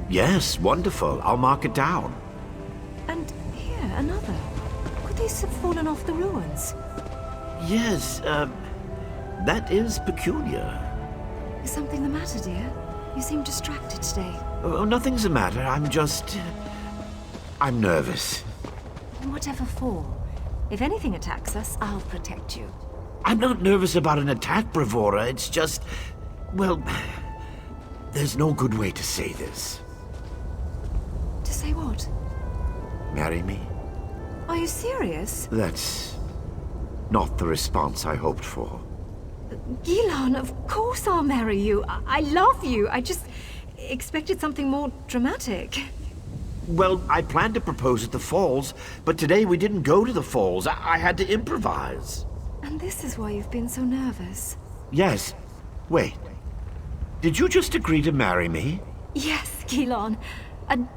Yes, wonderful. I'll mark it down. And here, another. Could these have fallen off the ruins? Yes, that is peculiar. Is something the matter, dear? You seem distracted today. Oh, nothing's the matter. I'm nervous. Whatever for. If anything attacks us, I'll protect you. I'm not nervous about an attack, Bravura. It's just... well... there's no good way to say this. To say what? Marry me? Are you serious? That's... not the response I hoped for. Ghilan, of course I'll marry you. I love you. I just expected something more dramatic. Well, I planned to propose at the falls, but today we didn't go to the falls. I had to improvise. And this is why you've been so nervous. Yes. Wait. Did you just agree to marry me? Yes, Ghilan.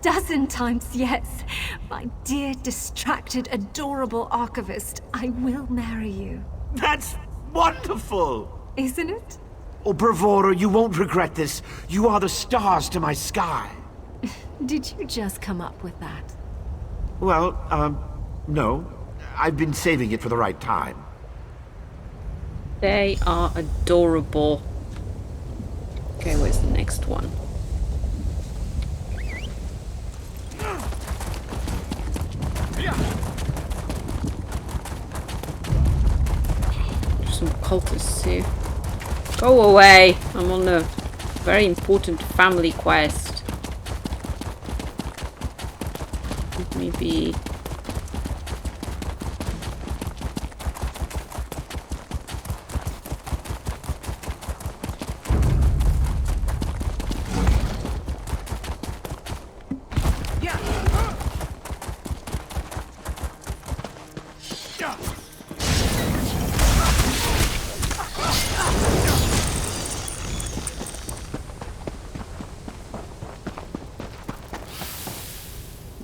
12 times yes. My dear, distracted, adorable archivist, I will marry you. That's wonderful! Isn't it? Oh, Bravura, you won't regret this. You are the stars to my sky. Did you just come up with that? Well, no. I've been saving it for the right time. They are adorable. Okay, where's the next one? There's some cultists here. Go away! I'm on a very important family quest. Let me be.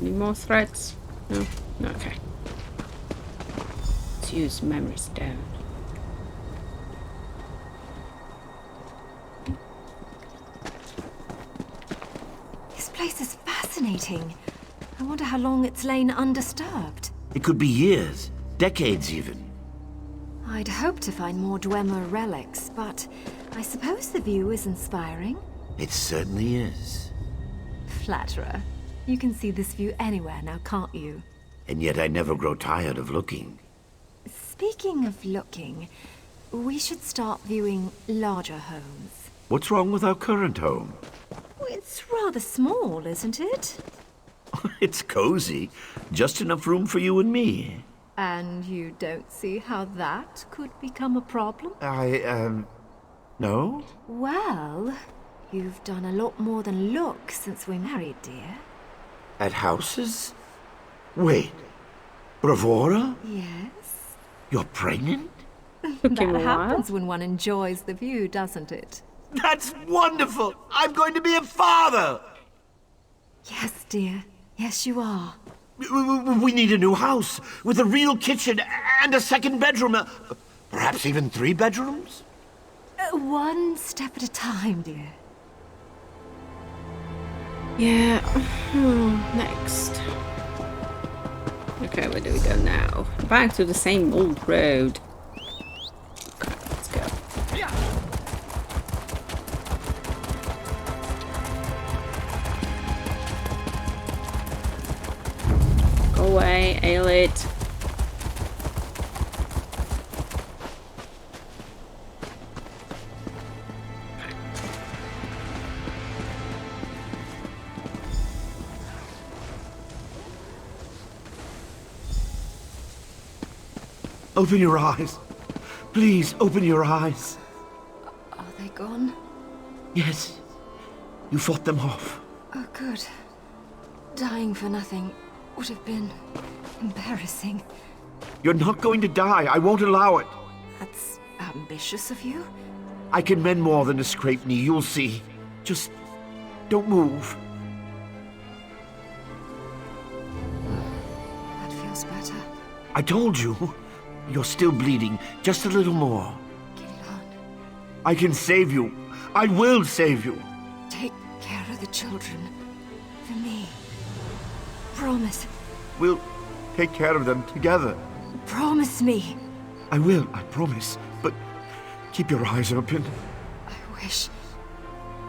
Any more threats? No? Okay. Let's use memory stone. This place is fascinating. I wonder how long it's lain undisturbed. It could be years, decades even. I'd hoped to find more Dunmer relics, but I suppose the view is inspiring. It certainly is. Flatterer. You can see this view anywhere now, can't you? And yet I never grow tired of looking. Speaking of looking, we should start viewing larger homes. What's wrong with our current home? It's rather small, isn't it? It's cozy. Just enough room for you and me. And you don't see how that could become a problem? No? Well, you've done a lot more than look since we married, dear. At houses? Wait. Bravura? Yes? You're pregnant? That happens when one enjoys the view, doesn't it? That's wonderful! I'm going to be a father! Yes, dear. Yes, you are. We need a new house with a real kitchen and a second bedroom. Perhaps even 3 bedrooms? One step at a time, dear. Yeah. Next. Okay, where do we go now? Back to the same old road. Okay, let's go. Go away, Aelid. Open your eyes. Please, open your eyes. Are they gone? Yes. You fought them off. Oh, good. Dying for nothing would have been embarrassing. You're not going to die. I won't allow it. That's ambitious of you. I can mend more than a scraped knee. You'll see. Just don't move. That feels better. I told you. You're still bleeding. Just a little more. Gilon. I can save you. I will save you. Take care of the children. For me. Promise. We'll take care of them together. Promise me. I will, I promise. But keep your eyes open. I wish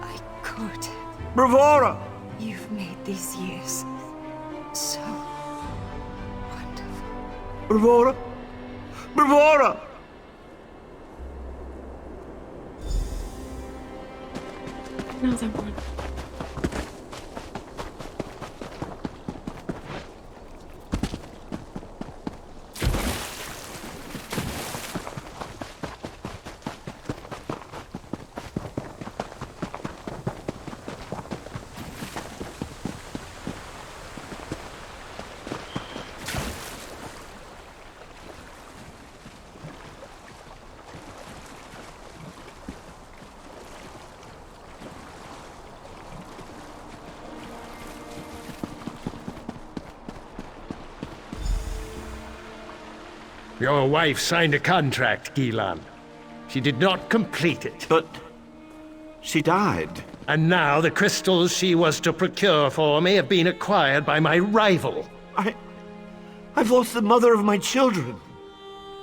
I could. Bravura! You've made these years so wonderful. Bravura! Bravura! Another one. Your wife signed a contract, Gilon. She did not complete it. But she died. And now the crystals she was to procure for me have been acquired by my rival. I've lost the mother of my children.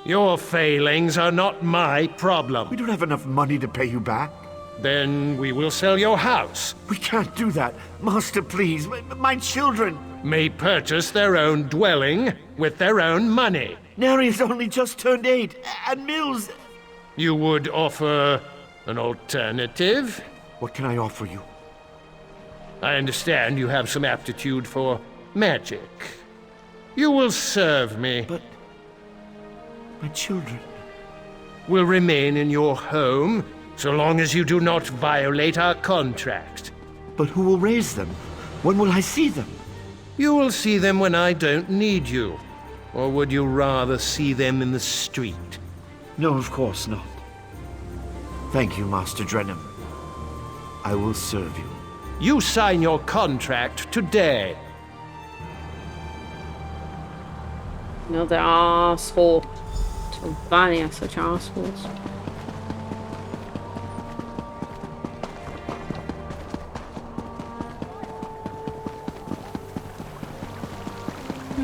Your failings are not my problem. We don't have enough money to pay you back. Then we will sell your house. We can't do that. Master, please. My children. May purchase their own dwelling with their own money. Neri's only just turned 8, and Mills... You would offer an alternative? What can I offer you? I understand you have some aptitude for magic. You will serve me. But... my children... will remain in your home, so long as you do not violate our contract. But who will raise them? When will I see them? You will see them when I don't need you. Or would you rather see them in the street? No, of course not. Thank you, Master Drenham. I will serve you. You sign your contract today. Another arsehole. Sylvania are such arseholes.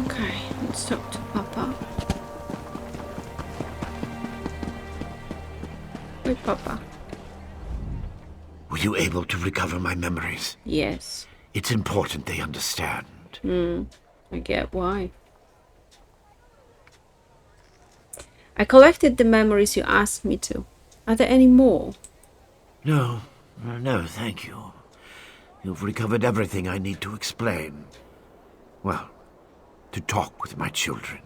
Okay, let's talk to Papa. Wait, Papa. Were you able to recover my memories? Yes. It's important they understand. I get why. I collected the memories you asked me to. Are there any more? No, thank you. You've recovered everything I need to explain. Well, to talk with my children.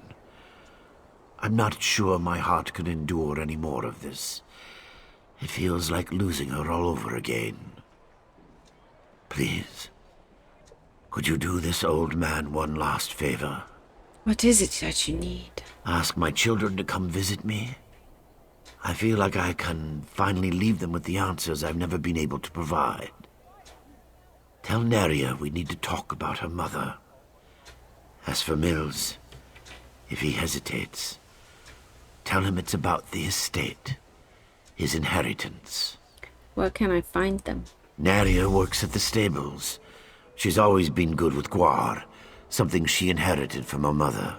I'm not sure my heart can endure any more of this. It feels like losing her all over again. Please, could you do this old man one last favor? What is it that you need? Ask my children to come visit me. I feel like I can finally leave them with the answers I've never been able to provide. Tell Neria we need to talk about her mother. As for Mills, if he hesitates, tell him it's about the estate. his inheritance. Where can I find them? Naria works at the stables. She's always been good with guar, something she inherited from her mother.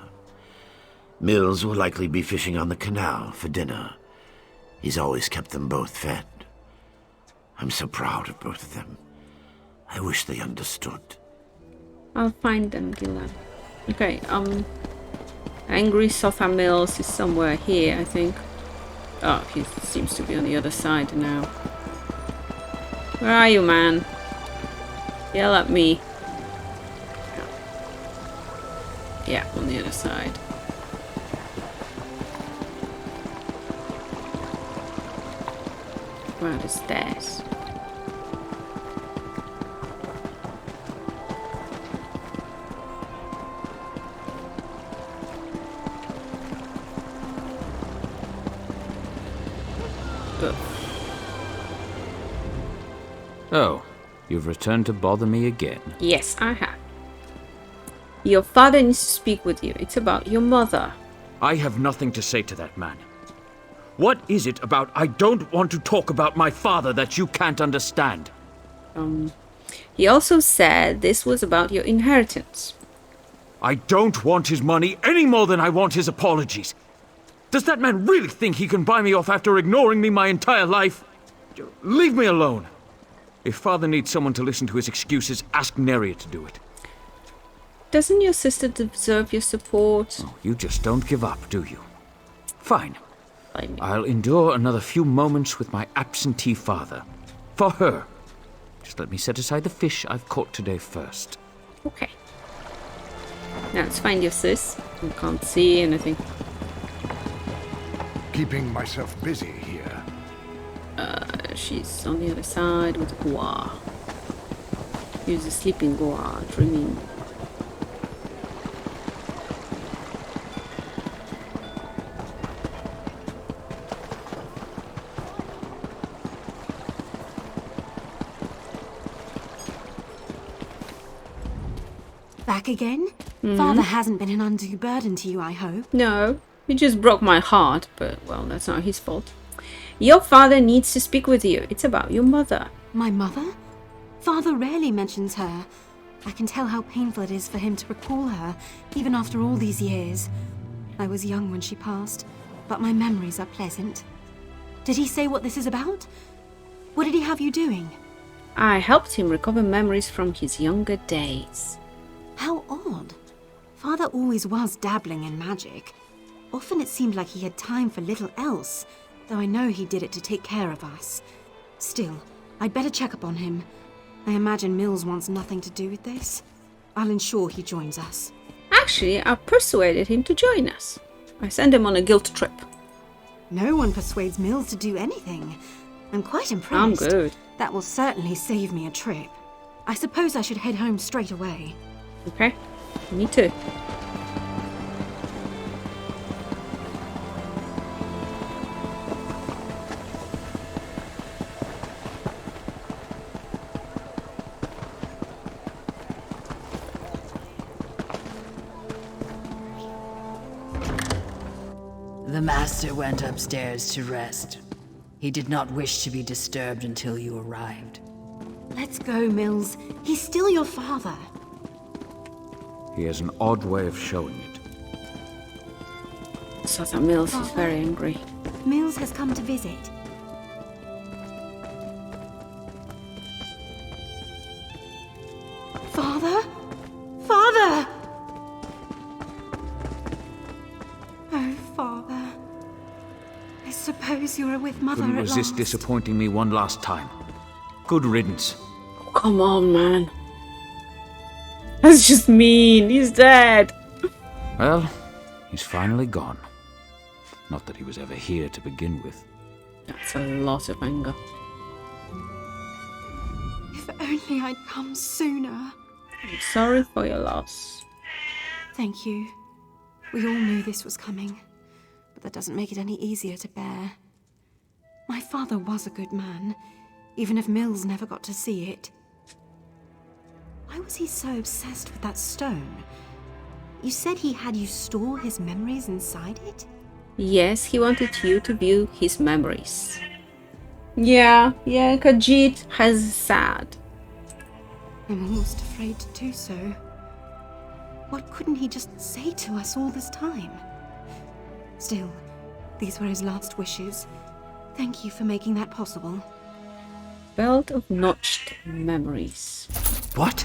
Mills will likely be fishing on the canal for dinner. He's always kept them both fed. I'm so proud of both of them. I wish they understood. I'll find them, Gillan. Okay, Angry Sofa Mills is somewhere here, I think. Oh, he seems to be on the other side now. Where are you, man? Yell at me. Yeah, on the other side. Where are the stairs? Oh, you've returned to bother me again. Yes, I have. Your father needs to speak with you. It's about your mother. I have nothing to say to that man. What is it about I don't want to talk about my father that you can't understand? He also said this was about your inheritance. I don't want his money any more than I want his apologies. Does that man really think he can buy me off after ignoring me my entire life? Leave me alone. If father needs someone to listen to his excuses, ask Neria to do it. Doesn't your sister deserve your support? Oh, you just don't give up, do you? Fine. I'll endure another few moments with my absentee father. For her. Just let me set aside the fish I've caught today first. Okay. Now let's find your sis. I can't see anything. Keeping myself busy here. She's on the other side with Gua. Use a sleeping Gua, dreaming. Back again? Father hasn't been an undue burden to you, I hope. No, he just broke my heart, but well, that's not his fault. Your father needs to speak with you. It's about your mother. My mother? Father rarely mentions her. I can tell how painful it is for him to recall her, even after all these years. I was young when she passed, but my memories are pleasant. Did he say what this is about? What did he have you doing? I helped him recover memories from his younger days. How odd. Father always was dabbling in magic. Often it seemed like he had time for little else, though I know he did it to take care of us. Still, I'd better check up on him. I imagine Mills wants nothing to do with this. I'll ensure he joins us. Actually, I persuaded him to join us. I sent him on a guilt trip. No one persuades Mills to do anything. I'm quite impressed. I'm good. That will certainly save me a trip. I suppose I should head home straight away. Okay, me too. The master went upstairs to rest. He did not wish to be disturbed until you arrived. Let's go, Mills. He's still your father. He has an odd way of showing it. So that Mills is very angry. Mills has come to visit. Father? Father! Oh, Father. I suppose you are with Mother Couldn't at resist last. disappointing me one last time. Good riddance. Oh, come on, man. That's just mean. He's dead. Well, he's finally gone. Not that he was ever here to begin with. That's a lot of anger. If only I'd come sooner. I'm sorry for your loss. Thank you. We all knew this was coming, but that doesn't make it any easier to bear. My father was a good man, even if Mills never got to see it. Why was he so obsessed with that stone? You said he had you store his memories inside it? Yes, he wanted you to view his memories. Yeah, Khajiit has sad. I'm almost afraid to do so. What couldn't he just say to us all this time? Still, these were his last wishes. Thank you for making that possible. Belt of notched memories. What?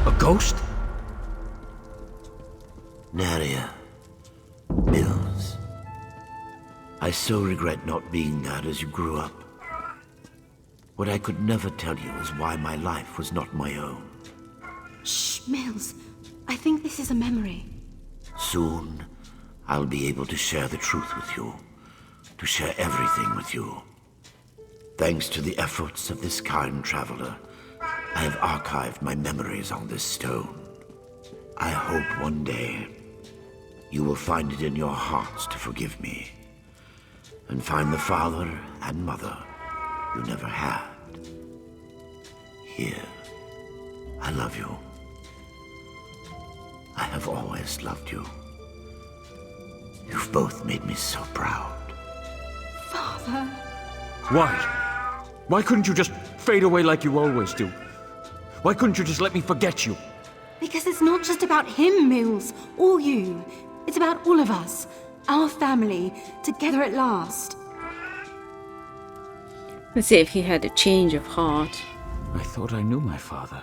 A ghost? Naria. Mills. I so regret not being there as you grew up. What I could never tell you is why my life was not my own. Shh, Mills. I think this is a memory. Soon, I'll be able to share the truth with you. To share everything with you. Thanks to the efforts of this kind traveler, I have archived my memories on this stone. I hope one day you will find it in your hearts to forgive me, and find the father and mother you never had. Here, I love you. I have always loved you. You've both made me so proud. Father! Why? Why couldn't you just fade away like you always do? Why couldn't you just let me forget you? Because it's not just about him, Mills, or you. It's about all of us. Our family, together at last. Let's see if he had a change of heart. I thought I knew my father.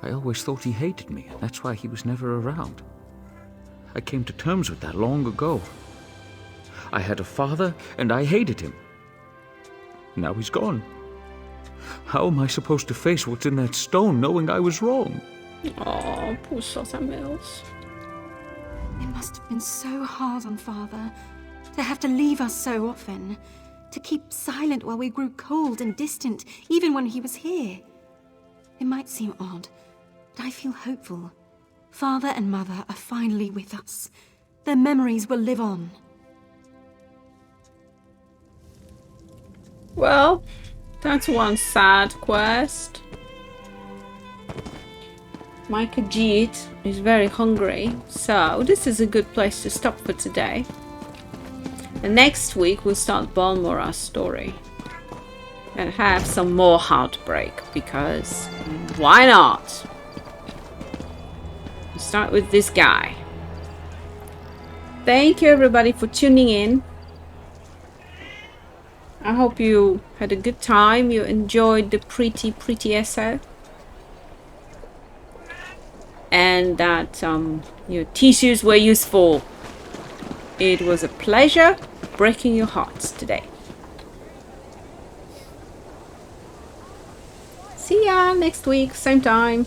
I always thought he hated me, and that's why he was never around. I came to terms with that long ago. I had a father, and I hated him. Now he's gone. How am I supposed to face what's in that stone, knowing I was wrong? Oh, poor Sosa Mills. It must have been so hard on Father, to have to leave us so often, to keep silent while we grew cold and distant, even when he was here. It might seem odd, but I feel hopeful. Father and Mother are finally with us. Their memories will live on. Well, that's one sad quest. My Khajiit is very hungry, so this is a good place to stop for today. And next week we'll start Balmora's story. And have some more heartbreak, because why not? We'll start with this guy. Thank you everybody for tuning in. I hope you had a good time, you enjoyed the pretty essay. And that your tissues were useful. It was a pleasure breaking your hearts today. See ya next week, same time.